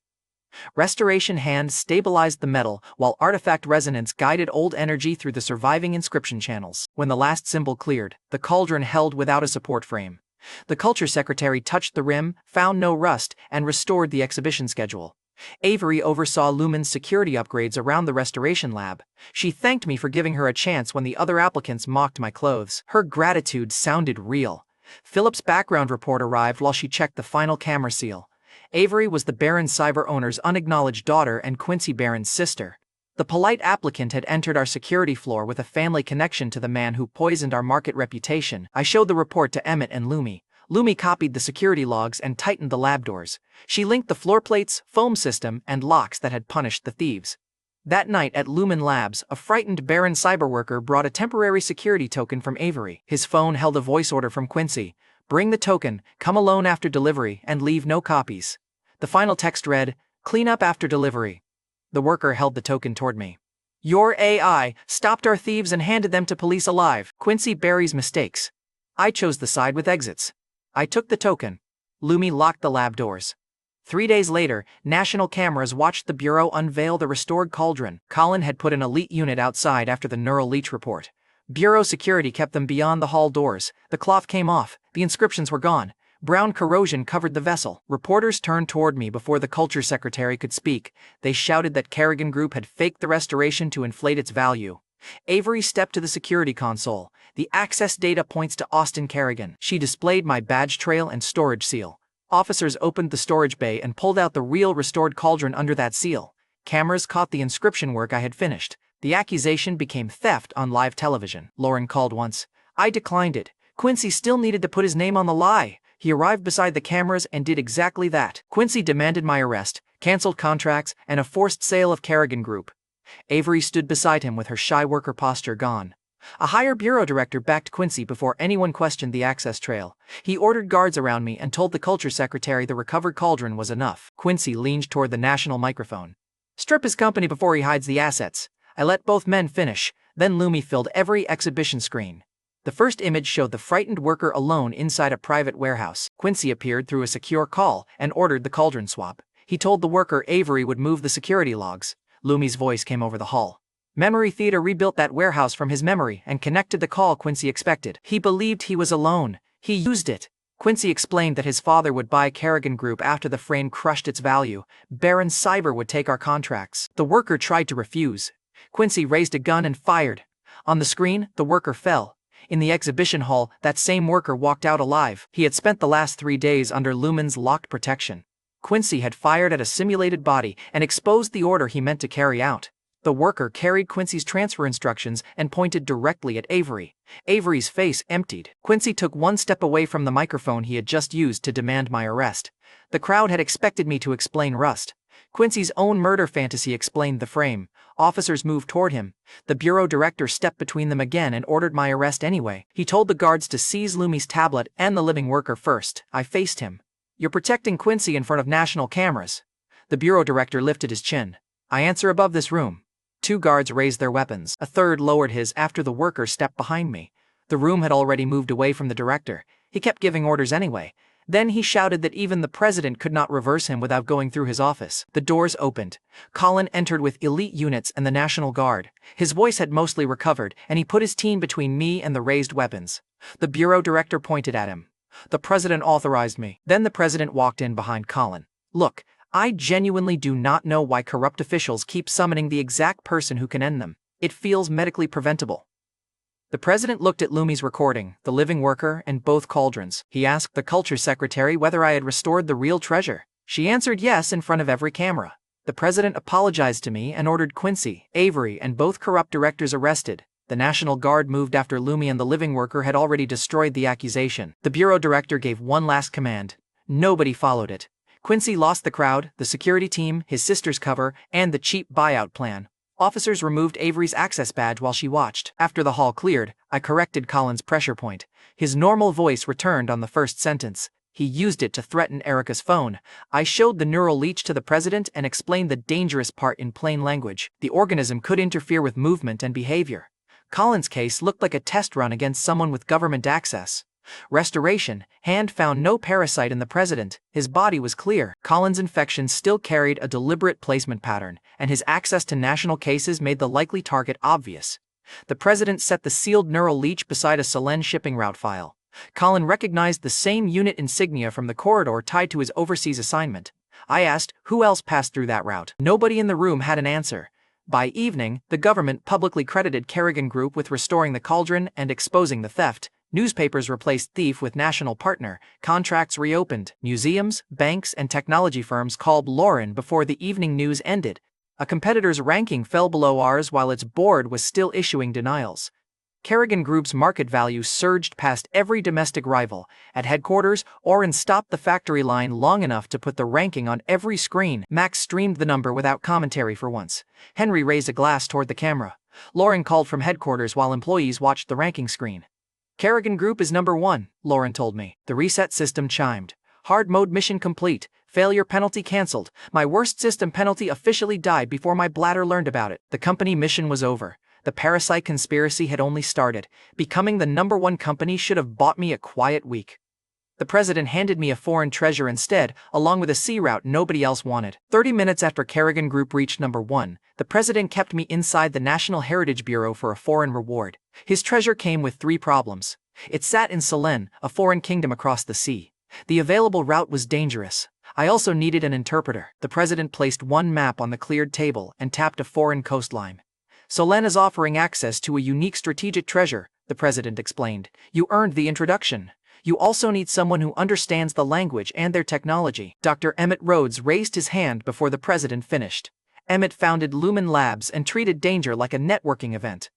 Restoration hand stabilized the metal, while artifact resonance guided old energy through the surviving inscription channels. When the last symbol cleared, the cauldron held without a support frame. The culture secretary touched the rim, found no rust, and restored the exhibition schedule. Avery oversaw Lumen's security upgrades around the restoration lab. She thanked me for giving her a chance when the other applicants mocked my clothes. Her gratitude sounded real. Philip's background report arrived while she checked the final camera seal. Avery was the Baron Cyber owner's unacknowledged daughter and Quincy Baron's sister. The polite applicant had entered our security floor with a family connection to the man who poisoned our market reputation. I showed the report to Emmett and Lumi. Lumi copied the security logs and tightened the lab doors. She linked the floor plates, foam system, and locks that had punished the thieves. That night at Lumen Labs, a frightened Baron cyberworker brought a temporary security token from Avery. His phone held a voice order from Quincy. Bring the token, come alone after delivery, and leave no copies. The final text read, clean up after delivery. The worker held the token toward me. Your AI stopped our thieves and handed them to police alive. Quincy buries mistakes. I chose the side with exits. I took the token. Lumi locked the lab doors. 3 days later, national cameras watched the Bureau unveil the restored cauldron. Colin had put an elite unit outside after the neural leech report. Bureau security kept them beyond the hall doors. The cloth came off. The inscriptions were gone. Brown corrosion covered the vessel. Reporters turned toward me before the culture secretary could speak. They shouted that Kerrigan Group had faked the restoration to inflate its value. Avery stepped to the security console. The access data points to Austin Kerrigan. She displayed my badge trail and storage seal. Officers opened the storage bay and pulled out the real restored cauldron under that seal. Cameras caught the inscription work I had finished. The accusation became theft on live television. Lauren called once. I declined it. Quincy still needed to put his name on the lie. He arrived beside the cameras and did exactly that. Quincy demanded my arrest, canceled contracts, and a forced sale of Kerrigan Group. Avery stood beside him with her shy worker posture gone. A higher bureau director backed Quincy before anyone questioned the access trail. He ordered guards around me and told the culture secretary the recovered cauldron was enough. Quincy leaned toward the national microphone. Strip his company before he hides the assets. I let both men finish, then Lumi filled every exhibition screen. The first image showed the frightened worker alone inside a private warehouse. Quincy appeared through a secure call and ordered the cauldron swap. He told the worker Avery would move the security logs. Lumi's voice came over the hall. Memory Theater rebuilt that warehouse from his memory and connected the call Quincy expected. He believed he was alone. He used it. Quincy explained that his father would buy Kerrigan Group after the frame crushed its value. Baron Cyber would take our contracts. The worker tried to refuse. Quincy raised a gun and fired. On the screen, the worker fell. In the exhibition hall, that same worker walked out alive. He had spent the last 3 days under Lumen's locked protection. Quincy had fired at a simulated body and exposed the order he meant to carry out. The worker carried Quincy's transfer instructions and pointed directly at Avery. Avery's face emptied. Quincy took 1 step away from the microphone he had just used to demand my arrest. The crowd had expected me to explain Rust. Quincy's own murder fantasy explained the frame. Officers moved toward him. The bureau director stepped between them again and ordered my arrest anyway. He told the guards to seize Lumi's tablet and the living worker first. I faced him. You're protecting Quincy in front of national cameras. The bureau director lifted his chin. I answer above this room. 2 guards raised their weapons. A third lowered his after the worker stepped behind me. The room had already moved away from the director. He kept giving orders anyway. Then he shouted that even the president could not reverse him without going through his office. The doors opened. Colin entered with elite units and the National Guard. His voice had mostly recovered, and he put his team between me and the raised weapons. The bureau director pointed at him. The president authorized me. Then the president walked in behind Colin. Look, I genuinely do not know why corrupt officials keep summoning the exact person who can end them. It feels medically preventable. The president looked at Lumi's recording, the living worker, and both cauldrons. He asked the culture secretary whether I had restored the real treasure. She answered yes in front of every camera. The president apologized to me and ordered Quincy, Avery, and both corrupt directors arrested. The National Guard moved after Lumi and the living worker had already destroyed the accusation. The bureau director gave one last command. Nobody followed it. Quincy lost the crowd, the security team, his sister's cover, and the cheap buyout plan. Officers removed Avery's access badge while she watched. After the hall cleared, I corrected Colin's pressure point. His normal voice returned on the first sentence. He used it to threaten Erica's phone. I showed the neural leech to the president and explained the dangerous part in plain language. The organism could interfere with movement and behavior. Colin's case looked like a test run against someone with government access. Restoration, hand found no parasite in the president, his body was clear. Colin's infection still carried a deliberate placement pattern, and his access to national cases made the likely target obvious. The president set the sealed neural leech beside a Selene shipping route file. Colin recognized the same unit insignia from the corridor tied to his overseas assignment. I asked who else passed through that route. Nobody in the room had an answer. By evening, the government publicly credited Kerrigan Group with restoring the cauldron and exposing the theft. Newspapers replaced thief with national partner, contracts reopened, museums, banks, and technology firms called Lauren before the evening news ended. A competitor's ranking fell below ours while its board was still issuing denials. Kerrigan Group's market value surged past every domestic rival. At headquarters, Oren stopped the factory line long enough to put the ranking on every screen. Max streamed the number without commentary for once. Henry raised a glass toward the camera. Lauren called from headquarters while employees watched the ranking screen. Kerrigan Group is number 1, Lauren told me. The reset system chimed. Hard mode mission complete. Failure penalty cancelled. My worst system penalty officially died before my bladder learned about it. The company mission was over. The parasite conspiracy had only started. Becoming the number 1 company should have bought me a quiet week. The president handed me a foreign treasure instead, along with a sea route nobody else wanted. 30 minutes after Kerrigan Group reached number 1, the president kept me inside the National Heritage Bureau for a foreign reward. His treasure came with 3 problems. It sat in Selene, a foreign kingdom across the sea. The available route was dangerous. I also needed an interpreter. The president placed one map on the cleared table and tapped a foreign coastline. Selene is offering access to a unique strategic treasure, the president explained. You earned the introduction. You also need someone who understands the language and their technology. Dr. Emmett Rhodes raised his hand before the president finished. Emmett founded Lumen Labs and treated danger like a networking event.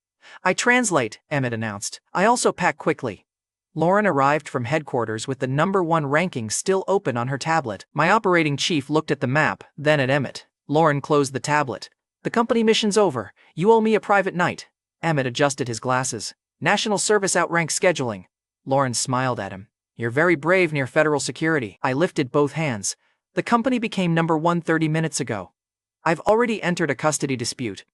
I translate, Emmett announced. I also pack quickly. Lauren arrived from headquarters with the number 1 ranking still open on her tablet. My operating chief looked at the map, then at Emmett. Lauren closed the tablet. The company mission's over. You owe me a private night. Emmett adjusted his glasses. National service outranks scheduling. Lauren smiled at him. You're very brave near federal security. I lifted both hands. The company became number 1 30 minutes ago. I've already entered a custody dispute.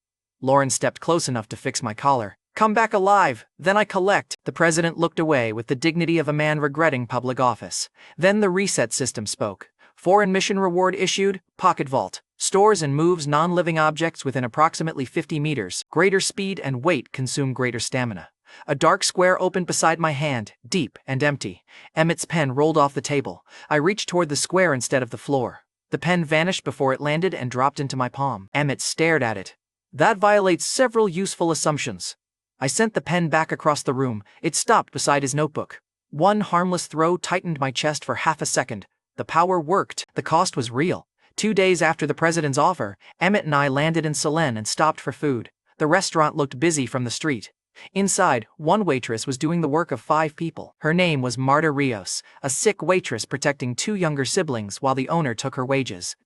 Lauren stepped close enough to fix my collar. Come back alive, then I collect. The president looked away with the dignity of a man regretting public office. Then the reset system spoke. Foreign mission reward issued, pocket vault. Stores and moves non-living objects within approximately 50 meters. Greater speed and weight consume greater stamina. A dark square opened beside my hand, deep and empty. Emmett's pen rolled off the table. I reached toward the square instead of the floor. The pen vanished before it landed and dropped into my palm. Emmett stared at it. That violates several useful assumptions. I sent the pen back across the room. It stopped beside his notebook. One harmless throw tightened my chest for half a second. The power worked. The cost was real. 2 days after the president's offer, Emmett and I landed in Selene and stopped for food. The restaurant looked busy from the street. Inside, one waitress was doing the work of 5 people. Her name was Marta Rios, a sick waitress protecting 2 younger siblings while the owner took her wages.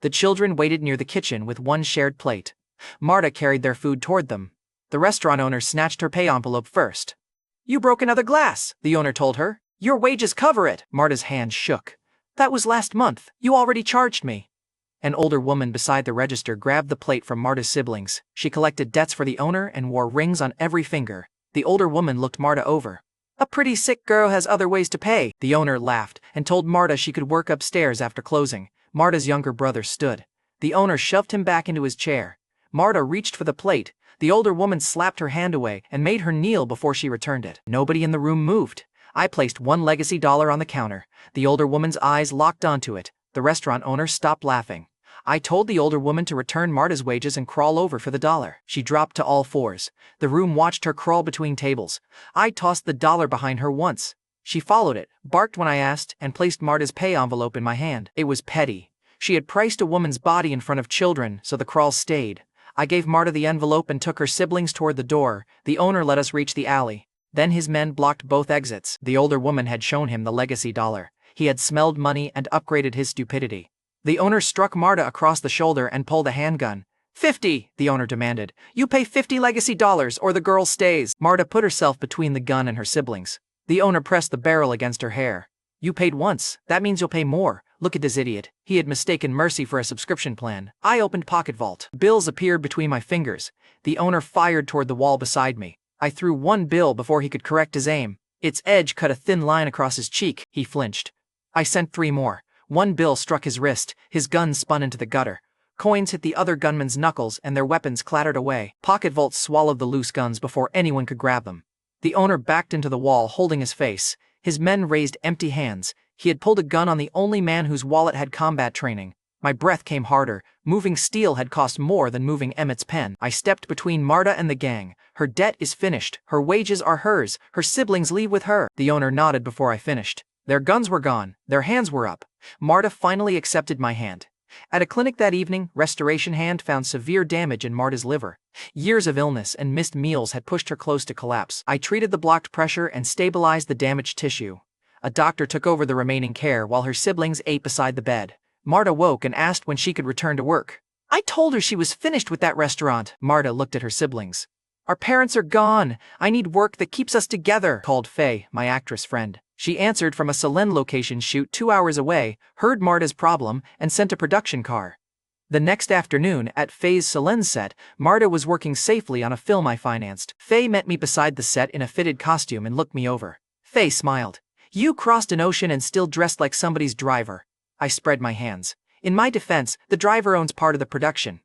The children waited near the kitchen with one shared plate. Marta carried their food toward them. The restaurant owner snatched her pay envelope first. You broke another glass, the owner told her. Your wages cover it. Marta's hand shook. That was last month. You already charged me. An older woman beside the register grabbed the plate from Marta's siblings. She collected debts for the owner and wore rings on every finger. The older woman looked Marta over. A pretty sick girl has other ways to pay. The owner laughed and told Marta she could work upstairs after closing. Marta's younger brother stood. The owner shoved him back into his chair. Marta reached for the plate. The older woman slapped her hand away and made her kneel before she returned it. Nobody in the room moved. I placed $1 legacy dollar on the counter. The older woman's eyes locked onto it. The restaurant owner stopped laughing. I told the older woman to return Marta's wages and crawl over for the dollar. She dropped to all fours. The room watched her crawl between tables. I tossed the dollar behind her once. She followed it, barked when I asked, and placed Marta's pay envelope in my hand. It was petty. She had priced a woman's body in front of children, so the crawl stayed. I gave Marta the envelope and took her siblings toward the door. The owner let us reach the alley. Then his men blocked both exits. The older woman had shown him the legacy dollar. He had smelled money and upgraded his stupidity. The owner struck Marta across the shoulder and pulled a handgun. 50, the owner demanded. You pay 50 legacy dollars or the girl stays. Marta put herself between the gun and her siblings. The owner pressed the barrel against her hair. You paid once, that means you'll pay more. Look at this idiot. He had mistaken mercy for a subscription plan. I opened Pocket Vault. Bills appeared between my fingers. The owner fired toward the wall beside me. I threw one bill before he could correct his aim. Its edge cut a thin line across his cheek. He flinched. I sent 3 more. 1 bill struck his wrist, his gun spun into the gutter. Coins hit the other gunmen's knuckles and their weapons clattered away. Pocket vaults swallowed the loose guns before anyone could grab them. The owner backed into the wall holding his face. His men raised empty hands. He had pulled a gun on the only man whose wallet had combat training. My breath came harder. Moving steel had cost more than moving Emmett's pen. I stepped between Marta and the gang. Her debt is finished. Her wages are hers. Her siblings leave with her. The owner nodded before I finished. Their guns were gone. Their hands were up. Marta finally accepted my hand. At a clinic that evening, Restoration Hand found severe damage in Marta's liver. Years of illness and missed meals had pushed her close to collapse. I treated the blocked pressure and stabilized the damaged tissue. A doctor took over the remaining care while her siblings ate beside the bed. Marta woke and asked when she could return to work. I told her she was finished with that restaurant. Marta looked at her siblings. Our parents are gone. I need work that keeps us together, called Faye, my actress friend. She answered from a Selene location shoot 2 hours away, heard Marta's problem, and sent a production car. The next afternoon, at Faye's Selene set, Marta was working safely on a film I financed. Faye met me beside the set in a fitted costume and looked me over. Faye smiled. You crossed an ocean and still dressed like somebody's driver. I spread my hands. In my defense, the driver owns part of the production.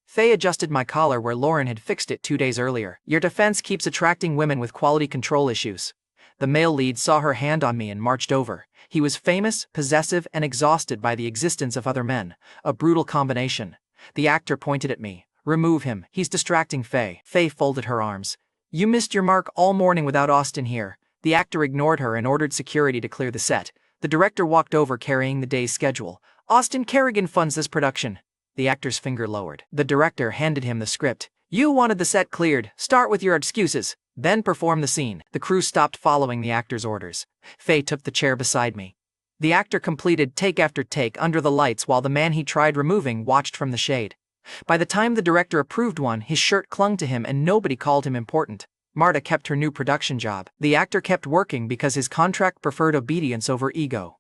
Faye adjusted my collar where Lauren had fixed it 2 days earlier. Your defense keeps attracting women with quality control issues. The male lead saw her hand on me and marched over. He was famous, possessive, and exhausted by the existence of other men. A brutal combination. The actor pointed at me. Remove him. He's distracting Faye. Faye folded her arms. You missed your mark all morning without Austin here. The actor ignored her and ordered security to clear the set. The director walked over carrying the day's schedule. Austin Kerrigan funds this production. The actor's finger lowered. The director handed him the script. You wanted the set cleared. Start with your excuses. Then perform the scene. The crew stopped following the actor's orders. Faye took the chair beside me. The actor completed take after take under the lights while the man he tried removing watched from the shade. By the time the director approved one, his shirt clung to him and nobody called him important. Marta kept her new production job. The actor kept working because his contract preferred obedience over ego.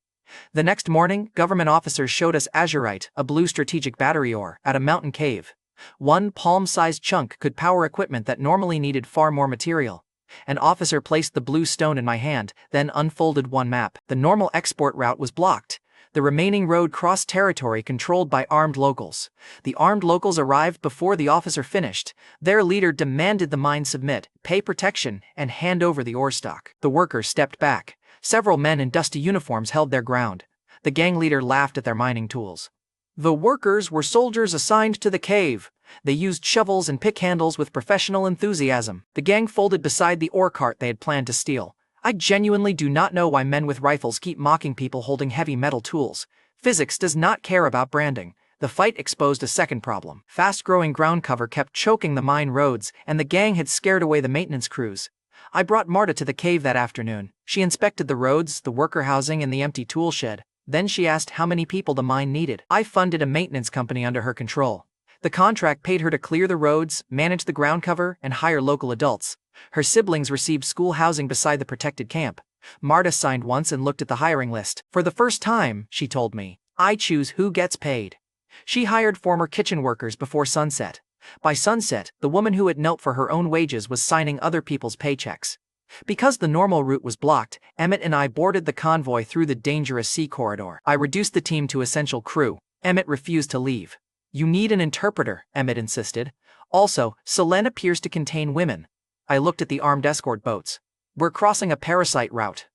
The next morning, government officers showed us azurite, a blue strategic battery ore, at a mountain cave. 1 palm-sized chunk could power equipment that normally needed far more material. An officer placed the blue stone in my hand, then unfolded 1 map. The normal export route was blocked. The remaining road crossed territory controlled by armed locals. The armed locals arrived before the officer finished. Their leader demanded the mine submit, pay protection, and hand over the ore stock. The workers stepped back. Several men in dusty uniforms held their ground. The gang leader laughed at their mining tools. The workers were soldiers assigned to the cave. They used shovels and pick handles with professional enthusiasm. The gang folded beside the ore cart they had planned to steal. I genuinely do not know why men with rifles keep mocking people holding heavy metal tools. Physics does not care about branding. The fight exposed a second problem. Fast-growing ground cover kept choking the mine roads, and the gang had scared away the maintenance crews. I brought Marta to the cave that afternoon. She inspected the roads, the worker housing, and the empty tool shed. Then she asked how many people the mine needed. I funded a maintenance company under her control. The contract paid her to clear the roads, manage the ground cover, and hire local adults. Her siblings received school housing beside the protected camp. Marta signed once and looked at the hiring list. For the first time, she told me, I choose who gets paid. She hired former kitchen workers before sunset. By sunset, the woman who had knelt for her own wages was signing other people's paychecks. Because the normal route was blocked, Emmett and I boarded the convoy through the dangerous sea corridor. I reduced the team to essential crew. Emmett refused to leave. You need an interpreter, Emmett insisted. Also, Selene appears to contain women. I looked at the armed escort boats. We're crossing a parasite route.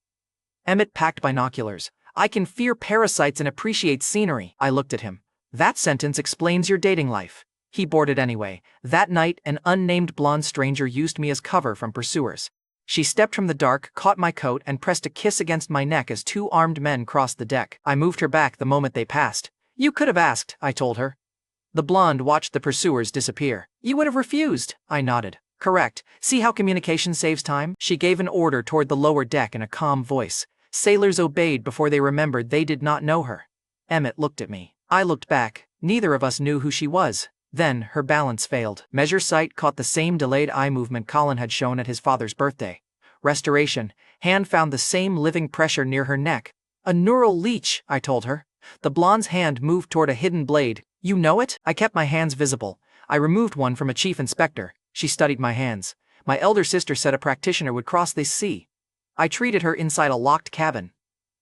Emmett packed binoculars. I can fear parasites and appreciate scenery. I looked at him. That sentence explains your dating life. He boarded anyway. That night, an unnamed blonde stranger used me as cover from pursuers. She stepped from the dark, caught my coat, and pressed a kiss against my neck as 2 armed men crossed the deck. I moved her back the moment they passed. You could have asked, I told her. The blonde watched the pursuers disappear. You would have refused, I nodded. Correct. See how communication saves time? She gave an order toward the lower deck in a calm voice. Sailors obeyed before they remembered they did not know her. Emmett looked at me. I looked back. Neither of us knew who she was. Then, her balance failed. Measure sight caught the same delayed eye movement Colin had shown at his father's birthday. Restoration. Hand found the same living pressure near her neck. A neural leech, I told her. The blonde's hand moved toward a hidden blade. You know it? I kept my hands visible. I removed one from a chief inspector. She studied my hands. My elder sister said a practitioner would cross this sea. I treated her inside a locked cabin.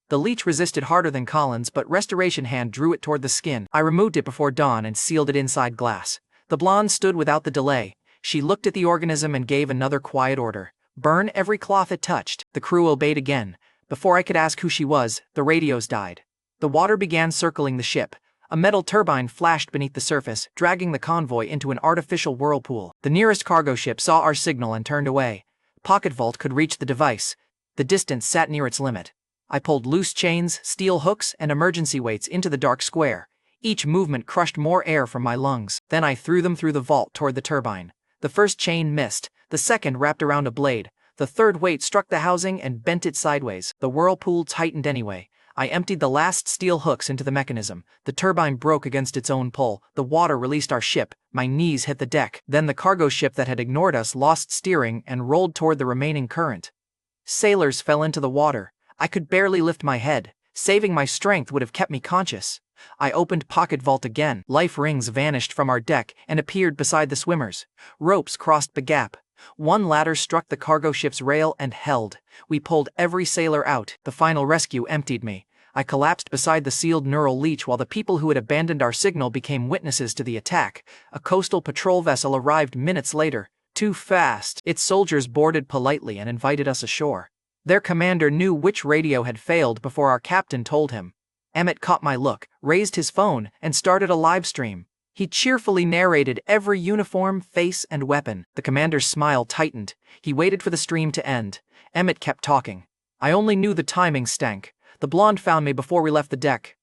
The leech resisted harder than Collins, but Restoration Hand drew it toward the skin. I removed it before dawn and sealed it inside glass. The blonde stood without the delay. She looked at the organism and gave another quiet order. Burn every cloth it touched. The crew obeyed again. Before I could ask who she was, the radios died. The water began circling the ship. A metal turbine flashed beneath the surface, dragging the convoy into an artificial whirlpool. The nearest cargo ship saw our signal and turned away. Pocket Vault could reach the device. The distance sat near its limit. I pulled loose chains, steel hooks, and emergency weights into the dark square. Each movement crushed more air from my lungs. Then I threw them through the vault toward the turbine. The first chain missed. The second wrapped around a blade. The third weight struck the housing and bent it sideways. The whirlpool tightened anyway. I emptied the last steel hooks into the mechanism. The turbine broke against its own pull. The water released our ship. My knees hit the deck. Then the cargo ship that had ignored us lost steering and rolled toward the remaining current. Sailors fell into the water. I could barely lift my head. Saving my strength would have kept me conscious. I opened Pocket Vault again. Life rings vanished from our deck and appeared beside the swimmers. Ropes crossed the gap. One ladder struck the cargo ship's rail and held. We pulled every sailor out. The final rescue emptied me. I collapsed beside the sealed neural leech while the people who had abandoned our signal became witnesses to the attack. A coastal patrol vessel arrived minutes later. Too fast. Its soldiers boarded politely and invited us ashore. Their commander knew which radio had failed before our captain told him. Emmett caught my look, raised his phone, and started a live stream. He cheerfully narrated every uniform, face, and weapon. The commander's smile tightened. He waited for the stream to end. Emmett kept talking. I only knew the timing stank. The blonde found me before we left the deck.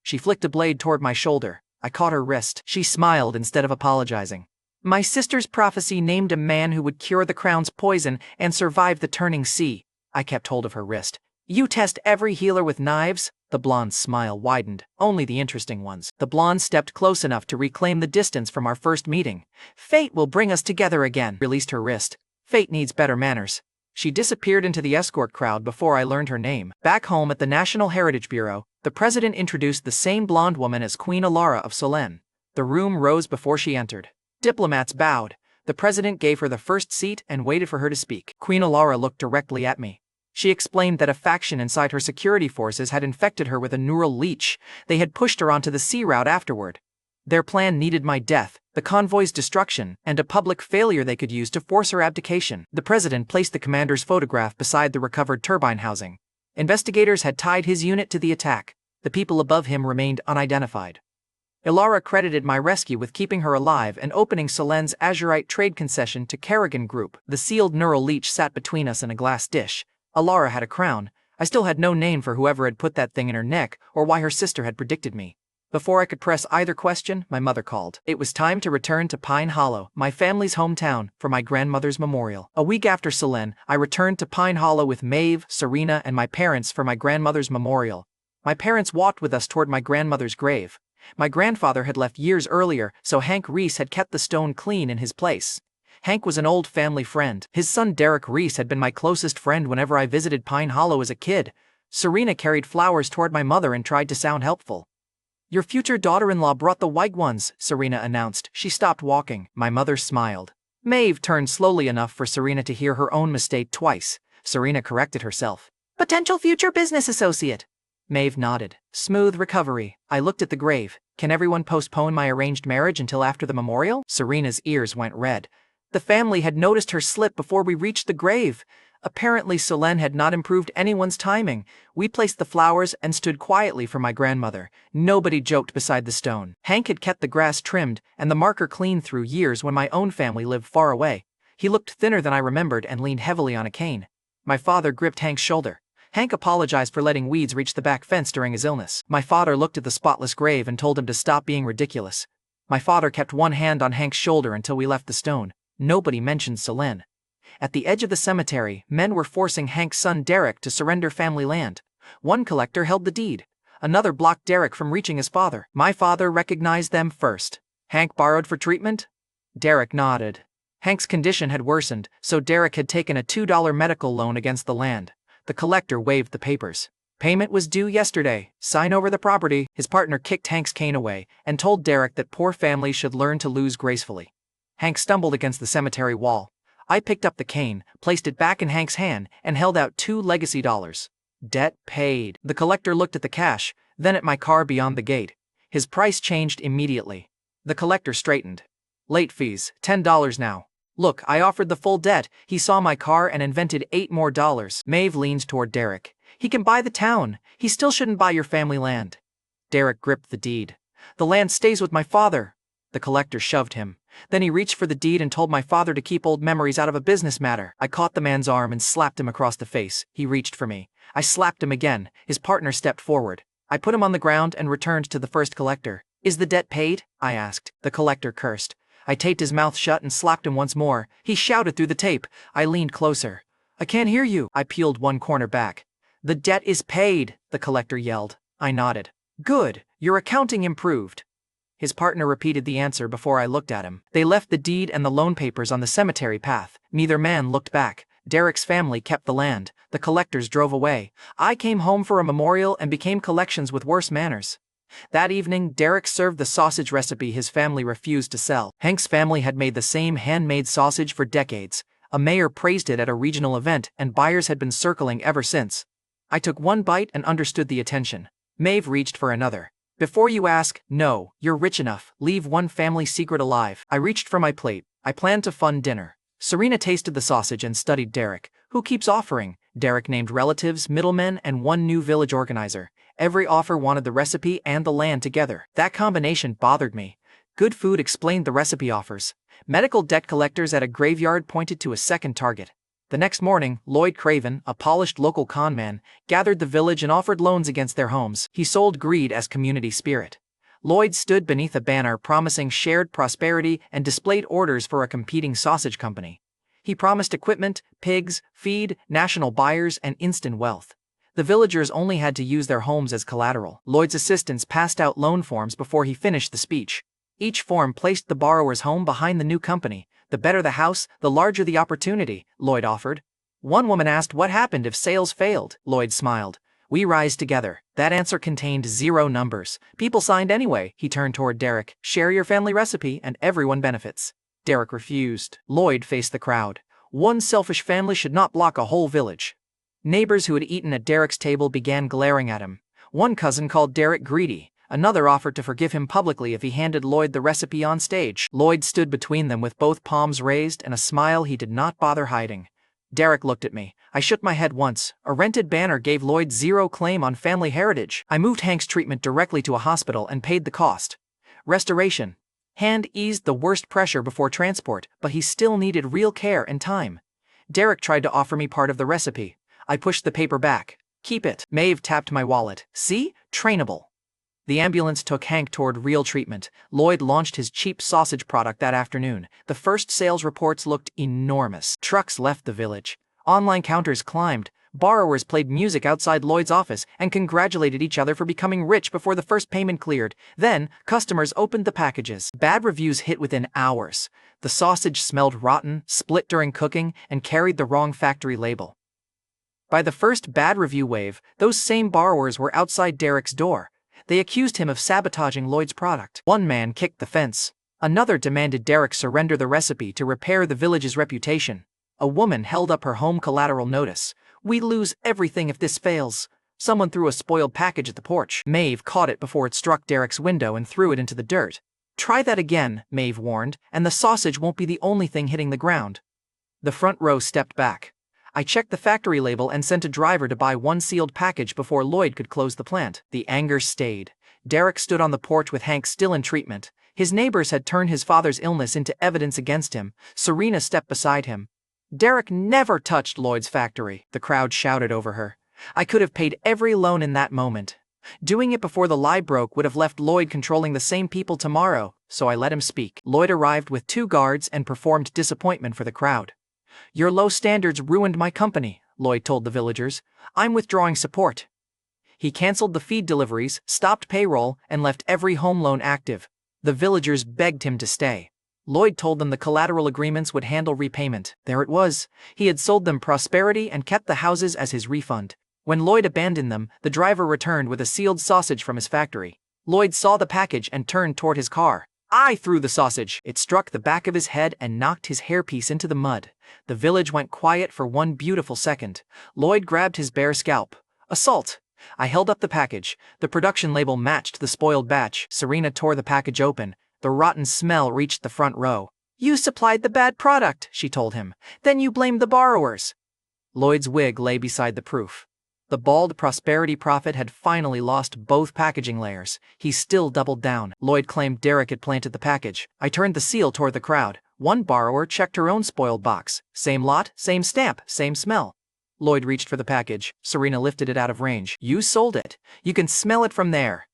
She flicked a blade toward my shoulder. I caught her wrist. She smiled instead of apologizing. My sister's prophecy named a man who would cure the crown's poison and survive the turning sea. I kept hold of her wrist. You test every healer with knives? The blonde's smile widened. Only the interesting ones. The blonde stepped close enough to reclaim the distance from our first meeting. Fate will bring us together again. Released her wrist. Fate needs better manners. She disappeared into the escort crowd before I learned her name. Back home at the National Heritage Bureau, the president introduced the same blonde woman as Queen Alara of Solen. The room rose before she entered. Diplomats bowed. The president gave her the first seat and waited for her to speak. Queen Alara looked directly at me. She explained that a faction inside her security forces had infected her with a neural leech. They had pushed her onto the sea route afterward. Their plan needed my death, the convoy's destruction, and a public failure they could use to force her abdication. The president placed the commander's photograph beside the recovered turbine housing. Investigators had tied his unit to the attack. The people above him remained unidentified. Ilara credited my rescue with keeping her alive and opening Solen's azurite trade concession to Kerrigan Group. The sealed neural leech sat between us in a glass dish. Alara had a crown. I still had no name for whoever had put that thing in her neck or why her sister had predicted me. Before I could press either question, my mother called. It was time to return to Pine Hollow, my family's hometown, for my grandmother's memorial. A week after Solen, I returned to Pine Hollow with Maeve, Serena, and my parents for my grandmother's memorial. My parents walked with us toward my grandmother's grave. My grandfather had left years earlier, so Hank Reese had kept the stone clean in his place. Hank was an old family friend. His son Derek Reese had been my closest friend whenever I visited Pine Hollow as a kid. Serena carried flowers toward my mother and tried to sound helpful. Your future daughter-in-law brought the white ones, Serena announced. She stopped walking. My mother smiled. Maeve turned slowly enough for Serena to hear her own mistake twice. Serena corrected herself. Potential future business associate. Maeve nodded. Smooth recovery. I looked at the grave. Can everyone postpone my arranged marriage until after the memorial? Serena's ears went red. The family had noticed her slip before we reached the grave. Apparently Solen had not improved anyone's timing. We placed the flowers and stood quietly for my grandmother. Nobody joked beside the stone. Hank had kept the grass trimmed and the marker clean through years when my own family lived far away. He looked thinner than I remembered and leaned heavily on a cane. My father gripped Hank's shoulder. Hank apologized for letting weeds reach the back fence during his illness. My father looked at the spotless grave and told him to stop being ridiculous. My father kept one hand on Hank's shoulder until we left the stone. Nobody mentioned Solen. At the edge of the cemetery, men were forcing Hank's son Derek to surrender family land. One collector held the deed. Another blocked Derek from reaching his father. My father recognized them first. Hank borrowed for treatment? Derek nodded. Hank's condition had worsened, so Derek had taken a $2 medical loan against the land. The collector waved the papers. Payment was due yesterday. Sign over the property. His partner kicked Hank's cane away and told Derek that poor families should learn to lose gracefully. Hank stumbled against the cemetery wall. I picked up the cane, placed it back in Hank's hand, and held out $2 legacy. Debt paid. The collector looked at the cash, then at my car beyond the gate. His price changed immediately. The collector straightened. Late fees, $10 now. Look, I offered the full debt. He saw my car and invented $8 more. Maeve leaned toward Derek. He can buy the town. He still shouldn't buy your family land. Derek gripped the deed. The land stays with my father. The collector shoved him. Then he reached for the deed and told my father to keep old memories out of a business matter. I caught the man's arm and slapped him across the face. He reached for me. I slapped him again. His partner stepped forward. I put him on the ground and returned to the first collector. Is the debt paid? I asked. The collector cursed. I taped his mouth shut and slapped him once more. He shouted through the tape. I leaned closer. I can't hear you. I peeled one corner back. The debt is paid, the collector yelled. I nodded. Good, your accounting improved. His partner repeated the answer before I looked at him. They left the deed and the loan papers on the cemetery path. Neither man looked back. Derek's family kept the land. The collectors drove away. I came home for a memorial and became collections with worse manners. That evening, Derek served the sausage recipe his family refused to sell. Hank's family had made the same handmade sausage for decades. A mayor praised it at a regional event, and buyers had been circling ever since. I took one bite and understood the attention. Maeve reached for another. Before you ask, no, you're rich enough. Leave one family secret alive. I reached for my plate. I planned to fund dinner. Serena tasted the sausage and studied Derek. Who keeps offering? Derek named relatives, middlemen, and one new village organizer. Every offer wanted the recipe and the land together. That combination bothered me. Good food explained the recipe offers. Medical debt collectors at a graveyard pointed to a second target. The next morning, Lloyd Craven, a polished local conman, gathered the village and offered loans against their homes. He sold greed as community spirit. Lloyd stood beneath a banner promising shared prosperity and displayed orders for a competing sausage company. He promised equipment, pigs, feed, national buyers, and instant wealth. The villagers only had to use their homes as collateral. Lloyd's assistants passed out loan forms before he finished the speech. Each form placed the borrower's home behind the new company. The better the house, the larger the opportunity, Lloyd offered. One woman asked what happened if sales failed. Lloyd smiled. We rise together. That answer contained 0 numbers. People signed anyway. He turned toward Derek. Share your family recipe and everyone benefits. Derek refused. Lloyd faced the crowd. One selfish family should not block a whole village. Neighbors who had eaten at Derek's table began glaring at him. One cousin called Derek greedy. Another offered to forgive him publicly if he handed Lloyd the recipe on stage. Lloyd stood between them with both palms raised and a smile he did not bother hiding. Derek looked at me. I shook my head once. A rented banner gave Lloyd 0 claim on family heritage. I moved Hank's treatment directly to a hospital and paid the cost. Restoration. Hand eased the worst pressure before transport, but he still needed real care and time. Derek tried to offer me part of the recipe. I pushed the paper back. Keep it. Maeve tapped my wallet. See? Trainable. The ambulance took Hank toward real treatment. Lloyd launched his cheap sausage product that afternoon. The first sales reports looked enormous. Trucks left the village. Online counters climbed. Borrowers played music outside Lloyd's office and congratulated each other for becoming rich before the first payment cleared. Then, customers opened the packages. Bad reviews hit within hours. The sausage smelled rotten, split during cooking, and carried the wrong factory label. By the first bad review wave, those same borrowers were outside Derek's door. They accused him of sabotaging Lloyd's product. One man kicked the fence. Another demanded Derek surrender the recipe to repair the village's reputation. A woman held up her home collateral notice. We lose everything if this fails. Someone threw a spoiled package at the porch. Maeve caught it before it struck Derek's window and threw it into the dirt. Try that again, Maeve warned, and the sausage won't be the only thing hitting the ground. The front row stepped back. I checked the factory label and sent a driver to buy one sealed package before Lloyd could close the plant. The anger stayed. Derek stood on the porch with Hank still in treatment. His neighbors had turned his father's illness into evidence against him. Serena stepped beside him. Derek never touched Lloyd's factory, the crowd shouted over her. I could have paid every loan in that moment. Doing it before the lie broke would have left Lloyd controlling the same people tomorrow, so I let him speak. Lloyd arrived with 2 guards and performed disappointment for the crowd. Your low standards ruined my company, Lloyd told the villagers. I'm withdrawing support. He canceled the feed deliveries, stopped payroll, and left every home loan active. The villagers begged him to stay. Lloyd told them the collateral agreements would handle repayment. There it was. He had sold them prosperity and kept the houses as his refund. When Lloyd abandoned them, the driver returned with a sealed sausage from his factory. Lloyd saw the package and turned toward his car. I threw the sausage. It struck the back of his head and knocked his hairpiece into the mud. The village went quiet for one beautiful second. Lloyd grabbed his bare scalp. Assault! I held up the package. The production label matched the spoiled batch. Serena tore the package open. The rotten smell reached the front row. You supplied the bad product, she told him. Then you blamed the borrowers. Lloyd's wig lay beside the proof. The bald prosperity prophet had finally lost both packaging layers. He still doubled down. Lloyd claimed Derek had planted the package. I turned the seal toward the crowd. One borrower checked her own spoiled box. Same lot, same stamp, same smell. Lloyd reached for the package. Serena lifted it out of range. You sold it. You can smell it from there.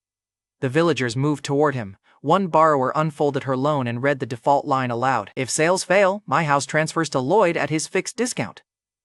The villagers moved toward him. One borrower unfolded her loan and read the default line aloud. If sales fail, my house transfers to Lloyd at his fixed discount.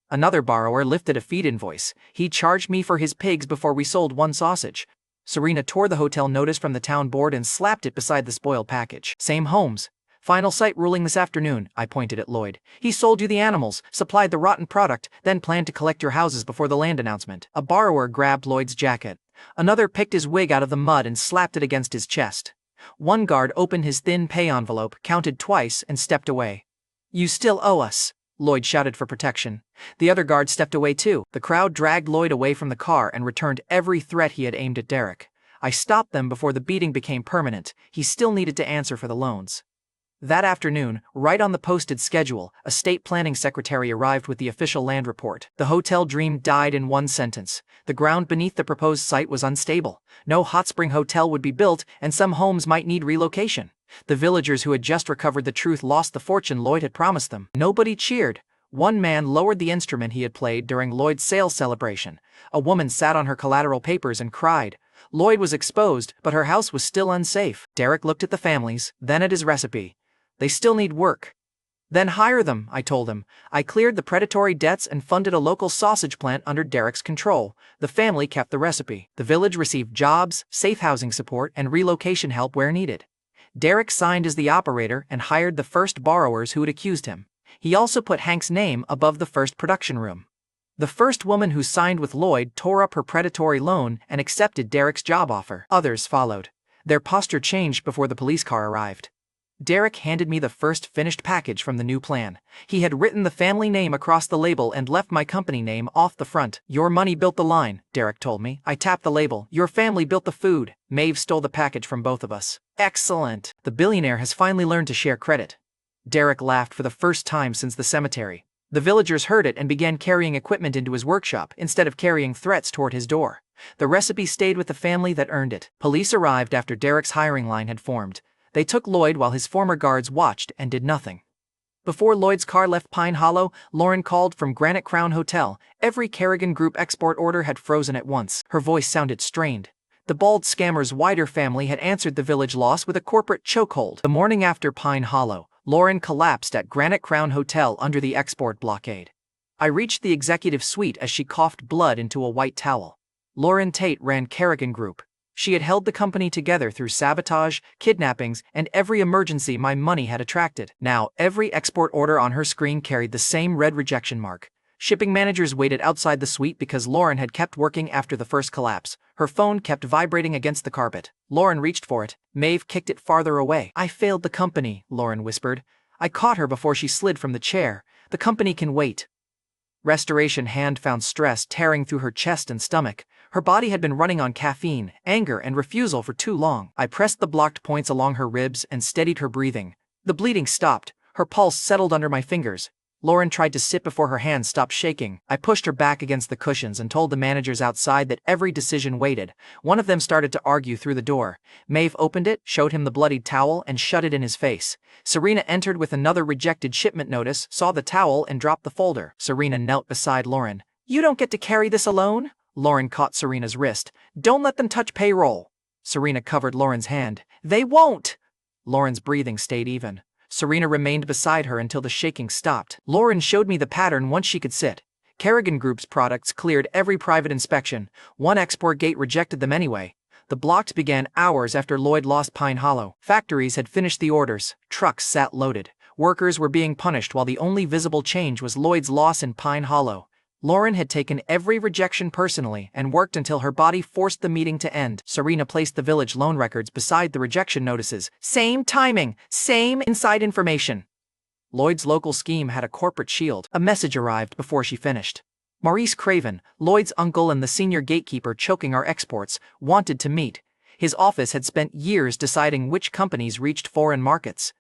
Another borrower lifted a feed invoice. He charged me for his pigs before we sold one sausage. Serena tore the hotel notice from the town board and slapped it beside the spoiled package. Same homes. Final site ruling this afternoon, I pointed at Lloyd. He sold you the animals, supplied the rotten product, then planned to collect your houses before the land announcement. A borrower grabbed Lloyd's jacket. Another picked his wig out of the mud and slapped it against his chest. One guard opened his thin pay envelope, counted twice, and stepped away. You still owe us, Lloyd shouted for protection. The other guard stepped away too. The crowd dragged Lloyd away from the car and returned every threat he had aimed at Derek. I stopped them before the beating became permanent. He still needed to answer for the loans. That afternoon, right on the posted schedule, a state planning secretary arrived with the official land report. The hotel dream died in one sentence. The ground beneath the proposed site was unstable. No hot spring hotel would be built, and some homes might need relocation. The villagers who had just recovered the truth lost the fortune Lloyd had promised them. Nobody cheered. One man lowered the instrument he had played during Lloyd's sales celebration. A woman sat on her collateral papers and cried. Lloyd was exposed, but her house was still unsafe. Derek looked at the families, then at his recipe. They still need work. Then hire them, I told him. I cleared the predatory debts and funded a local sausage plant under Derek's control. The family kept the recipe. The village received jobs, safe housing support, and relocation help where needed. Derek signed as the operator and hired the first borrowers who had accused him. He also put Hank's name above the first production room. The first woman who signed with Lloyd tore up her predatory loan and accepted Derek's job offer. Others followed. Their posture changed before the police car arrived. Derek handed me the first finished package from the new plan. He had written the family name across the label and left my company name off the front. Your money built the line, Derek told me. I tapped the label. Your family built the food. Maeve stole the package from both of us. Excellent. The billionaire has finally learned to share credit. Derek laughed for the first time since the cemetery. The villagers heard it and began carrying equipment into his workshop instead of carrying threats toward his door. The recipe stayed with the family that earned it. Police arrived after Derek's hiring line had formed. They took Lloyd while his former guards watched and did nothing. Before Lloyd's car left Pine Hollow, Lauren called from Granite Crown Hotel. Every Kerrigan Group export order had frozen at once. Her voice sounded strained. The bald scammer's wider family had answered the village loss with a corporate chokehold. The morning after Pine Hollow, Lauren collapsed at Granite Crown Hotel under the export blockade. I reached the executive suite as she coughed blood into a white towel. Lauren Tate ran Kerrigan Group. She had held the company together through sabotage, kidnappings, and every emergency my money had attracted. Now, every export order on her screen carried the same red rejection mark. Shipping managers waited outside the suite because Lauren had kept working after the first collapse. Her phone kept vibrating against the carpet. Lauren reached for it. Maeve kicked it farther away. I failed the company, Lauren whispered. I caught her before she slid from the chair. The company can wait. Restoration hand found stress tearing through her chest and stomach. Her body had been running on caffeine, anger, and refusal for too long. I pressed the blocked points along her ribs and steadied her breathing. The bleeding stopped. Her pulse settled under my fingers. Lauren tried to sit before her hands stopped shaking. I pushed her back against the cushions and told the managers outside that every decision waited. One of them started to argue through the door. Maeve opened it, showed him the bloodied towel, and shut it in his face. Serena entered with another rejected shipment notice, saw the towel, and dropped the folder. Serena knelt beside Lauren. You don't get to carry this alone? Lauren caught Serena's wrist. Don't let them touch payroll. Serena covered Lauren's hand. They won't! Lauren's breathing stayed even. Serena remained beside her until the shaking stopped. Lauren showed me the pattern once she could sit. Kerrigan Group's products cleared every private inspection. One export gate rejected them anyway. The blocks began hours after Lloyd lost Pine Hollow. Factories had finished the orders. Trucks sat loaded. Workers were being punished while the only visible change was Lloyd's loss in Pine Hollow. Lauren had taken every rejection personally and worked until her body forced the meeting to end. Serena placed the village loan records beside the rejection notices. Same timing, same inside information. Lloyd's local scheme had a corporate shield. A message arrived before she finished. Maurice Craven, Lloyd's uncle and the senior gatekeeper choking our exports, wanted to meet. His office had spent years deciding which companies reached foreign markets.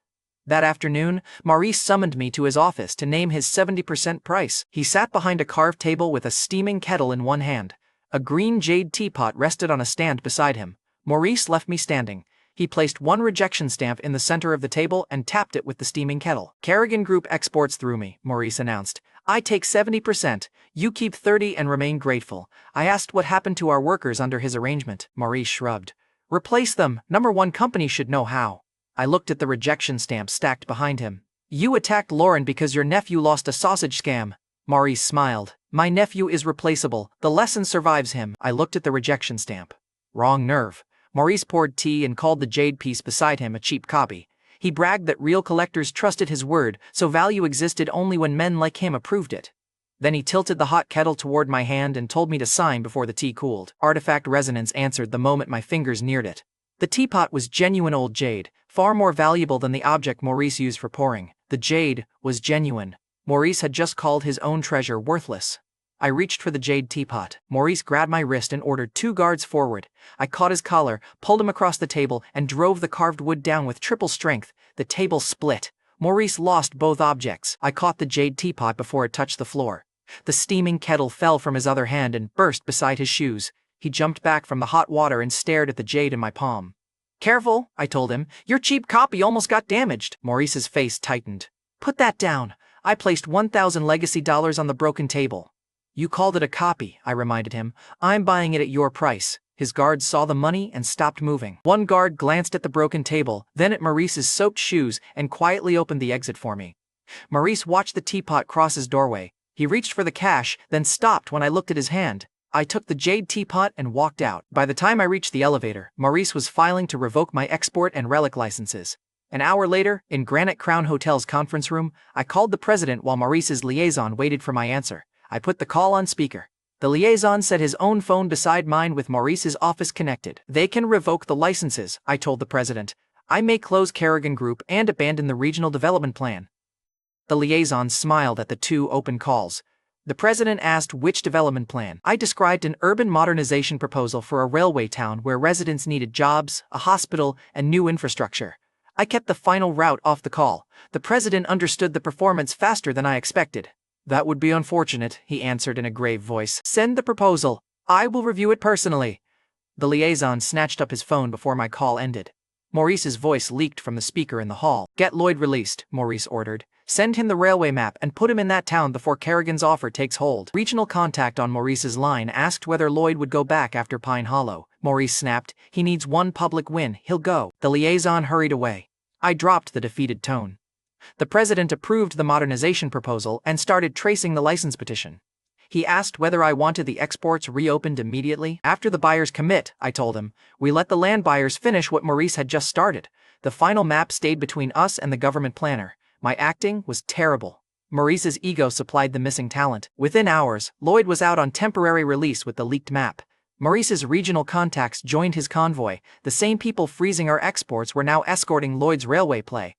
That afternoon, Maurice summoned me to his office to name his 70% price. He sat behind a carved table with a steaming kettle in one hand. A green jade teapot rested on a stand beside him. Maurice left me standing. He placed one rejection stamp in the center of the table and tapped it with the steaming kettle. Kerrigan Group exports through me, Maurice announced. I take 70%, you keep 30% and remain grateful. I asked what happened to our workers under his arrangement. Maurice shrugged. Replace them, #1 company should know how. I looked at the rejection stamp stacked behind him. You attacked Lauren because your nephew lost a sausage scam. Maurice smiled. My nephew is replaceable, the lesson survives him. I looked at the rejection stamp. Wrong nerve. Maurice poured tea and called the jade piece beside him a cheap copy. He bragged that real collectors trusted his word, so value existed only when men like him approved it. Then he tilted the hot kettle toward my hand and told me to sign before the tea cooled. Artifact resonance answered the moment my fingers neared it. The teapot was genuine old jade, far more valuable than the object Maurice used for pouring. The jade was genuine. Maurice had just called his own treasure worthless. I reached for the jade teapot. Maurice grabbed my wrist and ordered 2 guards forward. I caught his collar, pulled him across the table, and drove the carved wood down with triple strength. The table split. Maurice lost both objects. I caught the jade teapot before it touched the floor. The steaming kettle fell from his other hand and burst beside his shoes. He jumped back from the hot water and stared at the jade in my palm. Careful, I told him. Your cheap copy almost got damaged. Maurice's face tightened. Put that down. I placed 1,000 legacy dollars on the broken table. You called it a copy, I reminded him. I'm buying it at your price. His guards saw the money and stopped moving. One guard glanced at the broken table, then at Maurice's soaked shoes, and quietly opened the exit for me. Maurice watched the teapot cross his doorway. He reached for the cash, then stopped when I looked at his hand. I took the jade teapot and walked out. By the time I reached the elevator, Maurice was filing to revoke my export and relic licenses. An hour later, in Granite Crown Hotel's conference room, I called the president while Maurice's liaison waited for my answer. I put the call on speaker. The liaison set his own phone beside mine with Maurice's office connected. They can revoke the licenses, I told the president. I may close Kerrigan Group and abandon the regional development plan. The liaison smiled at the 2 open calls. The president asked which development plan. I described an urban modernization proposal for a railway town where residents needed jobs, a hospital, and new infrastructure. I kept the final route off the call. The president understood the performance faster than I expected. That would be unfortunate, he answered in a grave voice. Send the proposal. I will review it personally. The liaison snatched up his phone before my call ended. Maurice's voice leaked from the speaker in the hall. Get Lloyd released, Maurice ordered. Send him the railway map and put him in that town before Kerrigan's offer takes hold. Regional contact on Maurice's line asked whether Lloyd would go back after Pine Hollow. Maurice snapped. He needs one public win. He'll go. The liaison hurried away. I dropped the defeated tone. The president approved the modernization proposal and started tracing the license petition. He asked whether I wanted the exports reopened immediately. After the buyers commit, I told him, we let the land buyers finish what Maurice had just started. The final map stayed between us and the government planner. My acting was terrible. Maurice's ego supplied the missing talent. Within hours, Lloyd was out on temporary release with the leaked map. Maurice's regional contacts joined his convoy. The same people freezing our exports were now escorting Lloyd's railway play.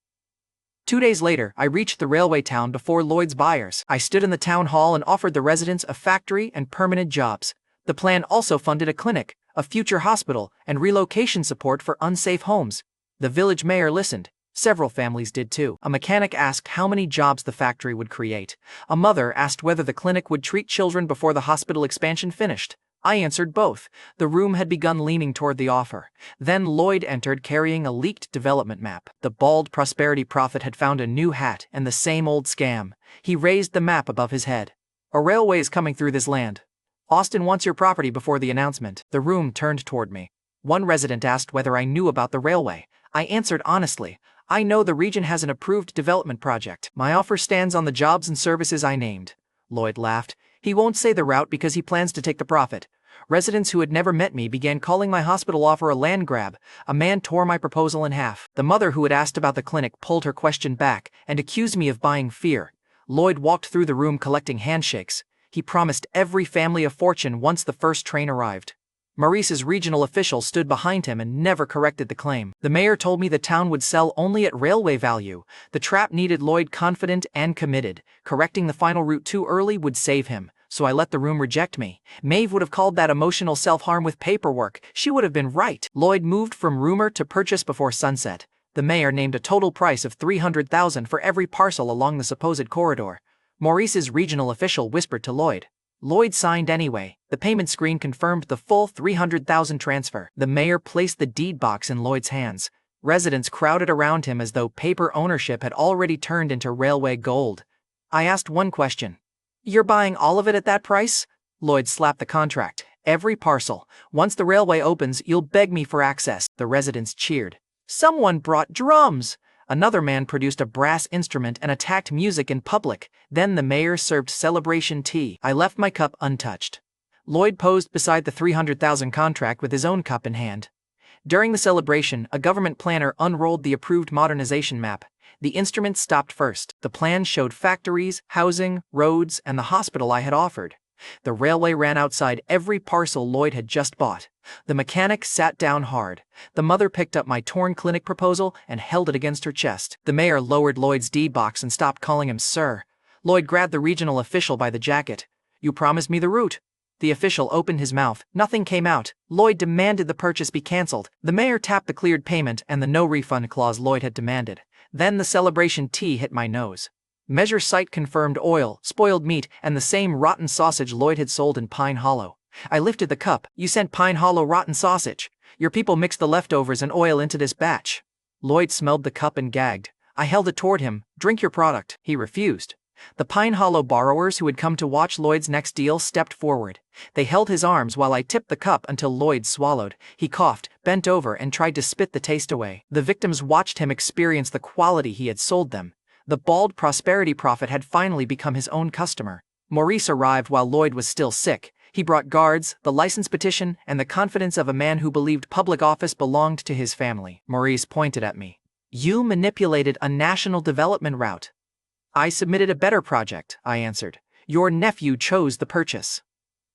2 days later, I reached the railway town before Lloyd's buyers. I stood in the town hall and offered the residents a factory and permanent jobs. The plan also funded a clinic, a future hospital, and relocation support for unsafe homes. The village mayor listened. Several families did too. A mechanic asked how many jobs the factory would create. A mother asked whether the clinic would treat children before the hospital expansion finished. I answered both. The room had begun leaning toward the offer. Then Lloyd entered carrying a leaked development map. The bald prosperity prophet had found a new hat and the same old scam. He raised the map above his head. A railway is coming through this land. Austin wants your property before the announcement. The room turned toward me. One resident asked whether I knew about the railway. I answered honestly. I know the region has an approved development project. My offer stands on the jobs and services I named. Lloyd laughed. He won't say the route because he plans to take the profit. Residents who had never met me began calling my hospital offer a land grab. A man tore my proposal in half. The mother who had asked about the clinic pulled her question back and accused me of buying fear. Lloyd walked through the room collecting handshakes. He promised every family a fortune once the first train arrived. Maurice's regional official stood behind him and never corrected the claim. The mayor told me the town would sell only at railway value. The trap needed Lloyd confident and committed. Correcting the final route too early would save him, so I let the room reject me. Maeve would have called that emotional self-harm with paperwork. She would have been right. Lloyd moved from rumor to purchase before sunset. The mayor named a total price of $300,000 for every parcel along the supposed corridor. Maurice's regional official whispered to Lloyd. Lloyd signed anyway. The payment screen confirmed the full $300,000 transfer. The mayor placed the deed box in Lloyd's hands. Residents crowded around him as though paper ownership had already turned into railway gold. I asked one question. You're buying all of it at that price? Lloyd slapped the contract. Every parcel. Once the railway opens, you'll beg me for access. The residents cheered. Someone brought drums. Another man produced a brass instrument and attacked music in public. Then the mayor served celebration tea. I left my cup untouched. Lloyd posed beside the $300,000 contract with his own cup in hand. During the celebration, a government planner unrolled the approved modernization map. The instrument stopped first. The plan showed factories, housing, roads, and the hospital I had offered. The railway ran outside every parcel Lloyd had just bought. The mechanic sat down hard. The mother picked up my torn clinic proposal and held it against her chest. The mayor lowered Lloyd's deed box and stopped calling him sir. Lloyd grabbed the regional official by the jacket. You promised me the route. The official opened his mouth. Nothing came out. Lloyd demanded the purchase be cancelled. The mayor tapped the cleared payment and the no refund clause Lloyd had demanded. Then the celebration tea hit my nose. Measure site confirmed oil, spoiled meat, and the same rotten sausage Lloyd had sold in Pine Hollow. I lifted the cup. You sent Pine Hollow rotten sausage. Your people mixed the leftovers and oil into this batch. Lloyd smelled the cup and gagged. I held it toward him. Drink your product. He refused. The Pine Hollow borrowers who had come to watch Lloyd's next deal stepped forward. They held his arms while I tipped the cup until Lloyd swallowed. He coughed, bent over, and tried to spit the taste away. The victims watched him experience the quality he had sold them. The bald prosperity prophet had finally become his own customer. Maurice arrived while Lloyd was still sick. He brought guards, the license petition, and the confidence of a man who believed public office belonged to his family. Maurice pointed at me. You manipulated a national development route. I submitted a better project, I answered. Your nephew chose the purchase.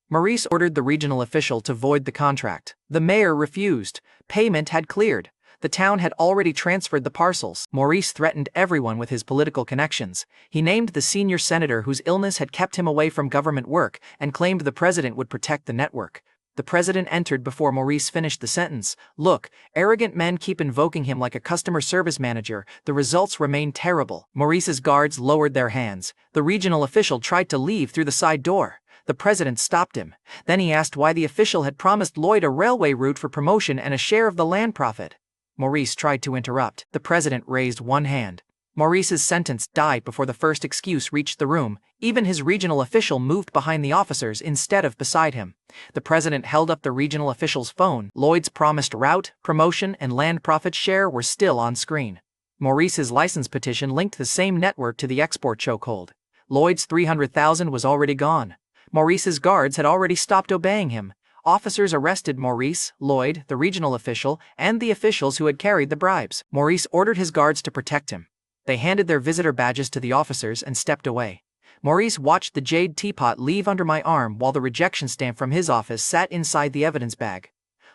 Maurice ordered the regional official to void the contract. The mayor refused. Payment had cleared. The town had already transferred the parcels. Maurice threatened everyone with his political connections. He named the senior senator whose illness had kept him away from government work and claimed the president would protect the network. The president entered before Maurice finished the sentence. Look, arrogant men keep invoking him like a customer service manager. The results remain terrible. Maurice's guards lowered their hands. The regional official tried to leave through the side door. The president stopped him. Then he asked why the official had promised Lloyd a railway route for promotion and a share of the land profit. Maurice tried to interrupt. The president raised one hand. Maurice's sentence died before the first excuse reached the room. Even his regional official moved behind the officers instead of beside him. The president held up the regional official's phone. Lloyd's promised route, promotion, and land profit share were still on screen. Maurice's license petition linked the same network to the export chokehold. Lloyd's $300,000 was already gone. Maurice's guards had already stopped obeying him. Officers arrested Maurice, Lloyd, the regional official, and the officials who had carried the bribes. Maurice ordered his guards to protect him. They handed their visitor badges to the officers and stepped away. Maurice watched the jade teapot leave under my arm while the rejection stamp from his office sat inside the evidence bag.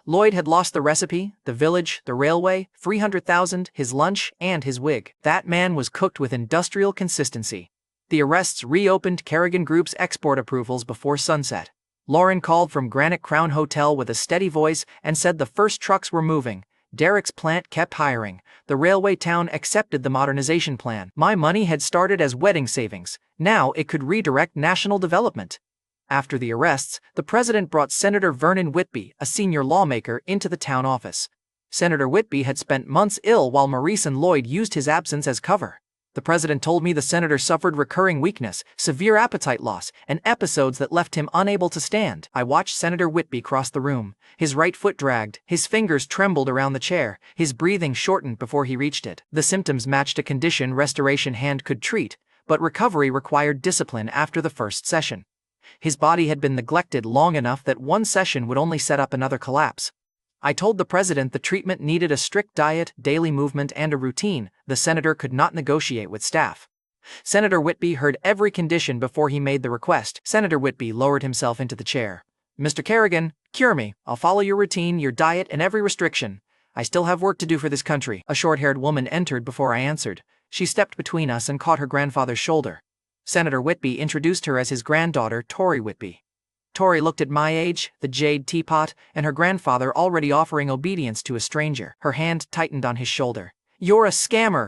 Lloyd had lost the recipe, the village, the railway, $300,000, his lunch, and his wig. That man was cooked with industrial consistency. The arrests reopened Kerrigan Group's export approvals before sunset. Lauren called from Granite Crown Hotel with a steady voice and said the first trucks were moving. Derek's plant kept hiring. The railway town accepted the modernization plan. My money had started as wedding savings. Now it could redirect national development. After the arrests, the president brought Senator Vernon Whitby, a senior lawmaker, into the town office. Senator Whitby had spent months ill while Maurice and Lloyd used his absence as cover. The president told me the senator suffered recurring weakness, severe appetite loss, and episodes that left him unable to stand. I watched Senator Whitby cross the room. His right foot dragged, his fingers trembled around the chair, his breathing shortened before he reached it. The symptoms matched a condition restoration hand could treat, but recovery required discipline after the first session. His body had been neglected long enough that one session would only set up another collapse. I told the president the treatment needed a strict diet, daily movement, and a routine. The senator could not negotiate with staff. Senator Whitby heard every condition before he made the request. Senator Whitby lowered himself into the chair. Mr. Kerrigan, Cure me. I'll follow your routine, your diet, and every restriction. I still have work to do for this country. A short-haired woman entered before I answered. She stepped between us and caught her grandfather's shoulder. Senator Whitby introduced her as his granddaughter, Tori Whitby. Tori looked at my age, the jade teapot, and her grandfather already offering obedience to a stranger. Her hand tightened on his shoulder. You're a scammer,